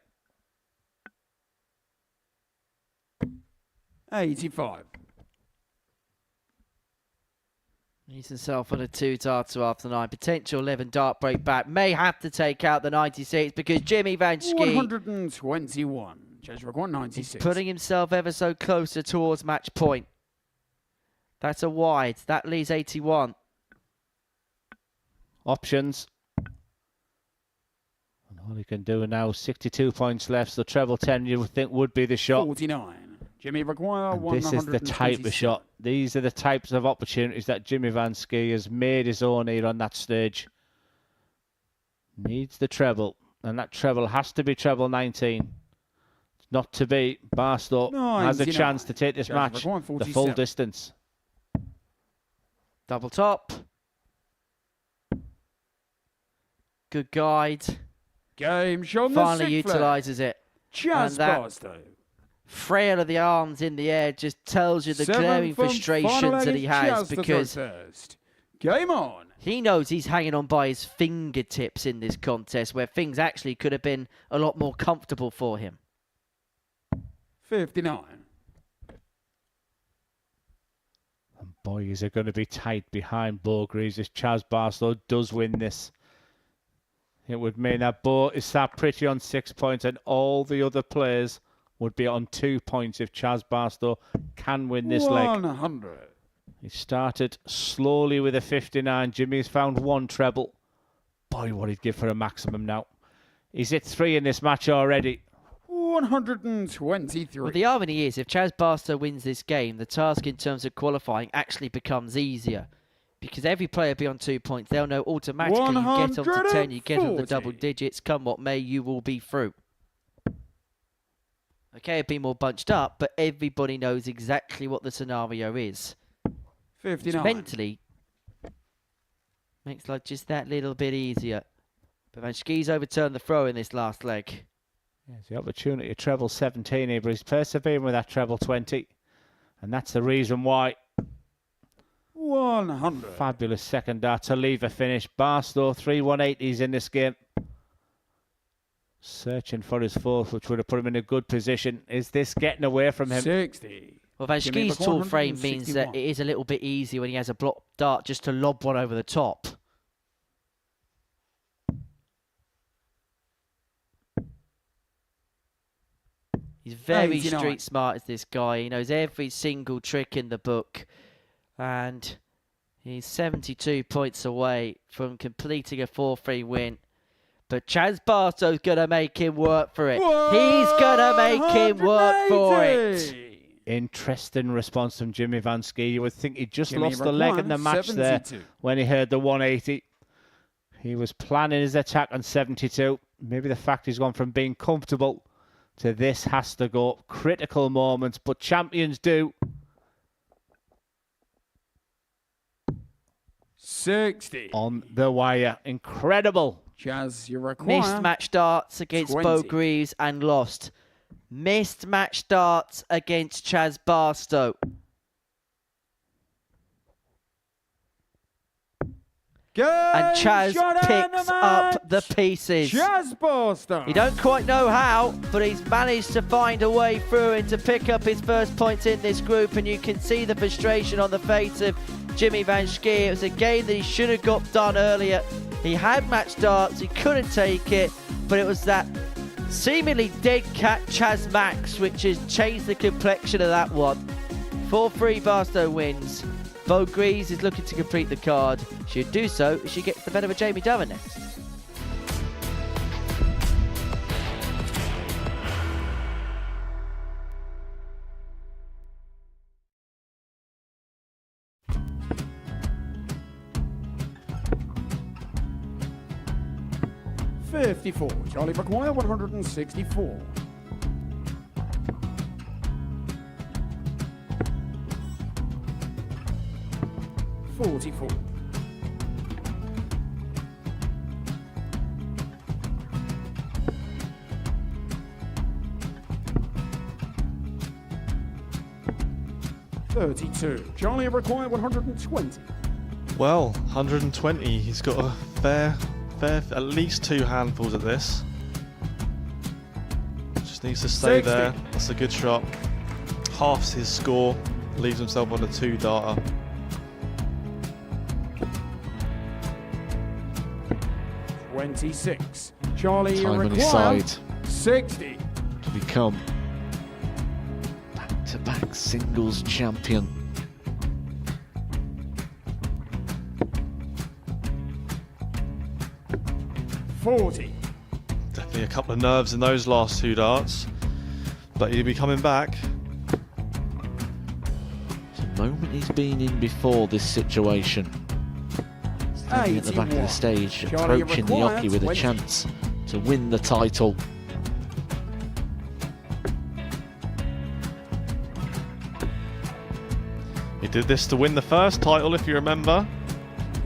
85. He's himself on a 2 darter after 9. Potential 11 dart break back. May have to take out the 96 because Jimmy Van Schie 121. Judge McGuire, is 96. putting himself ever so closer towards match point. That's a wide. That leaves 81. Options. And all he can do now, 62 points left. So treble 10 you would think would be the shot. 49. Jimmy McGuire, And this is the type of shot. These are the types of opportunities that Jimmy Van Schie has made his own here on that stage. Needs the treble. And that treble has to be treble 19. It's not to be. Barstow has a 99. chance to take this Judge match McGuire, the full 47. distance. Double top. Good guide. Game shot on the Finally sixth leg. utilises it. Chaz And that Barstow. frail of the arms in the air just tells you the glaring frustrations that he has because first. Game on. he knows he's hanging on by his fingertips in this contest where things actually could have been a lot more comfortable for him. 59. And boys are going to be tight behind BEAU GREAVES if Chaz Barstow does win this. It would mean that BEAU is sat pretty on 6 points and all the other players would be on 2 points if Chaz Barstow can win this leg. 100. He started slowly with a 59. Jimmy's found 1 treble. Boy, what he'd give for a maximum now. He's hit 3 in this match already. 123. Well, the irony is, if Chaz Barstow wins this game, the task in terms of qualifying actually becomes easier. Because every player will be on 2 points. They'll know automatically you get on to 10, you get on the double 140. digits. Come what may, you will be through. Okay, it'd be more bunched up, but everybody knows exactly what the scenario is. 59. Which mentally makes life just that little bit easier. But Van Schie's overturned the throw in this last leg. There's the opportunity to treble 17 here, but he's persevering with that treble 20. And that's the reason why. 100. Fabulous second dart to leave a finish. Barstow, 3 180s in this game. Searching for his fourth, which would have put him in a good position. Is this getting away from him? 60. Well, Van Jimmy Schie's tall frame means that 161. it is a little bit easier when he has a block dart just to lob one over the top. He's very 89. street smart, is this guy. He knows every single trick in the book. And he's 72 points away from completing a 4-3 win. But Chaz Barstow's going to make him work for it. He's going to make him work for it. Interesting response from Jimmy Van Schie. You would think he just lost a leg in the match 72. there when he heard the 180. He was planning his attack on 72. Maybe the fact he's gone from being comfortable to this has to go. Critical moments, but champions do. 60. On the wire. Incredible. Chaz, you require. Missed match darts against 20. BEAU GREAVES and lost. Missed match darts against Chaz Barstow. And Chaz picks up the pieces. Chaz Barstow. He don't quite know how, but he's managed to find a way through and to pick up his first points in this group. And you can see the frustration on the face of Jimmy Van Schie. It was a game that he should have got done earlier. He had match darts, he couldn't take it, but it was that seemingly dead cat Chaz Max which has changed the complexion of that one. 4-3 Barstow wins. BEAU GREAVES is looking to complete the card. She'll do so if she gets the better of Jamie Durrant next. $54. Charlie McGuire, 164. $44. $32. Charlie require 120. Well, 120. He's got a fair, at least 2 handfuls of this. Just needs to stay 60. there. That's a good shot. Halves his score. Leaves himself on a 2-darter. $26. Charlie Time on his require side 60. to become back-to-back singles champion. $40. Definitely a couple of nerves in those last 2 darts. But he'll be coming back. It's a moment he's been in before this situation. Standing at the back of the 81. stage, Charlie approaching the require hockey with a 20. chance to win the title. He did this to win the first title, if you remember.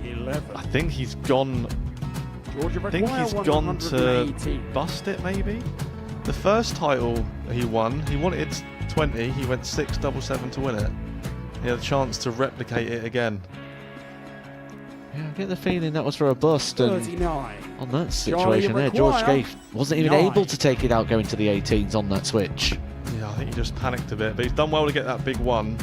11. I think he's gone. Georgia I think require he's gone to 118. bust it, maybe. The first title he won, he wanted 20. He went 6-7-7 to win it. He had a chance to replicate it again. Yeah, I get the feeling that was for a bust, and 39. on that situation there, George Scaife wasn't even 9. able to take it out going to the 18s on that switch. Yeah, I think he just panicked a bit, but he's done well to get that big one.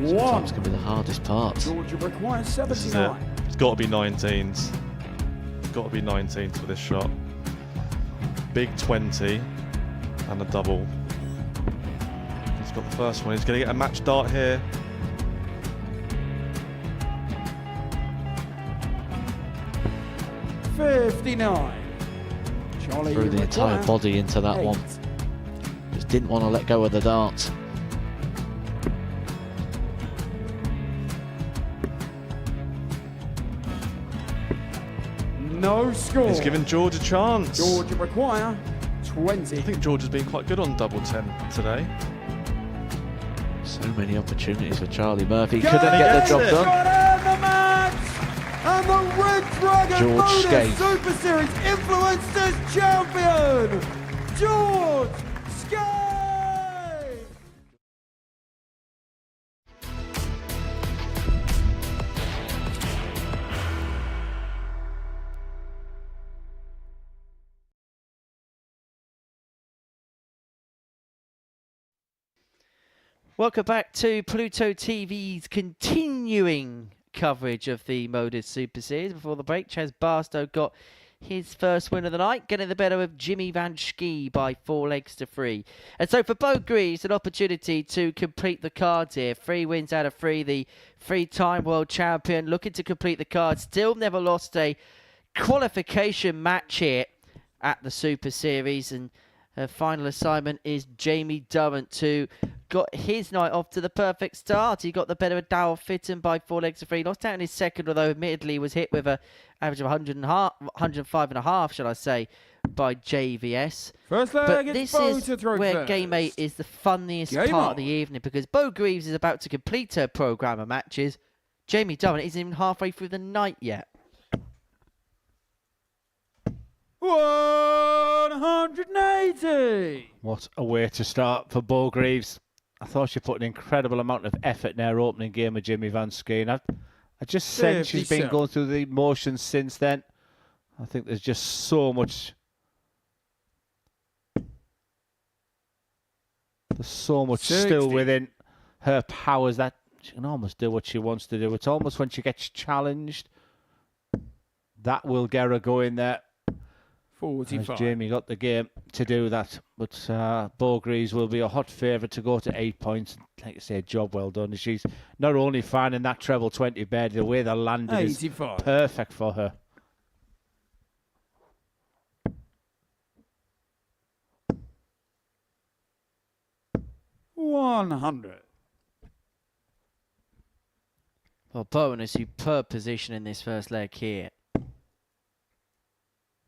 Sometimes can be the hardest part. Georgia requires This is it. 79. It's got to be 19s. It's got to be 19s for this shot. Big 20 and a double. He's got the first one. He's going to get a match dart here. $59. Charlie Threw the entire require body into that 8. one. Just didn't want to let go of the dart. No score. He's giving George a chance. Georgia require 20. I think George has been quite good on double 10 today. So many opportunities for Charlie Murphy. Go! Couldn't get the job Yes! done. Got in the match! And the Red Dragon George Modus Scaife. Super Series Influencers Champion, George Scaife! Welcome back to Pluto TV's continuing coverage of the Modus Super Series. Before the break, Chaz Barstow got his first win of the night, getting the better of Jimmy Van Schie by 4 legs to 3. And so for BEAU GREAVES, an opportunity to complete the cards here. 3 wins out of 3. The 3-time world champion looking to complete the cards. Still never lost a qualification match here at the Super Series. And her final assignment is Jamie Durrant, who got his night off to the perfect start. He got the better of Daryl Fitton by 4 legs to 3. Lost out in his second, although admittedly was hit with an average of 105.5, shall I say, by JVS. First leg, but it's this BEAU is to throw where first. Game 8 is the funniest part of the evening, because BEAU GREAVES is about to complete her programme of matches. Jamie Durrant isn't even halfway through the night yet. 180. What a way to start for BEAU GREAVES. I thought she put an incredible amount of effort in her opening game of Jimmy Van Schie. And I just sense she's been going through the motions since then. I think there's just so much. There's so much 60. still within her powers that she can almost do what she wants to do. It's almost when she gets challenged that will get her going there. 45. As Jamie got the game to do that. But BEAU GREAVES will be a hot favourite to go to 8 points. Like I say, job well done. She's not only finding that treble 20 bed, the way they landed is perfect for her. $100. Well, BEAU in a superb position in this first leg here.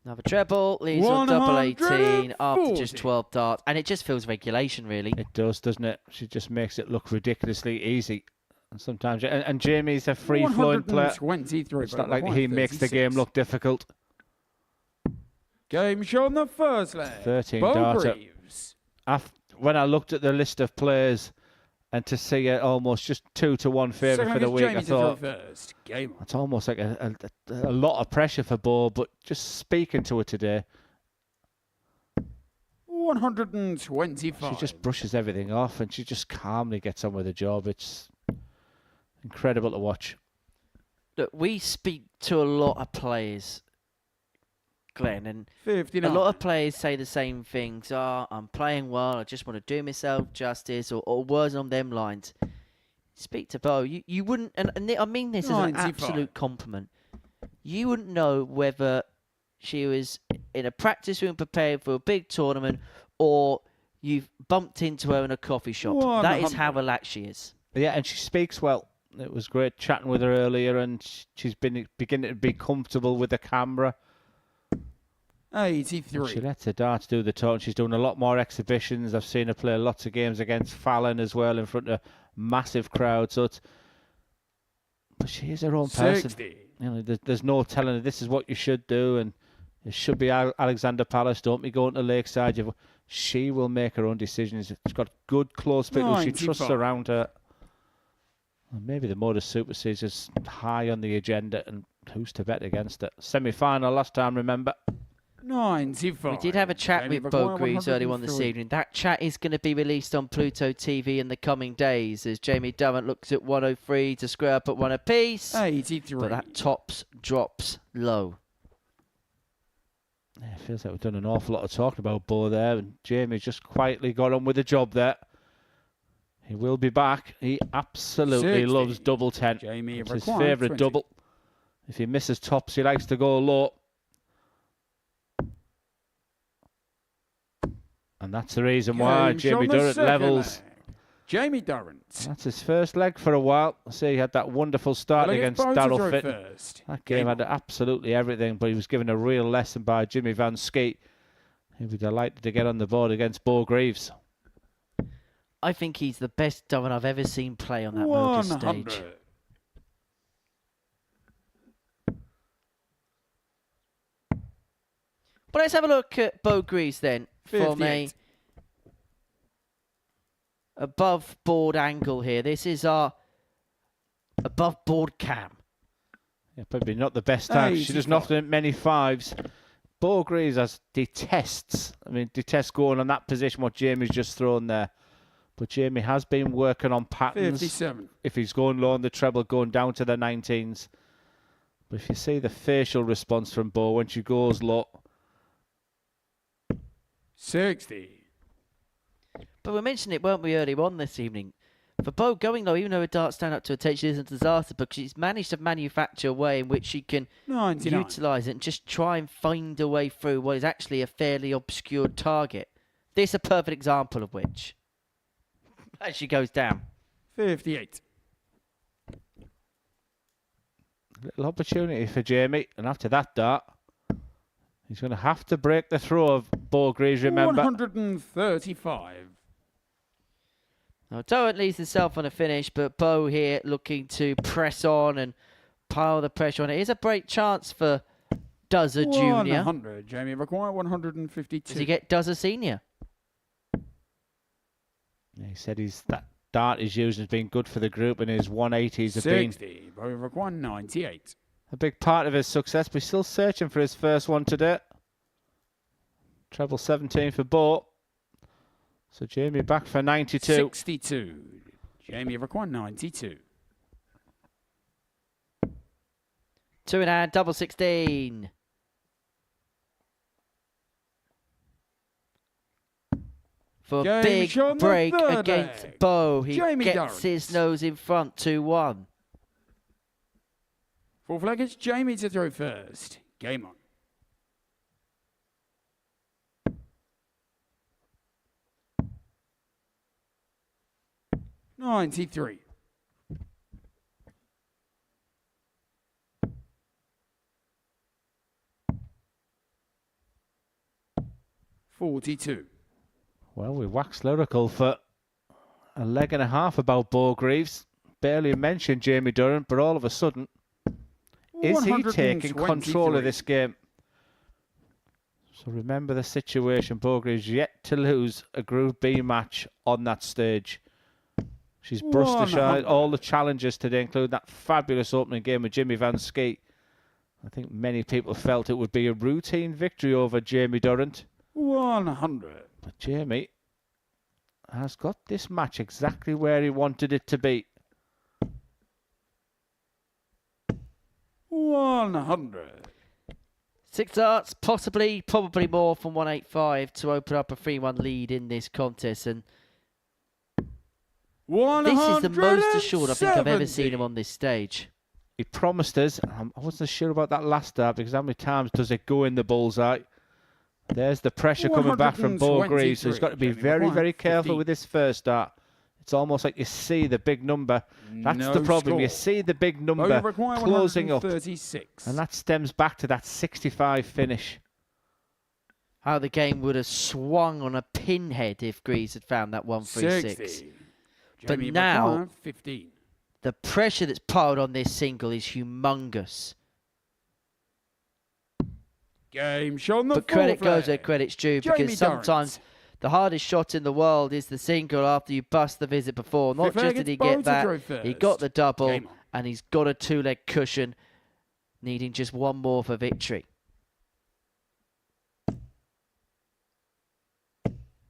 Another treble, leads on double 18 after just 12 darts. And it just feels regulation, really. It does, doesn't it? She just makes it look ridiculously easy. And sometimes, and Jamie's a free-flowing player. It's not like he makes the game look difficult. Game show on the first leg. 13 BEAU darter. GREAVES. When I looked at the list of players, and to see it almost just 2-1 favourite for the week, I thought it's almost like a lot of pressure for BEAU, but just speaking to her today, 125. she just brushes everything off and she just calmly gets on with the job. It's incredible to watch. Look, we speak to a lot of players, Glenn, and 59. a lot of players say the same things. I'm playing well, I just want to do myself justice, or words on them lines. Speak to BEAU, you wouldn't, and I mean this as an absolute compliment, you wouldn't know whether she was in a practice room preparing for a big tournament or you've bumped into her in a coffee shop. That is how relaxed she is. Yeah, and she speaks well. It was great chatting with her earlier, and she's been beginning to be comfortable with the camera. 83. She lets her darts do the talk. She's doing a lot more exhibitions. I've seen her play lots of games against Fallon as well in front of massive crowds. So but she is her own person. 60. You know, there's no telling her this is what you should do, and it should be Alexander Palace. Don't be going to Lakeside. She will make her own decisions. She's got good close people she trusts around her. And maybe the Modus Super Series is high on the agenda, and who's to bet against it? Semi-final last time, remember? 95. We did have a chat with BEAU GREAVES earlier on this evening. That chat is going to be released on Pluto TV in the coming days as Jamie Durrant looks at 103 to square up at 1 apiece. 83. But that tops drops low. Yeah, it feels like we've done an awful lot of talking about BEAU there, and Jamie's just quietly got on with the job there. He will be back. He absolutely 60. loves double 10. Jamie, it's his favourite double. If he misses tops, he likes to go low. And that's the reason why Jamie Durrant levels. Jamie Durrant. That's his first leg for a while. See, he had that wonderful start against Daryl Fitton. That game had absolutely everything, but he was given a real lesson by Jimmy Van Schie. He'll be delighted to get on the board against BEAU GREAVES. I think he's the best Durrant I've ever seen play on that Modus stage. But let's have a look at BEAU GREAVES then from a above board angle here. This is our above board cam. Yeah, probably not the best time. She doesn't often hit many fives. BEAU GREAVES detests going on that position what Jamie's just thrown there. But Jamie has been working on patterns. 57. If he's going low on the treble, going down to the 19s. But if you see the facial response from Bo when she goes low. 60. But we mentioned it, weren't we, earlier on this evening? For Bo going low, even though a dart stand up to a take, isn't a disaster, because she's managed to manufacture a way in which she can 99. utilise it and just try and find a way through what is actually a fairly obscured target. This is a perfect example of which. As she goes down. 58. Little opportunity for Jamie, and after that dart, he's going to have to break the throw of Bo Greaves, remember. 135. Now, Durrant leaves himself on a finish, but Bo here looking to press on and pile the pressure on. It is a great chance for Duzza Jr. 100. Jamie McGuire, 152. Does he get Duzza Senior? Yeah, he said that dart he's using has been good for the group, and his 180s have 60. been Bo McGuire, 98. a big part of his success, but he's still searching for his first one today. Treble 17 for Bo. So Jamie back for 92. 62. Jamie McGuire, 92. 2 in hand, double 16. For a big break against Bo. He Jamie gets Durrant. his nose in front, 2-1. Full flag, it's Jamie to throw first. Game on. $93. 42. Well, we waxed lyrical for a leg and a half about Bo Greaves. Barely mentioned Jamie Durrant, but all of a sudden, is he taking control of this game? So remember the situation. Bo Greaves yet to lose a Group B match on that stage. She's brushed aside all the challenges today, including that fabulous opening game with Jimmy Van Schie. I think many people felt it would be a routine victory over Jamie Durrant. 100. But Jamie has got this match exactly where he wanted it to be. 100. 6 darts, probably more from 185 to open up a 3-1 lead in this contest. And this is the most assured I think I've ever seen him on this stage. He promised us, I wasn't sure about that last dart because how many times does it go in the bullseye? There's the pressure coming back from Bo Greaves, so he's got to be very, very careful with this first dart. It's almost like you see the big number. That's the problem. You see the big number closing up. 36. And that stems back to that 65 finish. How the game would have swung on a pinhead if Greaves had found that 136. But now, 15. the pressure that's piled on this single is humongous. Game shown the But credit goes where credit's due, because sometimes the hardest shot in the world is the single after you bust the visit before. Not just did he get that, he got the double, and he's got a 2-leg cushion, needing just one more for victory.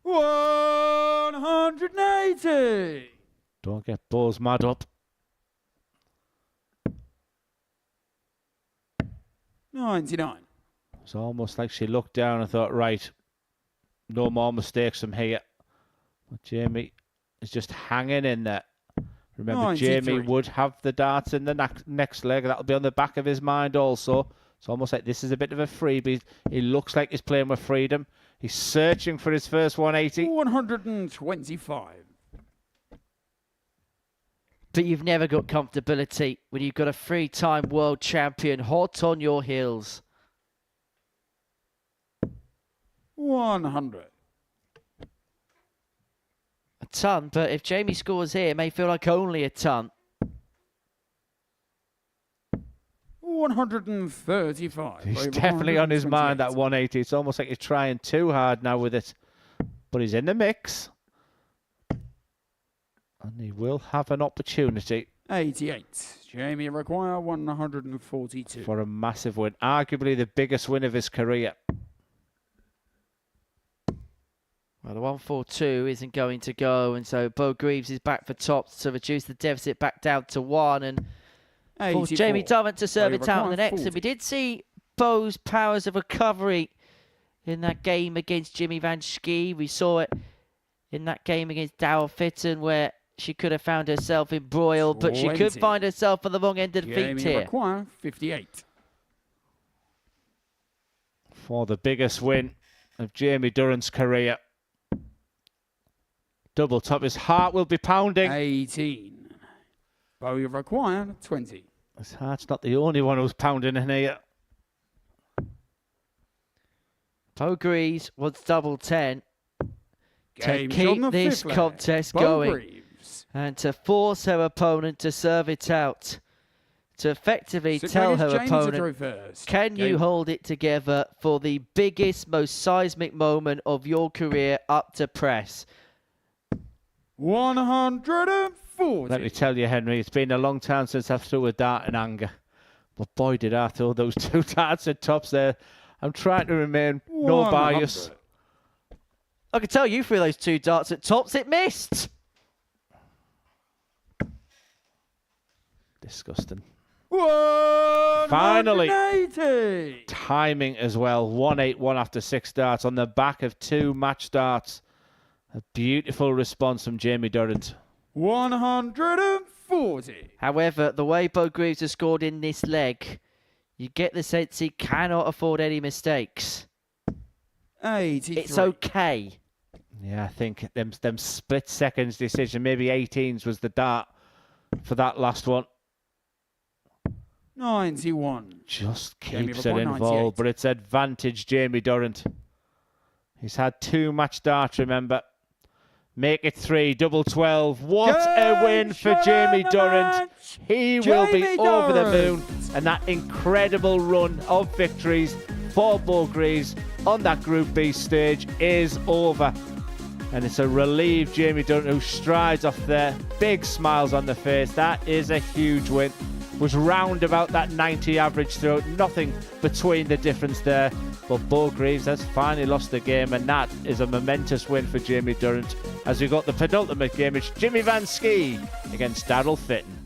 180. Don't get Bo's mad up. 99. It's almost like she looked down and thought, right, no more mistakes from here. But Jamie is just hanging in there. Remember, 93. Jamie would have the darts in the next leg. That'll be on the back of his mind also. It's almost like this is a bit of a freebie. He looks like he's playing with freedom. He's searching for his first 180. 125. But you've never got comfortability when you've got a 3-time world champion hot on your heels. 100. A ton, but if Jamie scores here, it may feel like only a ton. 135. He's definitely on his mind, that 180. It's almost like he's trying too hard now with it. But he's in the mix. And he will have an opportunity. 88. Jamie McGuire, 142. For a massive win. Arguably the biggest win of his career. Well, the 142 isn't going to go, and so Bo Greaves is back for tops to reduce the deficit back down to 1. And For Jamie Durrant to serve it out in the next. 40. And we did see BEAU's powers of recovery in that game against Jimmy Van Schie. We saw it in that game against Daryl Fitton, where she could have found herself embroiled, but she could find herself on the wrong end of the feet here. McGuire, 58. For the biggest win of Jamie Durrant's career. Double top. His heart will be pounding. 18. BEAU require 20. His heart's not the only one who's pounding in here. BEAU Greaves wants double 10 to Game's on the keep this fifth leg. contest BEAU going Greaves. and to force her opponent to serve it out. To effectively Six tell leggers, her James to opponent, throw first. can you Game. hold it together for the biggest, most seismic moment of your career up to press? 140. Let me tell you, Henry, it's been a long time since I've threw a dart in anger. But boy, did I throw those 2 darts at tops there. I'm trying to remain no bias. 100. I can tell you threw those 2 darts at tops, it missed. Disgusting. 180. Finally, timing as well. 181 after 6 darts on the back of 2 match darts. A beautiful response from Jamie Durrant. 140. However, the way BEAU Greaves has scored in this leg, you get the sense he cannot afford any mistakes. 83. It's okay. Yeah, I think them split seconds decision, maybe 18s was the dart for that last one. 91. Just Jamie keeps it Report, involved, 98. but it's advantage Jamie Durrant. He's had 2 match darts, remember. Make it 3, double 12. What a win for Jamie Durrant. He will be over the moon. And that incredible run of victories for BEAU Greaves on that Group B stage is over. And it's a relieved Jamie Durrant who strides off there. Big smiles on the face. That is a huge win. Was round about that 90 average throughout. Nothing between the difference there. But BEAU Greaves has finally lost the game, and that is a momentous win for Jamie Durrant. As we got the penultimate game, it's Jimmy Van Schie against Daryl Fitton.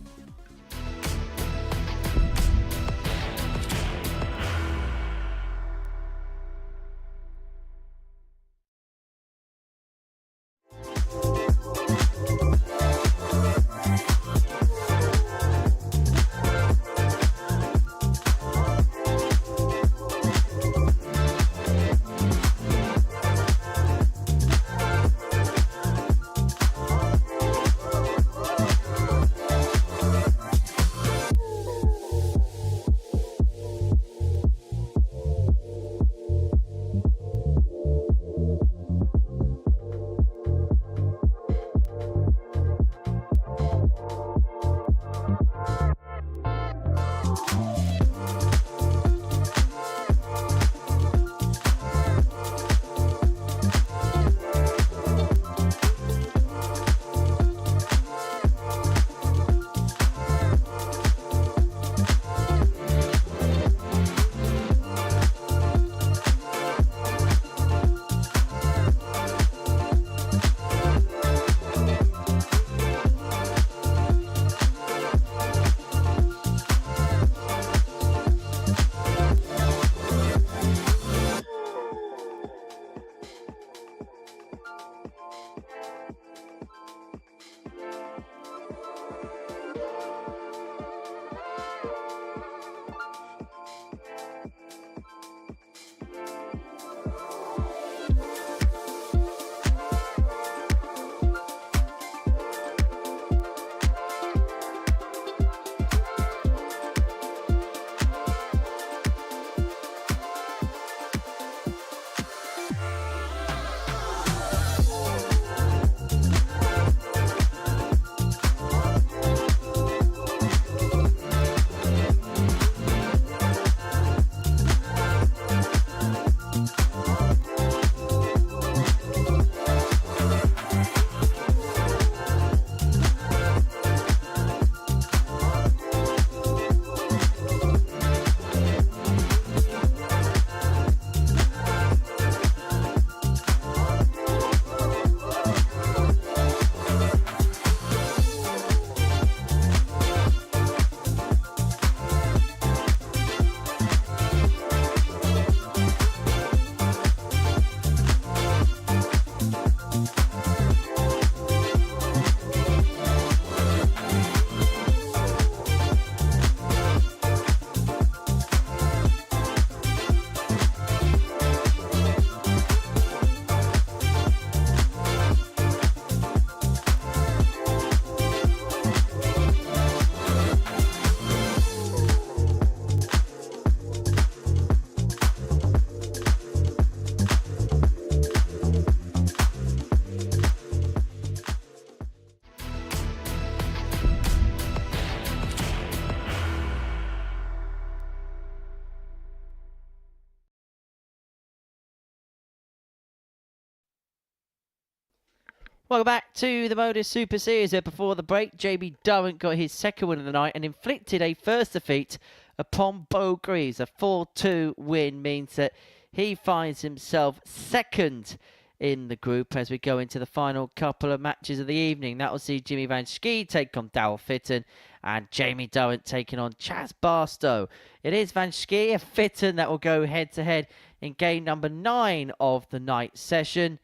Welcome back to the Modus Super Series, where before the break, Jamie Durrant got his second win of the night and inflicted a first defeat upon BEAU GREAVES. A 4-2 win means that he finds himself second in the group as we go into the final couple of matches of the evening. That will see Jimmy Van Schie take on Daryl Fitton and Jamie Durrant taking on Chaz Barstow. It is Van Schie and Fitton that will go head-to-head in game number 9 of the night session.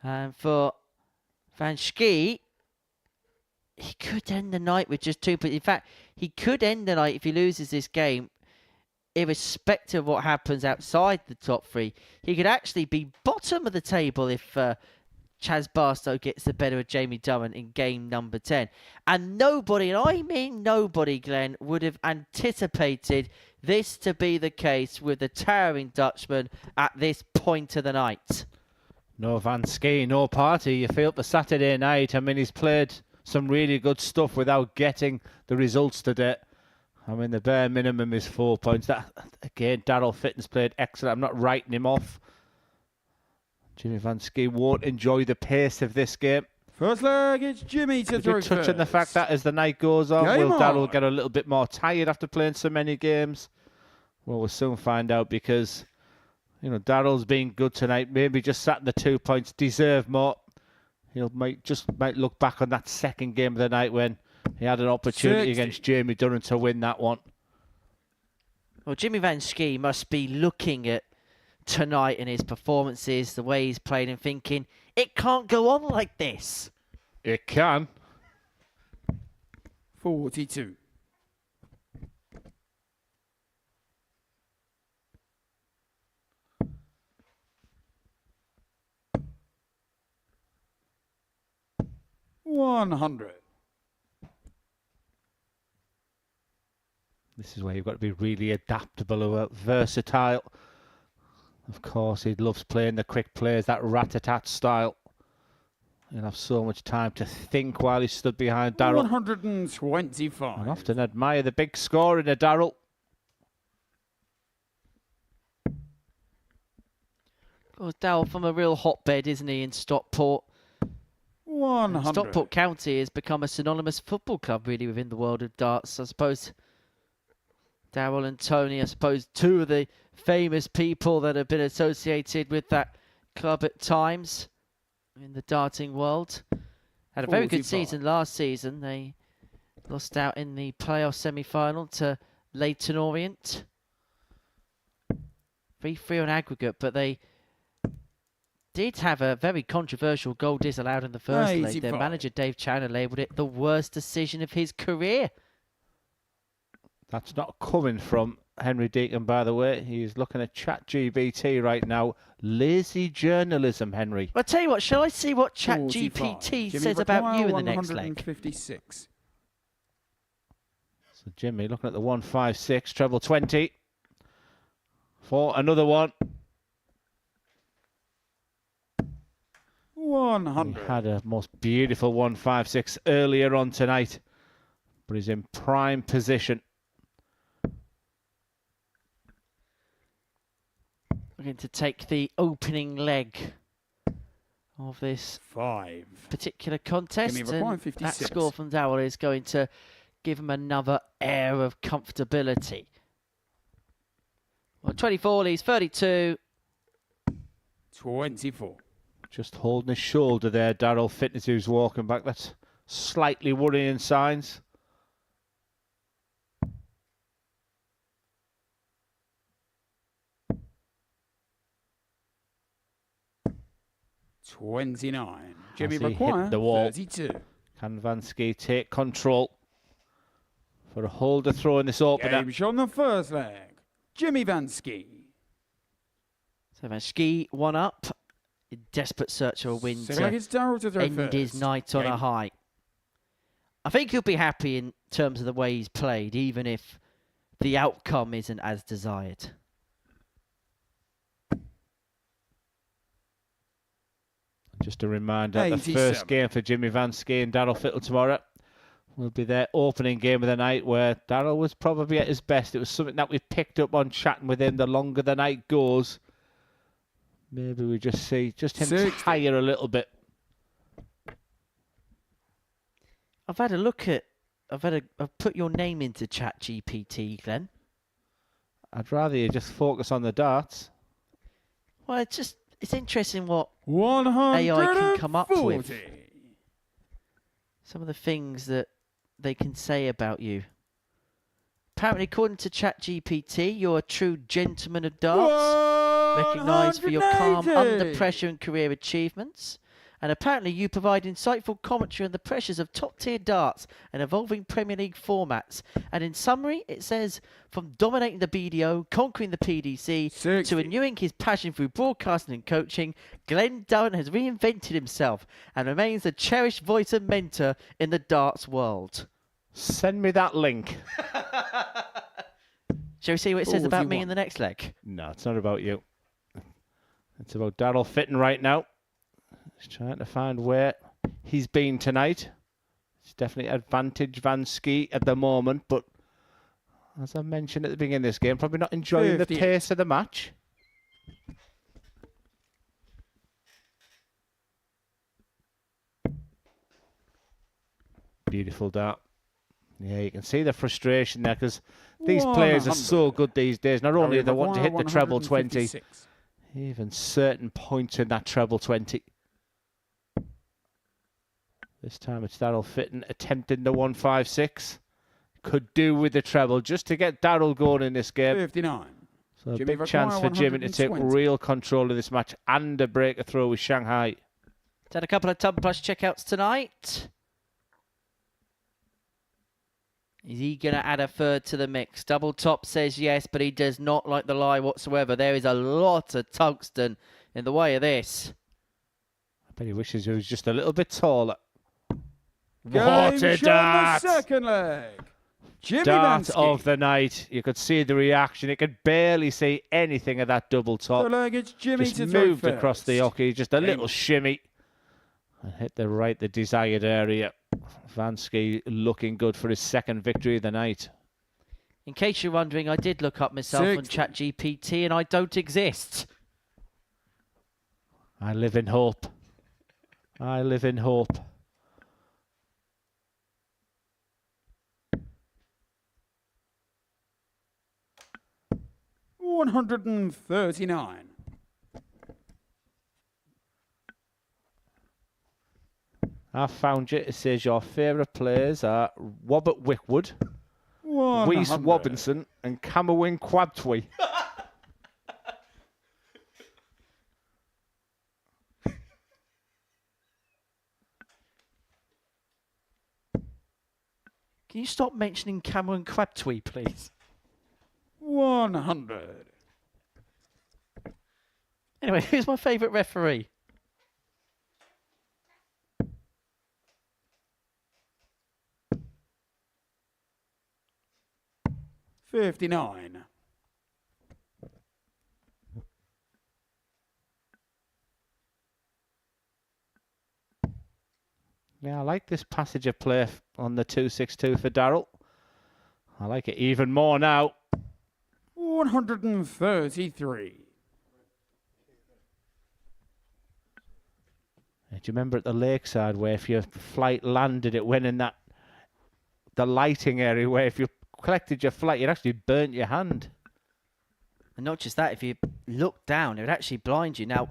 And for Van Schie, he could end the night with just 2 points. In fact, he could end the night if he loses this game, irrespective of what happens outside the top 3. He could actually be bottom of the table if Chaz Barstow gets the better of Jamie Durrant in game number 10. And nobody, and I mean nobody, Glenn, would have anticipated this to be the case with the towering Dutchman at this point of the night. No Van Schie, no party. You feel the Saturday night. I mean, he's played some really good stuff without getting the results today. I mean, the bare minimum is 4 points. That again, Daryl Fitton's played excellent. I'm not writing him off. Jimmy Van Schie won't enjoy the pace of this game. First leg, it's Jimmy to throw first. Touching the fact that as the night goes on, Game will Daryl on. get a little bit more tired after playing so many games? Well, we'll soon find out because, you know, Daryl's been good tonight. Maybe just sat in the 2 points, deserve more. He'll might look back on that second game of the night when he had an opportunity 60. against Jamie Durrant to win that one. Well, Jimmy Van Schie must be looking at tonight and his performances, the way he's played, and thinking, it can't go on like this. It can. 42. $100. This is where you've got to be really adaptable or versatile. Of course, he loves playing the quick plays, that rat-a-tat style. He'll have so much time to think while he stood behind Daryl. 125. I often admire the big score in a Daryl. Well, Daryl from a real hotbed, isn't he, in Stockport? 100. Stockport County has become a synonymous football club, really, within the world of darts. I suppose Daryl and Tony, I suppose, two of the famous people that have been associated with that club at times in the darting world. Had a very good 45. season last season. They lost out in the playoff semi-final to Leyton Orient. 3-3 on aggregate, but they did have a very controversial goal disallowed in the first leg. Their 85. manager, Dave Chandler, labelled it the worst decision of his career. That's not coming from Henry Deacon, by the way. He's looking at ChatGPT right now. Lazy journalism, Henry. Well, I'll tell you what, shall I see what 45. ChatGPT Jimmy says about McGuire, you in the next leg? 156. So Jimmy looking at the 156, treble 20 for another one. 100. He had a most beautiful 156 earlier on tonight, but he's in prime position. We're going to take the opening leg of this 5. particular contest, Jimmy and McGuire, that 56. score from Daryl is going to give him another air of comfortability. Well, 24 leaves 32. 24. Just holding his shoulder there, Daryl Fitton, who's walking back. That's slightly worrying signs. $29. Jimmy As he McGuire, hit the wall. 32. Can Van Schie take control for a holder throw in this opener? Game shot on the first leg. Jimmy Van Schie. So Van Schie one up, in desperate search of a win Second leg, to it's Daryl to throw end first. his night on a Game. high. I think he'll be happy in terms of the way he's played, even if the outcome isn't as desired. Just a reminder, the 87. first game for Jimmy Van Schie and Daryl Fitton tomorrow will be their opening game of the night, where Daryl was probably at his best. It was something that we picked up on chatting with him. The longer the night goes, maybe we just see him 60. tire a little bit. I've put your name into ChatGPT, Glenn. I'd rather you just focus on the darts. Well, it's interesting what 140. AI can come up with. Some of the things that they can say about you. Apparently, according to ChatGPT, you're a true gentleman of darts, recognised for your calm 180. under pressure and career achievements. And apparently, you provide insightful commentary on the pressures of top-tier darts and evolving Premier League formats. And in summary, it says, from dominating the BDO, conquering the PDC, 60. to renewing his passion through broadcasting and coaching, Glenn Durrant has reinvented himself and remains a cherished voice and mentor in the darts world. Send me that link. Shall we see what it says about me in the next leg? No, it's not about you. It's about Daryl Fitton right now. He's trying to find where he's been tonight. It's definitely advantage Van Schie at the moment, but as I mentioned at the beginning of this game, probably not enjoying 50. the pace of the match. Beautiful dart. Yeah, you can see the frustration there because these players are so good these days. Not only do they want to hit the treble 20, even certain points in that treble 20. This time it's Daryl Fitton attempting the 156. Could do with the treble just to get Daryl going in this game. 59. So a big chance for Jimmy to take real control of this match and a break a throw with Shanghai. He's had a couple of Tub Plus checkouts tonight. Is he going to add a third to the mix? Double Top says yes, but he does not like the lie whatsoever. There is a lot of tungsten in the way of this. I bet he wishes he was just a little bit taller. Game What a shot dart! the second leg. Jimmy Dart Vansky. of the night. You could see the reaction. You could barely see anything of that double top. The leg, it's Jimmy Just to throw moved first. across the hockey. Just a little shimmy. And hit the desired area. Vansky looking good for his second victory of the night. In case you're wondering, I did look up myself on 60. ChatGPT and I don't exist. I live in hope. I live in hope. $139. I found you. It says your favourite players are Robert Wickwood, Weiss 100. Robinson, and Camowin Quabtwi. Can you stop mentioning Cameron Crabtree, please? 100. Anyway, who's my favourite referee? $59. Yeah, I like this passage of play on the 262 for Daryl. I like it even more now. 133. Do you remember at the lakeside where if your flight landed, it went in the lighting area where if you collected your flight, it actually burnt your hand. And not just that, if you look down, it would actually blind you. Now,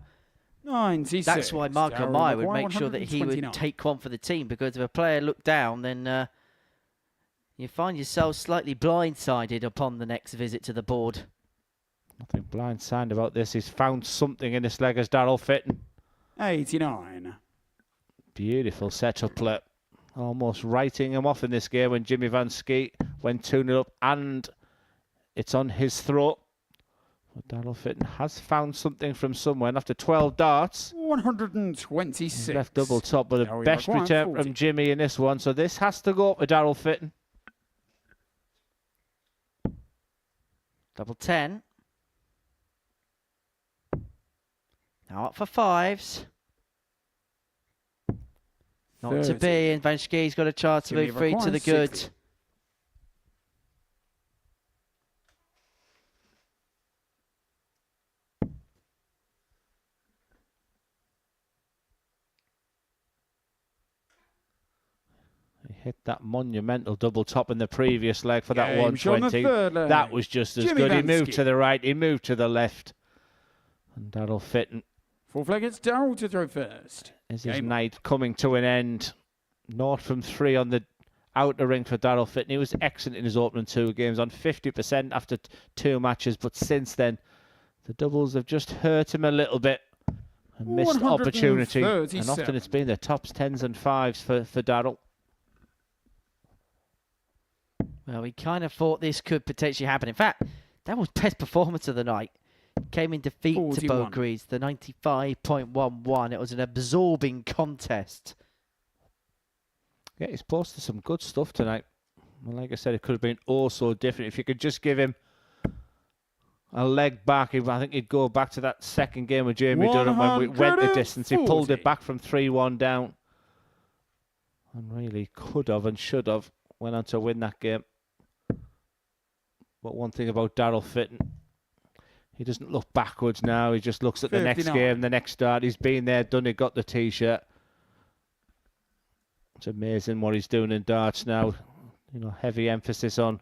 96. that's why Mark Daryl McGuire would McGuire, make sure that he would 129. take one for the team, because if a player looked down, then you find yourself slightly blindsided upon the next visit to the board. Nothing blindsided about this. He's found something in this leg as Daryl Fitton. 89. Beautiful setup play. Almost writing him off in this game when Jimmy Van Schie went 2-0 up, and it's on his throat. But Daryl Fitton has found something from somewhere, and after 12 darts, 126. he's left double top, but the Daryl best McGuire, return 40. from Jimmy in this one, so this has to go up with Daryl Fitton. Double 10. Now up for fives. Not 30. to be, and Van Schie's got a chance to Jimmy move free to the requires good. 60. He hit that monumental double top in the previous leg for that Game shot on the 120. third leg. That was just as Jimmy good. He Van moved Schie. to the right, he moved to the left. And Daryl Fitton. Fourth leg, it's Daryl to throw first. Is his Game night coming to an end? 0 from 3 on the outer ring for Daryl Fitton. He was excellent in his opening 2 games, on 50% after 2 matches, but since then the doubles have just hurt him a little bit and missed opportunity. And often it's been the tops, 10s and 5s for Daryl. Well, we kind of thought this could potentially happen. In fact, that was best performance of the night. Came in defeat to BEAU GREAVES, the 95.11. It was an absorbing contest. Yeah, he's posted some good stuff tonight. Well, like I said, it could have been all so different. If you could just give him a leg back, I think he'd go back to that second game with Jamie Durrant when we went the distance. He pulled it back from 3-1 down. And really could have and should have went on to win that game. But one thing about Daryl Fitton, he doesn't look backwards now. He just looks at the next game, the next start. He's been there, done it, got the T-shirt. It's amazing what he's doing in darts now. You know, heavy emphasis on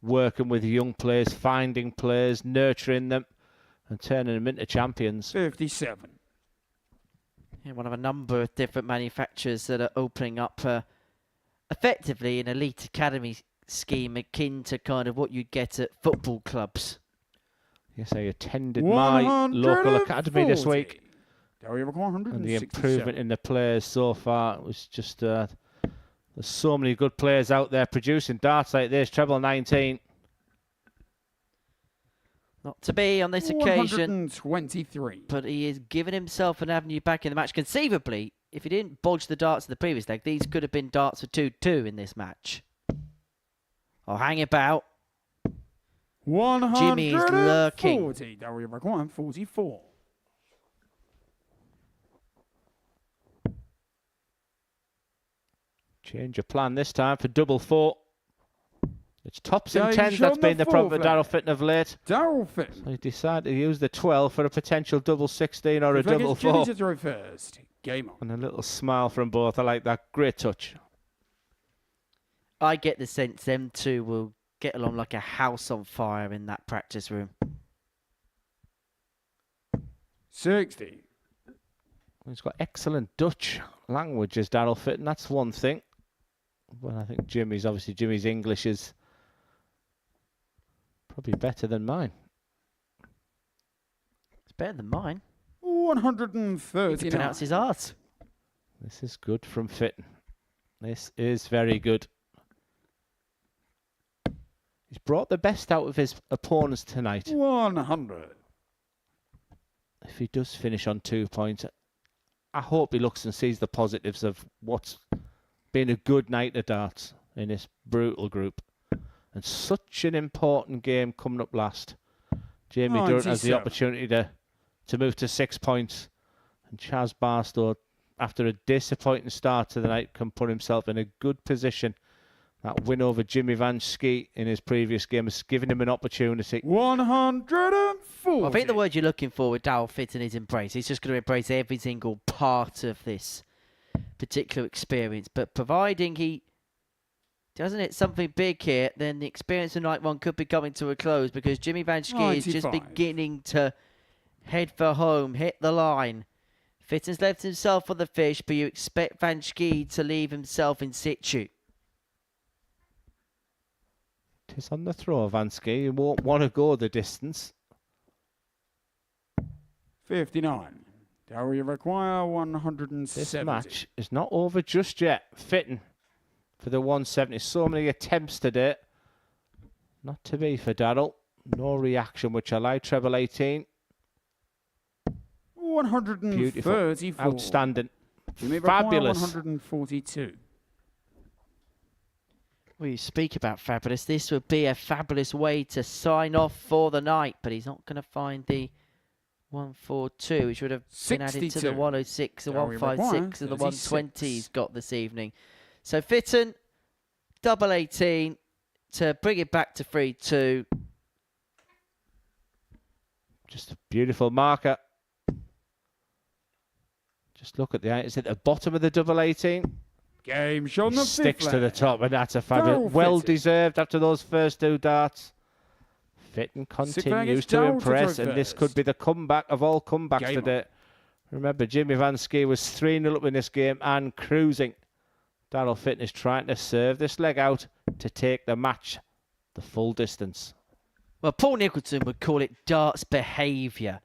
working with young players, finding players, nurturing them, and turning them into champions. 57. Yeah, one of a number of different manufacturers that are opening up effectively an elite academy scheme akin to kind of what you'd get at football clubs. Yes, I attended my local academy this week. And the improvement in the players so far was just... there's so many good players out there producing darts like this. Treble 19. Not to be on this occasion. 123. But he is giving himself an avenue back in the match. Conceivably, if he didn't bodge the darts in the previous leg, these could have been darts for 2-2 in this match. I'll hang about. Jimmy is lurking. 144. Change of plan this time for double 4. It's tops and 10s. That's been the problem for Daryl Fitton of late. Daryl Fitton. So he decided to use the 12 for a potential double 16 or a double 4. Jimmy to throw first. Game on. And a little smile from both. I like that. Great touch. I get the sense them two will get along like a house on fire in that practice room. 60. He's got excellent Dutch language, as Daryl Fitton. That's one thing. But I think Jimmy's English is probably better than mine. It's better than mine. 130. You can pronounce his art. This is good from Fitton. This is very good. He's brought the best out of his opponents tonight. 100. If he does finish on 2 points, I hope he looks and sees the positives of what's been a good night of darts in this brutal group. And such an important game coming up last. Jamie Durrant has the opportunity to move to 6 points. And Chaz Barstow, after a disappointing start to the night, can put himself in a good position. That win over Jimmy Van Schie in his previous game has given him an opportunity. 140. I think the word you're looking for with Daryl Fitton is embrace. He's just going to embrace every single part of this particular experience. But providing he doesn't hit something big here, then the experience of night one could be coming to a close, because Jimmy Van Schie is just beginning to head for home, hit the line. Fitton's left himself on the fish, but you expect Van Schie to leave himself in situ. It's on the throw, Van Schie. He won't want to go the distance. 59. Daryl, you require 170. This match is not over just yet. Fitton for the 170. So many attempts today. Not to be for Daryl. No reaction, which I like. Treble 18. 134. Beautiful. Outstanding. Fabulous. 142. Well, you speak about fabulous. This would be a fabulous way to sign off for the night, but he's not going to find the 142, which would have been added to the 106, the 156, and the 120 he's got this evening. So Fitton, double 18 to bring it back to 3-2. Just a beautiful marker. Just look at it's at the bottom of the double 18. Game shown the Sticks fifth to the leg. top, and that's a fabulous. Daryl Well Fitton. deserved after those first 2 darts. Fitton continues to Daryl to impress, throw and this first. could be the comeback of all comebacks Game today. Remember, Jimmy Van Schie was 3-0 up in this game and cruising. Daryl Fitton is trying to serve this leg out to take the match the full distance. Well, Paul Nicholson would call it darts behaviour.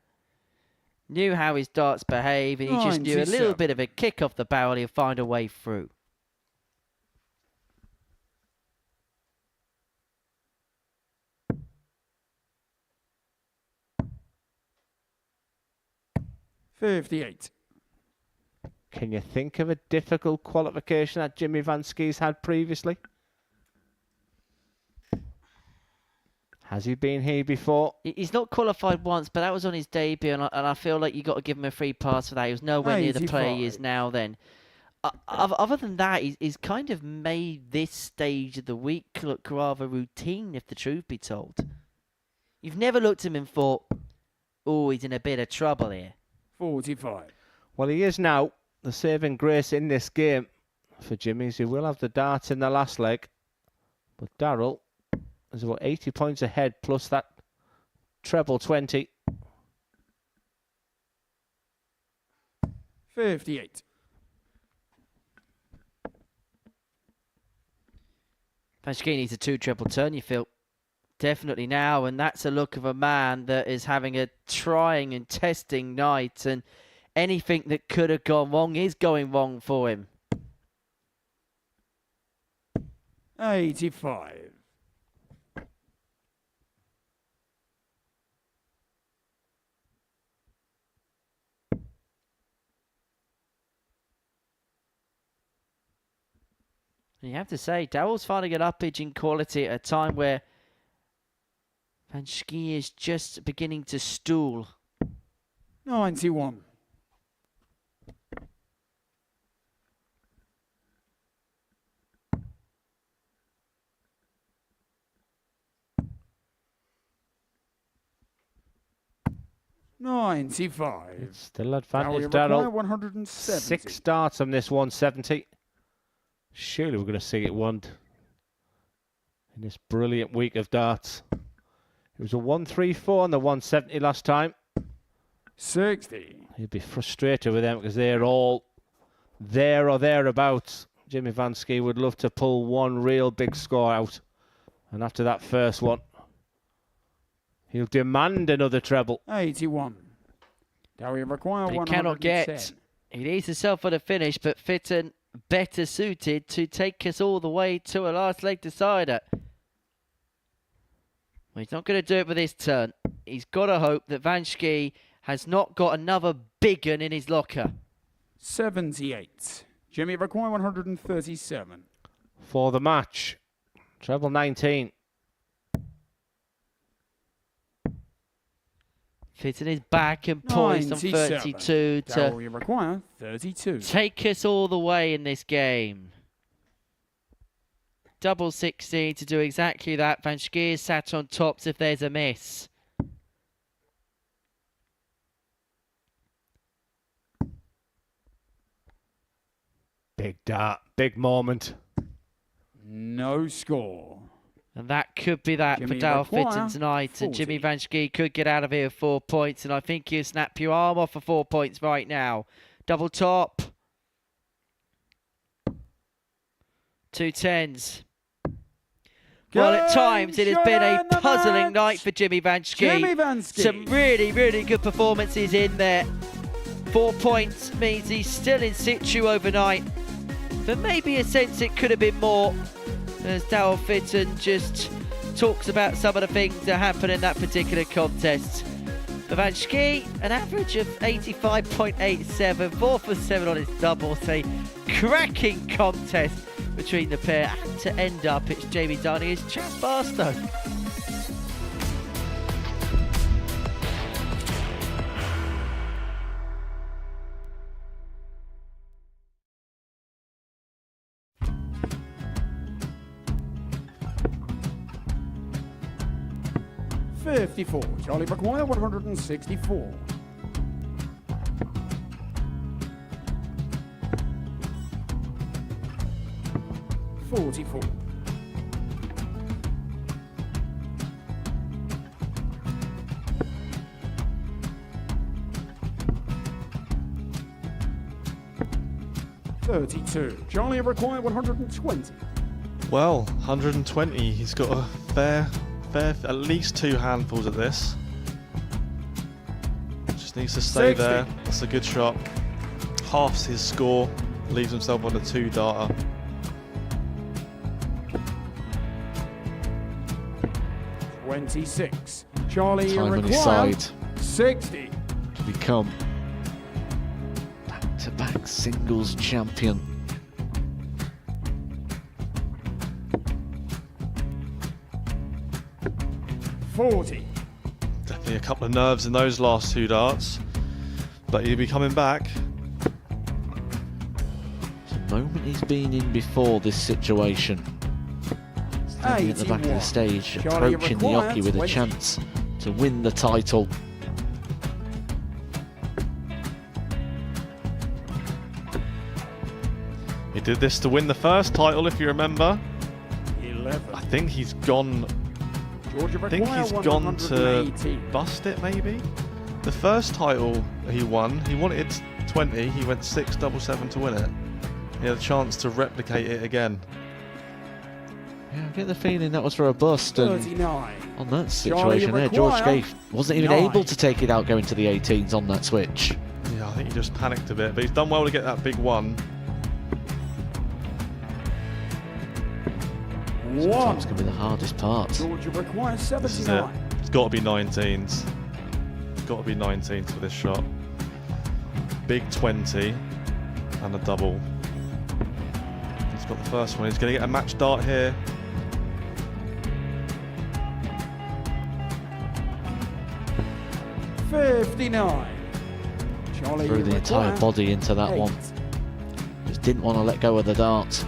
Knew how his darts behave, and he just knew a little 97. bit of a kick off the barrel, he'll find a way through. $58. Can you think of a difficult qualification that Jimmy Van Schie's had previously? Has he been here before? He's not qualified once, but that was on his debut, and I feel like you got to give him a free pass for that. He was nowhere near the player he is 85. now then. Other than that, he's kind of made this stage of the week look rather routine, if the truth be told. You've never looked at him and thought, oh, he's in a bit of trouble here. 45. Well, he is now. The saving grace in this game for Jimmy's. He will have the darts in the last leg. But Daryl is about 80 points ahead, plus that treble 20. 58. Van Schie needs a 2 treble turn, you feel. Definitely now, and that's a look of a man that is having a trying and testing night, and anything that could have gone wrong is going wrong for him. 85. And you have to say, Daryl's finding an uppage in quality at a time where Van Schie is just beginning to stool. 91. $95. It's still advantage, Daryl Daryl. 170. 6 darts on this 170. Surely we're going to see it won in this brilliant week of darts. It was a 134 on the 170 last time. 60. He'd be frustrated with them because they're all there or thereabouts. Jimmy Van Schie would love to pull one real big score out. And after that first one, he'll demand another treble. 81. Daryl require But he 110. cannot get. He needs himself for the finish, but Fitton better suited to take us all the way to a last leg decider. Well, he's not going to do it for this turn. He's got to hope that Van Schie has not got another big un in his locker. 78. Jimmy require 137. For the match, treble 19. Fitton is back and poised on 97. 32 to Daryl require 32. take us all the way in this game. Double 16 to do exactly that. Van Schie is sat on tops if there's a miss. Big dart, big moment. No score. And that could be that Jimmy for Daryl require Fitton tonight. 40. And Jimmy Van Schie could get out of here with 4 points. And I think he'll snap your arm off for 4 points right now. Double top. 2 10s. Well, at times it has been a puzzling night for Jimmy Van Schie. Jimmy Van Schie. Some really, really good performances in there. 4 points means he's still in situ overnight. But maybe a sense it could have been more, as Daryl Fitton just talks about some of the things that happened in that particular contest. For Van Schie, an average of 85.87, 4 for 7 on his doubles. A cracking contest between the pair, and to end up, it's Jamie Dunny's Chad Barstow. $54. Charlie McGuire 164. 44. Charlie require 120. Well, 120. He's got a fair, at least 2 handfuls of this. Just needs to stay 60. there. That's a good shot. Halves his score. Leaves himself on a 2-darter. $26. Charlie Time on his require side 60. to become back-to-back singles champion. $40. Definitely a couple of nerves in those last 2 darts. But he'll be coming back. The moment he's been in before this situation. Standing at the back of the stage, Charlie approaching the require hockey with a 20. chance to win the title. He did this to win the first title, if you remember. 11. I think he's gone. Georgia I think he's gone to bust it, maybe. The first title he won, he wanted 20. He went 6-7-7 to win it. He had a chance to replicate it again. Yeah, I get the feeling that was for a bust, and 39. on that situation there, George Scaife wasn't even 9. able to take it out going to the 18s on that switch. Yeah, I think he just panicked a bit, but he's done well to get that big one. Sometimes can be the hardest part. Georgia requires This is it. 79. It's got to be 19s. It's got to be 19s for this shot. Big 20 and a double. He's got the first one. He's going to get a match dart here. $59. Charlie Threw the entire require body into that 8. one. Just didn't want to let go of the dart.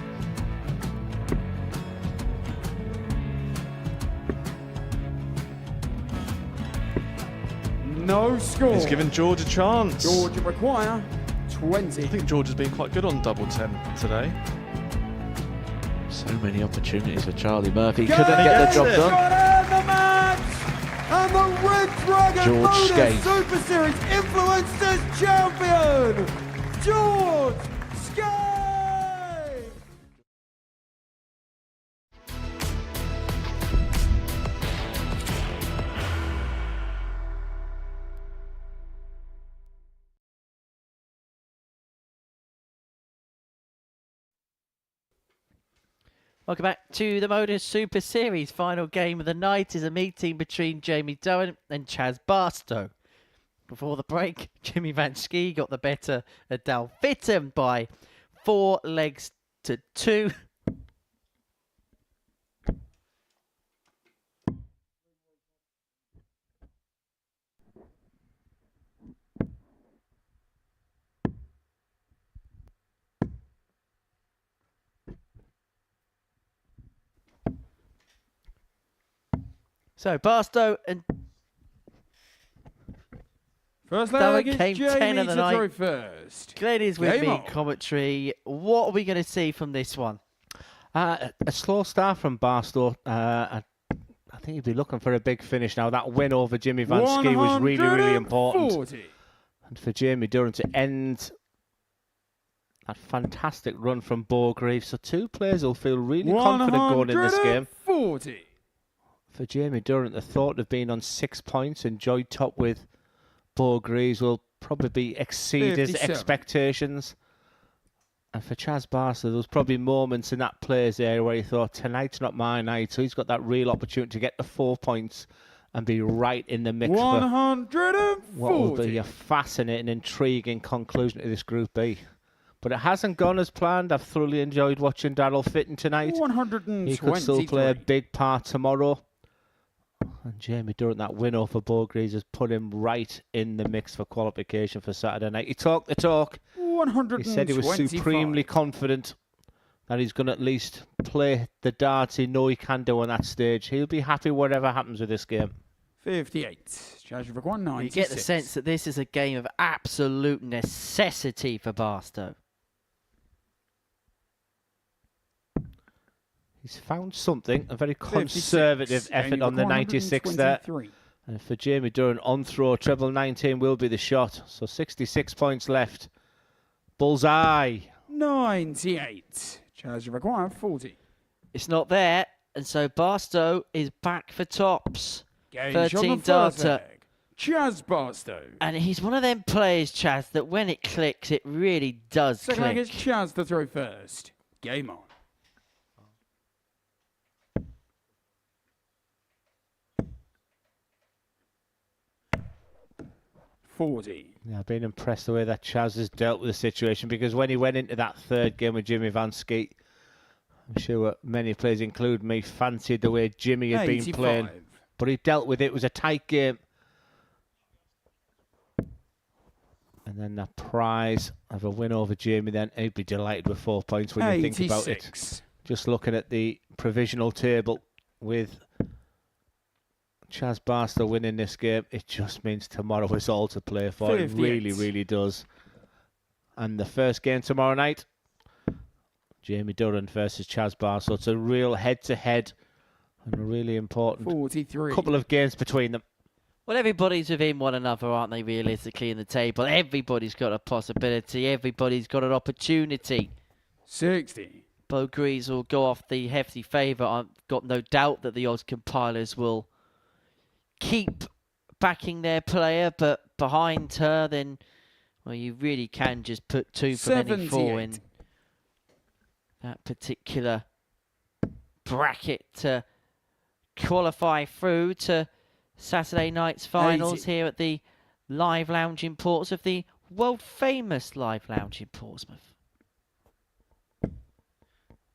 No score. He's given George a chance. Georgia require 20. I think George has been quite good on double 10 today. So many opportunities for Charlie Murphy. Go! Couldn't get the job it. done. Got in the match! And the Red Dragon George Modus Scaife. Super Series Influencers Champion, George Scaife! Welcome back to the Modus Super Series. Final game of the night is a meeting between Jamie Durrant and Chaz Barstow. Before the break, Jimmy Van Schie got the better of Daryl Fitton by 4 legs to 2. So Barstow and First Durrant leg is came 10 Jamie of the to night. throw first. Glenn is with Game me in on. commentary. What are we going to see from this one? A slow start from Barstow. I think he'd be looking for a big finish now. That win over Jimmy Van Schie was really, really important. 140. And for Jamie Durrant to end that fantastic run from BEAU GREAVES. So 2 players will feel really confident going in this game. 140. For Jamie Durrant, the thought of being on 6 points and joint top with BEAU GREAVES will probably exceed his 57. expectations. And for Chaz Barstow, there was probably moments in that player's area where he thought, tonight's not my night. So he's got that real opportunity to get the 4 points and be right in the mix for 140. what will be a fascinating, intriguing conclusion to this Group B. But it hasn't gone as planned. I've thoroughly enjoyed watching Daryl Fitton tonight. 123. He could still play a big part tomorrow. And Jamie Durrant, that win over BEAU GREAVES has put him right in the mix for qualification for Saturday night. He talked the talk. 125. He said he was supremely confident that he's going to at least play the darts he know he can do on that stage. He'll be happy whatever happens with this game. 58. Charge for 196. You get the sense that this is a game of absolute necessity for Barstow. He's found something, a very conservative effort on the 96 there. And for Jamie Durrant, on throw, treble 19 will be the shot. So 66 points left. Bullseye. 98. Chaz, you require 40. It's not there, and so Barstow is back for tops. Game 13 data. Chaz Barstow. And he's one of them players, Chaz, that when it clicks, it really does Second leg click. is Chaz to throw first. Game on. Yeah, I've been impressed the way that Chaz has dealt with the situation, because when he went into that third game with Jimmy Van Schie, I'm sure many players, including me, fancied the way Jimmy had been playing. But he dealt with it. It was a tight game. And then the prize of a win over Jamie, then he'd be delighted with 4 points when you think about it. Just looking at the provisional table with Chaz Barstow winning this game, it just means tomorrow is all to play for. It really, really does. And the first game tomorrow night, Jamie Durrant versus Chaz Barstow. It's a real head-to-head and a really important 43. Couple of games between them. Well, everybody's within one another, aren't they, realistically, in the table? Everybody's got a possibility. Everybody's got an opportunity. 60. BEAU GREAVES will go off the hefty favour. I've got no doubt that the odds compilers will keep backing their player, but behind her, then, well, you really can just put 2 from any 4 in that particular bracket to qualify through to Saturday night's finals here at the Live Lounge in Portsmouth, the world-famous Live Lounge in Portsmouth.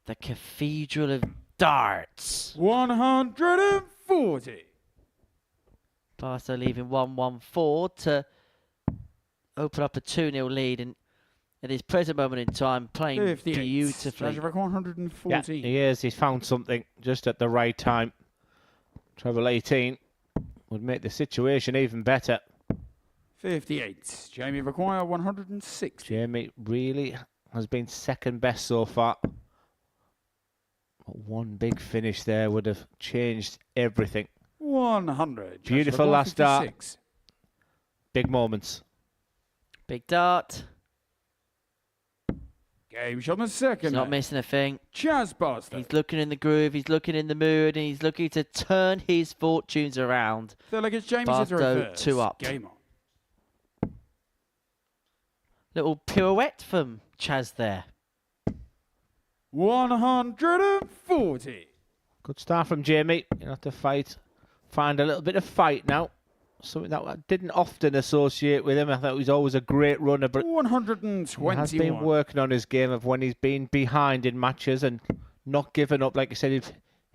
The Cathedral of Darts. 140. Barstow leaving 1-1-4 to open up a 2-0 lead, and at his present moment in time, playing 58. beautifully. 114. Yeah, he is. He's found something just at the right time. Treble 18 would make the situation even better. 58. Jamie require 106. Jamie really has been second best so far. But one big finish there would have changed everything. 100. Beautiful last start. Big moments. Big dart. Game shot on the second. He's not missing a thing. Chaz Barstow. He's looking in the groove, he's looking in the mood, and he's looking to turn his fortunes around. Third leg is Jamie to throw Barstow first. 2 up. Game on. Little pirouette from Chaz there. 140. Good start from Jamie. You'll have to find a little bit of fight now. Something that I didn't often associate with him. I thought he was always a great runner, but 121. he has been working on his game of when he's been behind in matches and not giving up. Like I said, he'd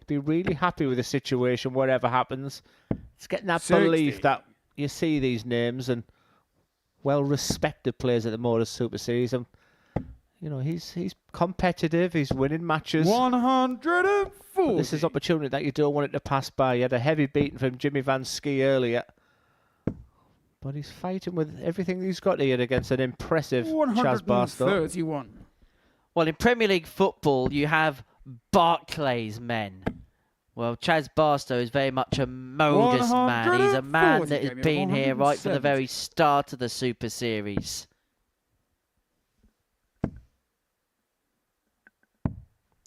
be really happy with the situation, whatever happens. It's getting that 60. belief that you see these names and well-respected players at the Modus Super Series, and you know he's competitive. He's winning matches. 140. This is opportunity that you don't want it to pass by. He had a heavy beating from Jimmy Van Schie earlier, but he's fighting with everything he's got here against an impressive Chaz Barstow. 131. Well, in Premier League football, you have Barclays men. Well, Chaz Barstow is very much a Modus man. He's a man that has been here right from the very start of the Super Series.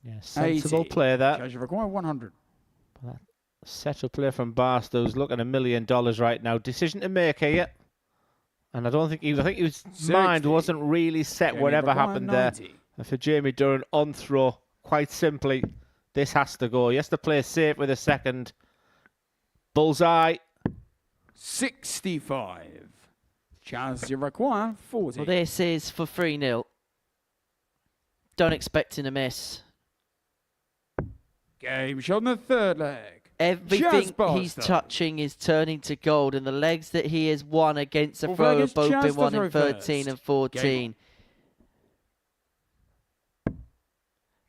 Yeah, sensible player there. Chaz, you require 100. Settled player from Barstow's looking $1 million right now. Decision to make here. And I think his mind wasn't really set Jamie whatever happened 90. there. And for Jamie Durrant on throw, quite simply, this has to go. He has to play safe with a second. Bullseye. 65. Chaz, you require 40. Well, this is for 3-0. Don't expect him to miss. Game shot on the third leg. Everything Chaz he's Barstow. touching is turning to gold, and the legs that he has won against the Well, throw Vegas, have both Chaz been to won throw in 13 first. and 14. Game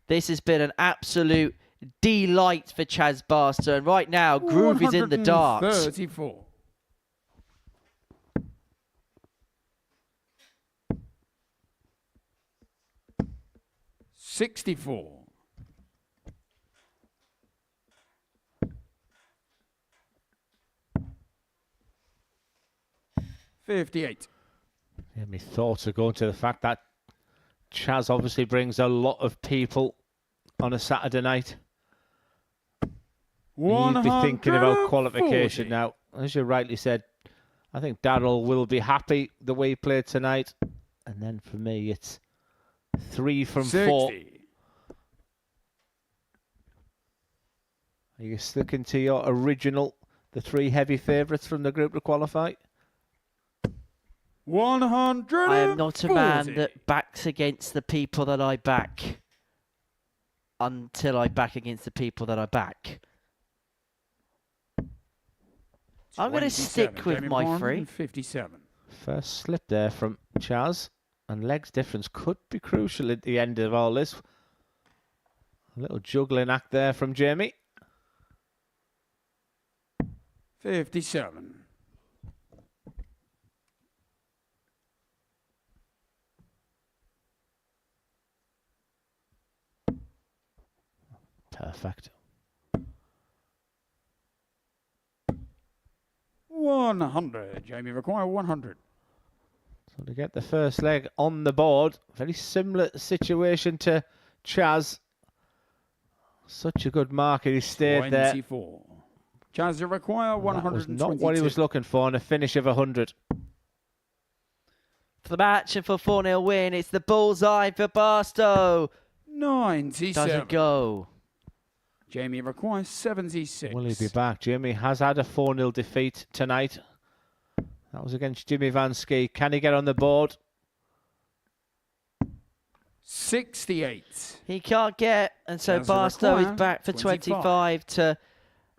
This has been an absolute delight for Chaz Barstow, and right now, groove is in the darts. 34. $64. 58. Yeah, my thoughts are going to the fact that Chaz obviously brings a lot of people on a Saturday night. You'd be thinking about qualification now. As you rightly said, I think Daryl will be happy the way he played tonight. And then for me, it's 3 from 4. Are you sticking to your original, the 3 heavy favourites from the group to qualify? 100. I am not a man that backs against the people that I back until I back against the people that I back. I'm going to stick with my 3. 57. First slip there from Chaz. And legs difference could be crucial at the end of all this. A little juggling act there from Jamie. 57. Perfect. 100. Jamie require 100. So to get the first leg on the board, very similar situation to Chaz. Such a good marker, he stayed 24. there. Chaz require 122. That was not what he was looking for, and a finish of 100. For the match and for 4-0 win, it's the bullseye for Barstow. 97. Doesn't go. Jamie requires 76. Will he be back? Jamie has had a 4-0 defeat tonight. That was against Jimmy Van Schie. Can he get on the board? 68. He can't get, and so Barstow is back for 25 to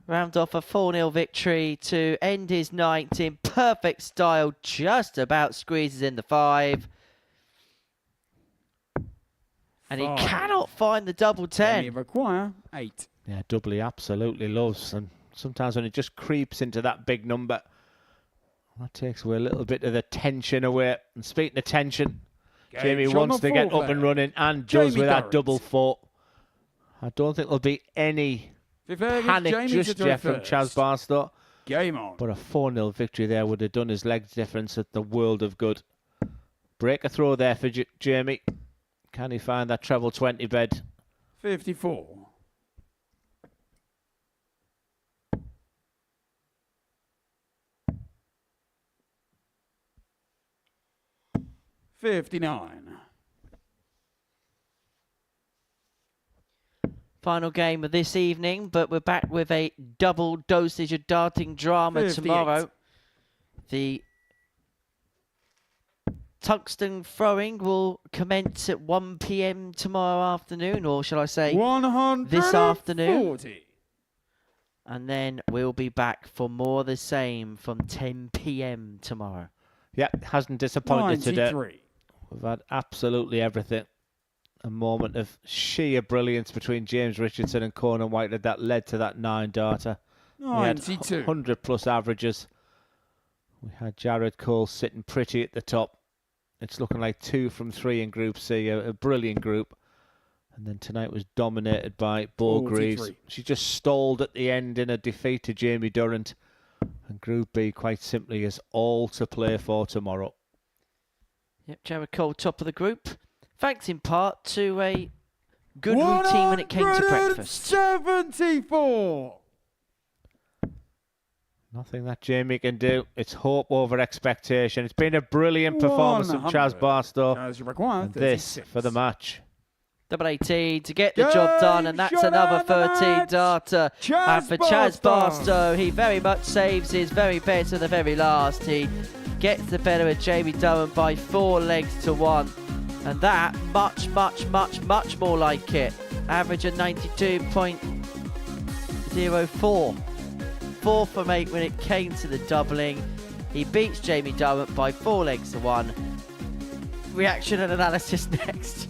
round off a 4-0 victory to end his night in perfect style. Just about squeezes in the 5. And he cannot find the double 10. Jamie require 8. Yeah, doubly absolutely loves. And sometimes when it just creeps into that big number, that takes away a little bit of the tension away. And speaking of tension, Jamie wants to get up and running and does with that double 4. I don't think there'll be any panic just yet from Chaz Barstow. Game on. But a 4-0 victory there would have done his legs difference at the world of good. Break a throw there for Jamie. Can he find that treble 20 bed? 54. 59. Final game of this evening, but we're back with a double dosage of darting drama 58. tomorrow. The tungsten throwing will commence at 1 p.m. tomorrow afternoon, or shall I say this afternoon. And then we'll be back for more of the same from 10 p.m. tomorrow. Yeah, hasn't disappointed 93. today. We've had absolutely everything. A moment of sheer brilliance between James Richardson and Conan Whitehead that led to that 9 darter. 92. 100 plus averages. We had Jared Cole sitting pretty at the top. It's looking like 2 from 3 in Group C, a brilliant group. And then tonight was dominated by BEAU Greaves. She just stalled at the end in a defeat to Jamie Durrant. And Group B, quite simply, is all to play for tomorrow. Yep, Jared Cole, top of the group. Thanks in part to a good routine when it came to breakfast. 74. Nothing that Jamie can do. It's hope over expectation. It's been a brilliant performance from Chaz Barstow. And this for the match. Double 18 to get the job done, and that's another 13 darter. And for Chaz Barstow, he very much saves his very best at the very last. He gets the better of Jamie Durrant by 4 legs to 1. And that, much more like it. Average of 92.04. 4 from 8 when it came to the doubling. He beats Jamie Durrant by 4 legs to 1. Reaction and analysis next.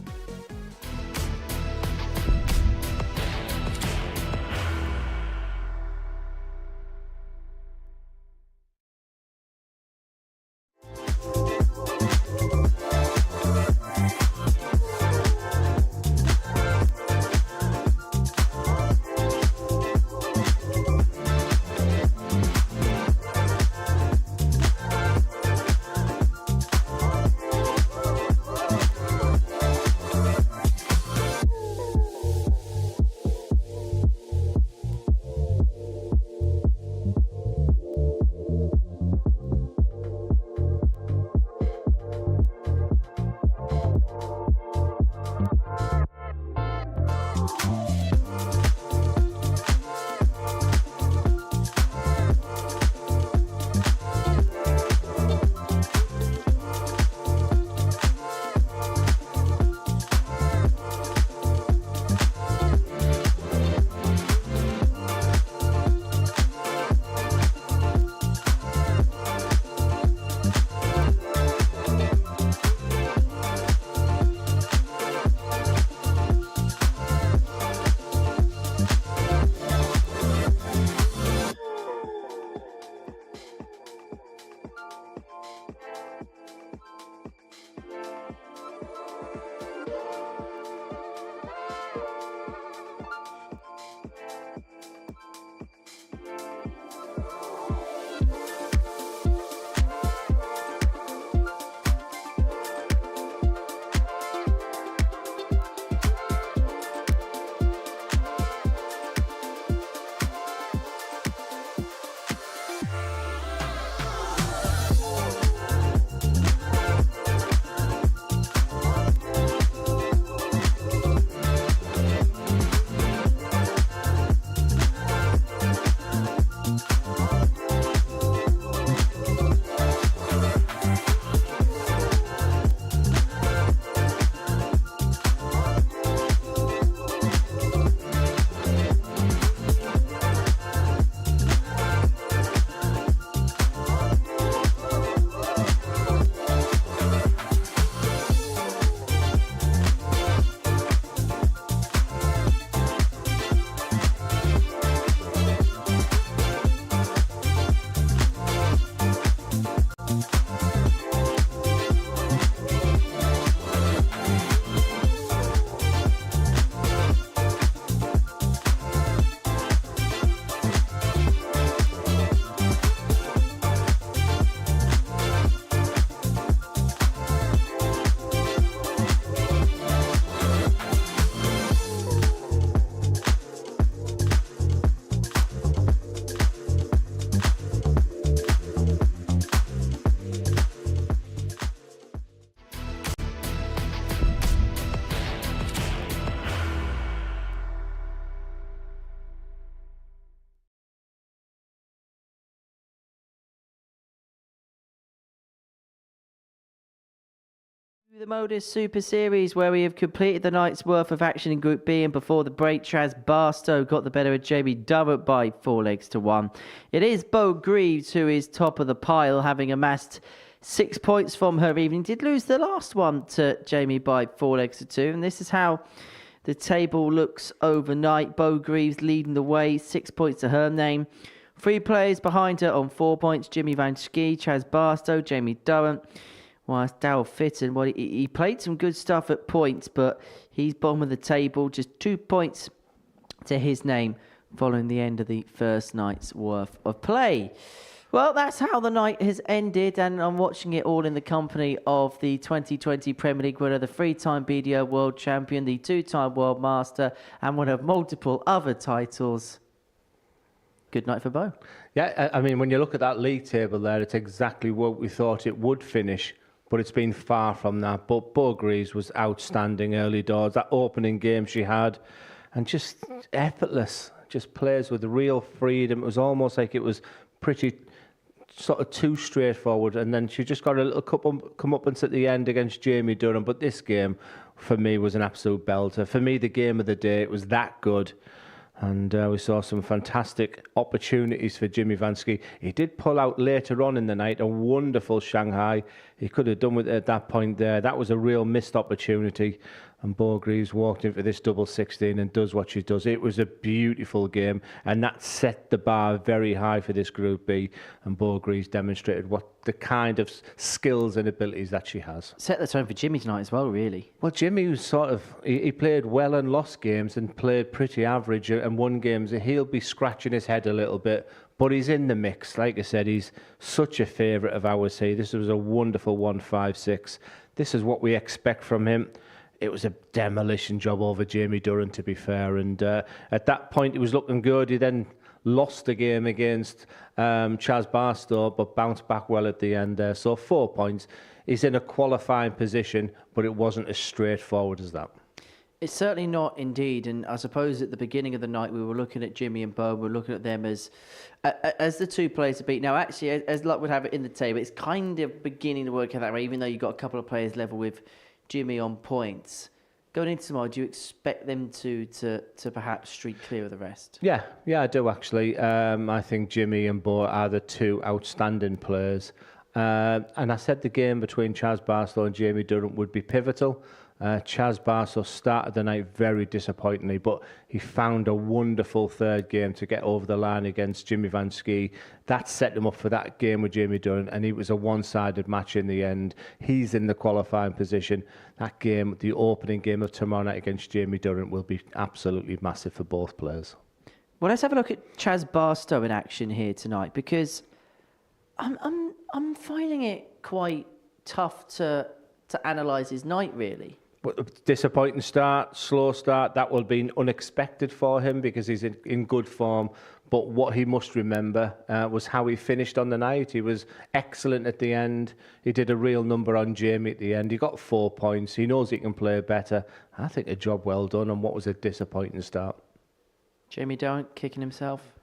The Modus Super Series, where we have completed the night's worth of action in Group B, and before the break, Chaz Barstow got the better of Jamie Durrant by 4-1. It is BEAU GREAVES who is top of the pile, having amassed 6 points from her evening. Did lose the last one to Jamie by 4-2, and this is how the table looks overnight. BEAU GREAVES leading the way, 6 points to her name. 3 players behind her on 4 points: Jimmy Van Schie, Chaz Barstow, Jamie Durrant. Whilst Daryl Fitton, well, he played some good stuff at points, but he's bottom of the table, just 2 points to his name following the end of the first night's worth of play. Well, that's how the night has ended, and I'm watching it all in the company of the 2020 Premier League winner, the 3-time BDO World Champion, the 2-time World Master, and one of multiple other titles. Good night for BEAU. Yeah, I mean, when you look at that league table there, it's exactly what we thought it would finish, but it's been far from that. But BEAU GREAVES was outstanding early doors. That opening game she had, and just effortless, just plays with real freedom. It was almost like it was pretty sort of too straightforward, and then she just got a little comeuppance at the end against Jamie Durrant. But this game, for me, was an absolute belter. For me, the game of the day, it was that good. And we saw some fantastic opportunities for Jimmy Van Schie. He did pull out later on in the night a wonderful Shanghai. He could have done with it at that point there. That was a real missed opportunity. And BEAU GREAVES walked in for this double 16 and does what she does. It was a beautiful game, and that set the bar very high for this Group B. And BEAU GREAVES demonstrated what the kind of skills and abilities that she has. Set the tone for Jimmy tonight as well, really. Well, Jimmy was sort of, he played well and lost games and played pretty average and won games. He'll be scratching his head a little bit, but he's in the mix. Like I said, he's such a favourite of ours here. This was a wonderful 1-5-6. This is what we expect from him. It was a demolition job over Jamie Durrant, to be fair. And at that point, it was looking good. He then lost the game against Chaz Barstow, but bounced back well at the end there. So 4 points. He's in a qualifying position, but it wasn't as straightforward as that. It's certainly not, indeed. And I suppose at the beginning of the night, we were looking at Jimmy and BEAU. We were looking at them as the 2 players to beat. Now, actually, as luck would have it in the table, it's kind of beginning to work out that way, even though you've got a couple of players level with Jimmy on points. Going into tomorrow, do you expect them to perhaps streak clear of the rest? Yeah, I do actually. I think Jimmy and BEAU are the 2 outstanding players. And I said the game between Chaz Barstow and Jamie Durrant would be pivotal. Chaz Barstow started the night very disappointingly, but he found a wonderful third game to get over the line against Jimmy Van Schie. That set him up for that game with Jamie Durrant, and it was a one-sided match in the end. He's in the qualifying position. That game, the opening game of tomorrow night against Jamie Durrant, will be absolutely massive for both players. Well, let's have a look at Chaz Barstow in action here tonight, because I'm finding it quite tough to analyse his night, really. Disappointing start, slow start. That will be unexpected for him because he's in good form. But what he must remember was how he finished on the night. He was excellent at the end. He did a real number on Jamie at the end. He got 4 points. He knows he can play better. I think a job well done on what was a disappointing start. Jamie Durrant kicking himself.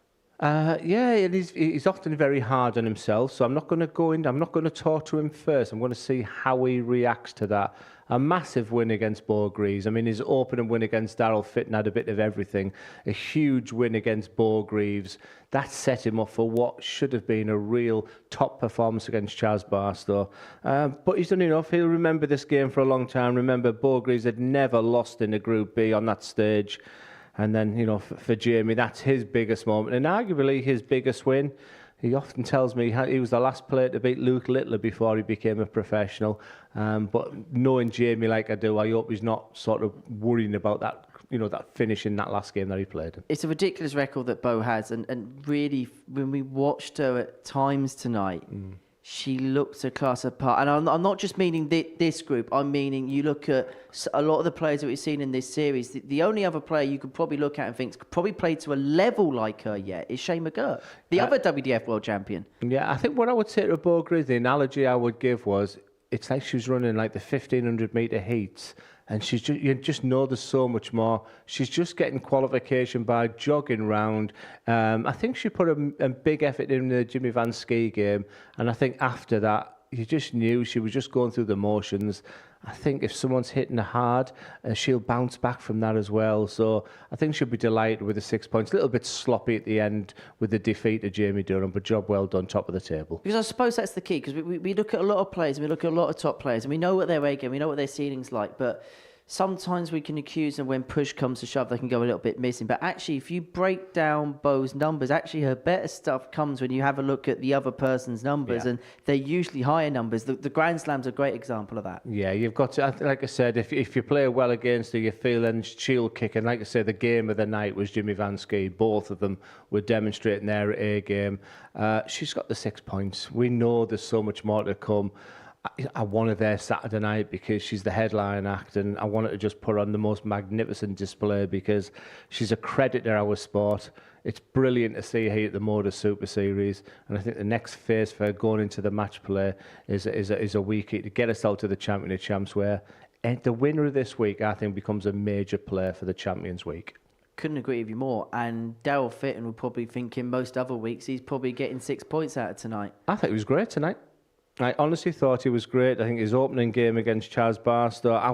Yeah, he's often very hard on himself. So I'm not going to go in. I'm not going to talk to him first. I'm going to see how he reacts to that. A massive win against BEAU GREAVES. I mean, his opening win against Daryl Fitton had a bit of everything. A huge win against BEAU GREAVES. That set him up for what should have been a real top performance against Chaz Barstow. But he's done enough. He'll remember this game for a long time. Remember, BEAU GREAVES had never lost in a Group B on that stage. And then, you know, for Jamie, that's his biggest moment and arguably his biggest win. He often tells me he was the last player to beat Luke Littler before he became a professional. But knowing Jamie like I do, I hope he's not sort of worrying about that, you know, that finish in that last game that he played. It's a ridiculous record that BEAU has. And really, when we watched her at times tonight, she looked a class apart. And I'm not just meaning this group. I'm meaning you look at a lot of the players that we've seen in this series. The only other player you could probably look at and think could probably play to a level like her yet is Schie McGuire, the other WDF world champion. Yeah, I think what I would say to BEAU GREAVES, the analogy I would give was, it's like she was running like the 1,500 metre heats. And she's just, you just know there's so much more. She's just getting qualification by jogging round. I think she put a big effort in the Jimmy Van Schie game. And I think after that, you just knew she was just going through the motions. I think if someone's hitting her hard, she'll bounce back from that as well. So I think she'll be delighted with the 6 points. A little bit sloppy at the end with the defeat of Jamie Durrant, but job well done, top of the table. Because I suppose that's the key, because we look at a lot of players, and we look at a lot of top players, and we know what their A game, we know what their ceiling's like, but sometimes we can accuse them when push comes to shove, they can go a little bit missing. But actually, if you break down BEAU's numbers, actually her better stuff comes when you have a look at the other person's numbers, and they're usually higher numbers. The Grand Slam's a great example of that. Yeah, you've got to, like I said, if you play well against her, you feel and she'll kick. And like I said, the game of the night was Jimmy Van Schie. Both of them were demonstrating their A game. She's got the 6 points. We know there's so much more to come. I want her there Saturday night because she's the headline act, and I wanted to just put on the most magnificent display because she's a credit to our sport. It's brilliant to see her at the Modus Super Series, and I think the next phase for her going into the match play is a week to get us out to the Champion of Champs, where the winner of this week, I think, becomes a major player for the Champions Week. Couldn't agree with you more. And Daryl Fitton will probably think in most other weeks he's probably getting 6 points out of tonight. I think it was great tonight. I honestly thought he was great. I think his opening game against Barstow, I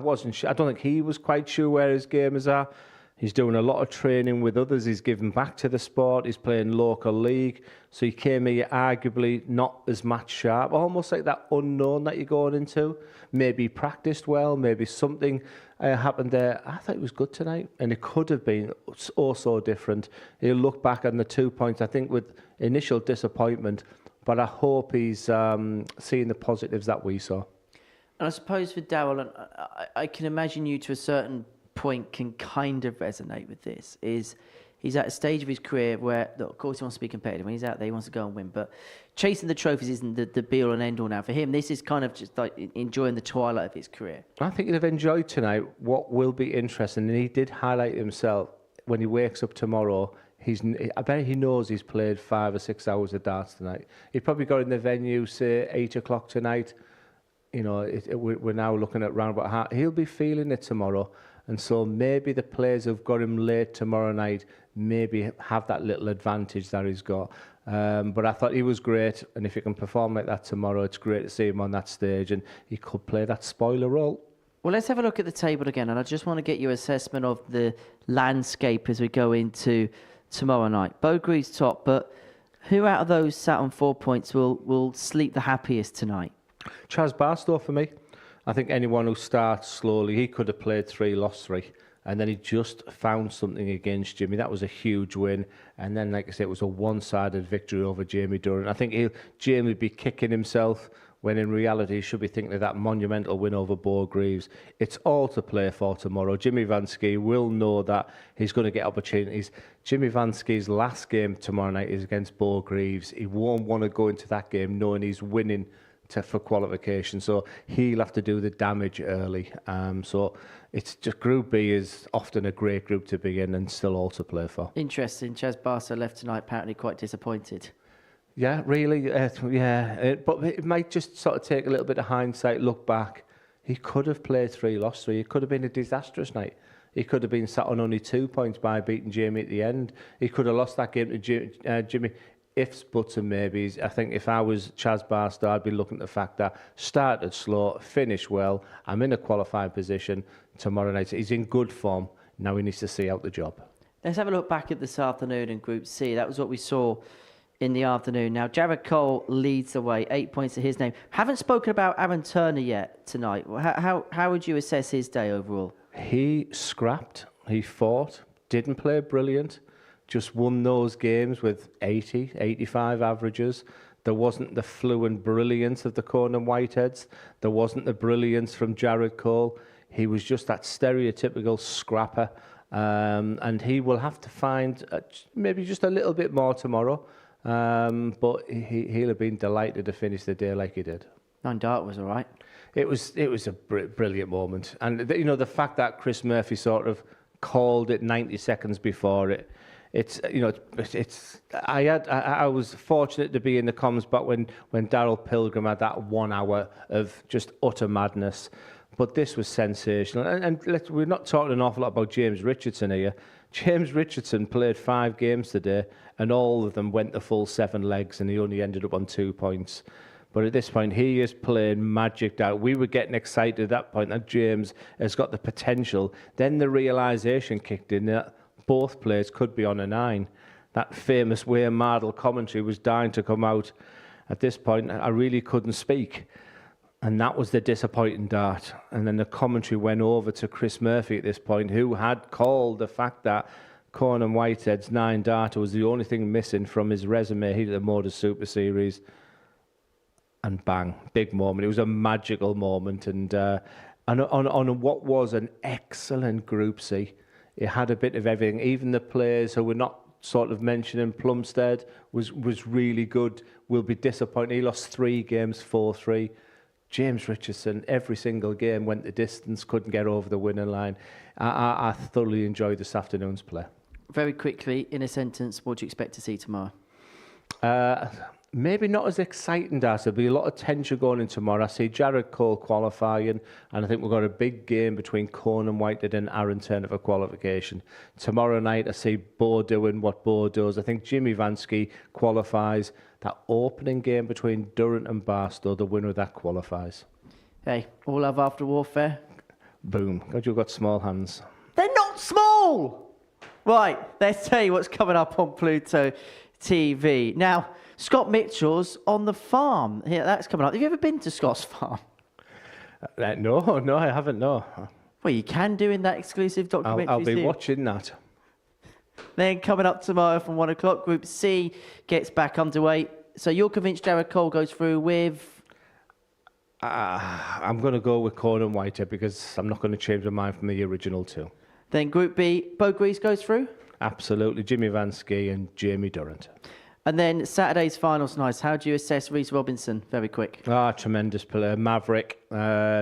don't think he was quite sure where his game is at. He's doing a lot of training with others. He's giving back to the sport. He's playing local league. So he came here arguably not as match sharp, almost like that unknown that you're going into. Maybe he practiced well, maybe something happened there. I thought it was good tonight, and it could have been so different. He'll look back on the 2 points, I think, with initial disappointment, but I hope he's seeing the positives that we saw. And I suppose for Daryl, and I can imagine you to a certain point can kind of resonate with this, is he's at a stage of his career where, look, of course he wants to be competitive. When he's out there, he wants to go and win. But chasing the trophies isn't the be-all and end-all now. For him, this is kind of just like enjoying the twilight of his career. I think he'd have enjoyed tonight. What will be interesting, and he did highlight himself, when he wakes up tomorrow, I bet he knows he's played 5 or 6 hours of darts tonight. He probably got in the venue, say, 8 o'clock tonight. You know, we're now looking at round about half. He'll be feeling it tomorrow. And so maybe the players who've got him late tomorrow night maybe have that little advantage that he's got. But I thought he was great. And if he can perform like that tomorrow, it's great to see him on that stage. And he could play that spoiler role. Well, let's have a look at the table again. And I just want to get your assessment of the landscape as we go into tomorrow night. BEAU GREAVES top, but who out of those sat on 4 points will sleep the happiest tonight? Barstow for me. I think anyone who starts slowly, he could have played 3, lost 3, and then he just found something against Jimmy. That was a huge win, and then, like I said, it was a one-sided victory over Jamie Durrant. I think Jamie would be kicking himself when in reality he should be thinking of that monumental win over BEAU GREAVES. It's all to play for tomorrow. Jimmy Van Schie will know that he's going to get opportunities. Jimmy Van Schie's last game tomorrow night is against BEAU GREAVES. He won't want to go into that game knowing he's winning for qualification, so he'll have to do the damage early. So it's just Group B is often a great group to be in and still all to play for. Interesting. Barstow left tonight apparently quite disappointed. Yeah, really. But it might just sort of take a little bit of hindsight, look back. He could have played 3, lost 3. It could have been a disastrous night. He could have been sat on only 2 points by beating Jamie at the end. He could have lost that game to Jimmy. Ifs, buts and maybes. I think if I was Barstow, I'd be looking at the fact that started slow, finished well. I'm in a qualifying position tomorrow night. He's in good form. Now he needs to see out the job. Let's have a look back at this afternoon in Group C. That was what we saw in the afternoon. Now, Jared Cole leads the way, 8 points to his name. Haven't spoken about Aaron Turner yet tonight. How would you assess his day overall? He scrapped, he fought, didn't play brilliant, just won those games with 80, 85 averages. There wasn't the fluent brilliance of the Conan Whiteheads. There wasn't the brilliance from Jared Cole. He was just that stereotypical scrapper. And he will have to find maybe just a little bit more tomorrow. But he'll have been delighted to finish the day like he did. 9 dart was all right. It was a brilliant moment. And, you know, the fact that Chris Murphy sort of called it 90 seconds before it, I was fortunate to be in the comms back when Daryl Pilgrim had that 1 hour of just utter madness. But this was sensational. And we're not talking an awful lot about James Richardson here. James Richardson played 5 games today, and all of them went the full 7 legs, and he only ended up on 2 points. But at this point, he is playing magic out. We were getting excited at that point that James has got the potential. Then the realisation kicked in that both players could be on a 9. That famous Wayne Mardle commentary was dying to come out. At this point, I really couldn't speak. And that was the disappointing dart. And then the commentary went over to Chris Murphy at this point, who had called the fact that Conan Whitehead's 9 darter was the only thing missing from his resume here at the Modus Super Series. And bang, big moment. It was a magical moment. And on what was an excellent Group C, it had a bit of everything. Even the players who were not sort of mentioning, Plumstead was really good. Will be disappointed. He lost 3 games, 4-3. James Richardson, every single game went the distance, couldn't get over the winning line. I thoroughly enjoyed this afternoon's play. Very quickly, in a sentence, what do you expect to see tomorrow? Maybe not as exciting, Darcy. There'll be a lot of tension going in tomorrow. I see Jared Cole qualifying, and I think we've got a big game between Conan Whitehead and Aaron Turner for qualification. Tomorrow night, I see Bo doing what Bo does. I think Jimmy Vansky qualifies. That opening game between Durrant and Barstow, the winner of that qualifies. Hey, all love after warfare. Boom. God, you've got small hands. They're not small! Right, let's tell you what's coming up on Pluto TV. Now, Scott Mitchell's on the farm. Yeah, that's coming up. Have you ever been to Scott's farm? No, I haven't, no. Well, you can do in that exclusive documentary. I'll be watching that. Then coming up tomorrow from 1 o'clock, Group C gets back underway. So you're convinced Jared Cole goes through with? I'm going to go with Conan Whitehead because I'm not going to change my mind from the original 2. Then Group B, BEAU GREAVES goes through? Absolutely, Jimmy Vansky and Jamie Durrant. And then Saturday's finals night. How do you assess Reece Robinson? Very quick. Tremendous player. Maverick.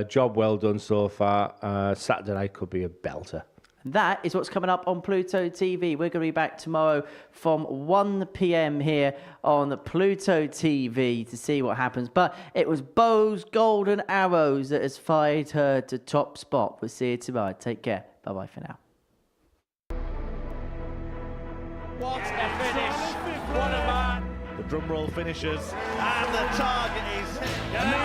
Job well done so far. Saturday night could be a belter. And that is what's coming up on Pluto TV. We're going to be back tomorrow from 1 p.m. here on Pluto TV to see what happens. But it was BEAU's golden arrows that has fired her to top spot. We'll see you tomorrow. Take care. Bye-bye for now. What a finish! What a man! The drum roll finishes, and the target is hit. And it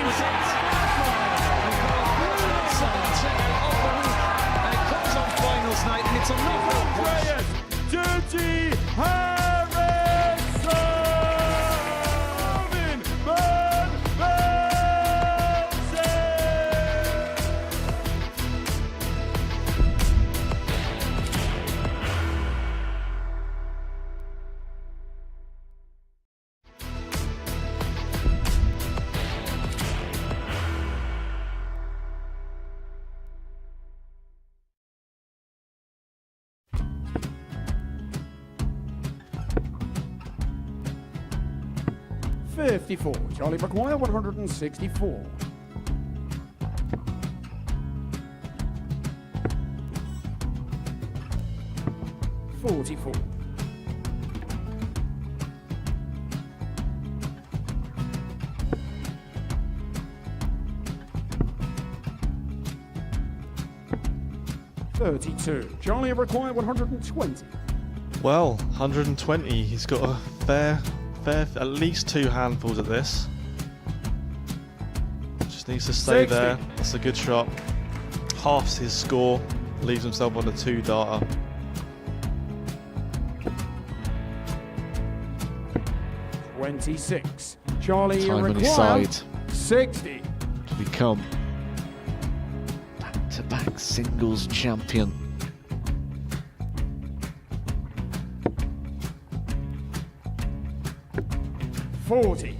comes on finals night, and it's a knockout. Dirty Harrison! Van Velzen! 54. Charlie McGuire, 164. $44. $32. Charlie required 120. Well, 120. He's got a fair, at least 2 handfuls at this. Just needs to stay 60. there. That's a good shot. Halves his score. Leaves himself on a 2 darter. $26. Charlie Time on his required side 60. to become back-to-back singles champion. $40.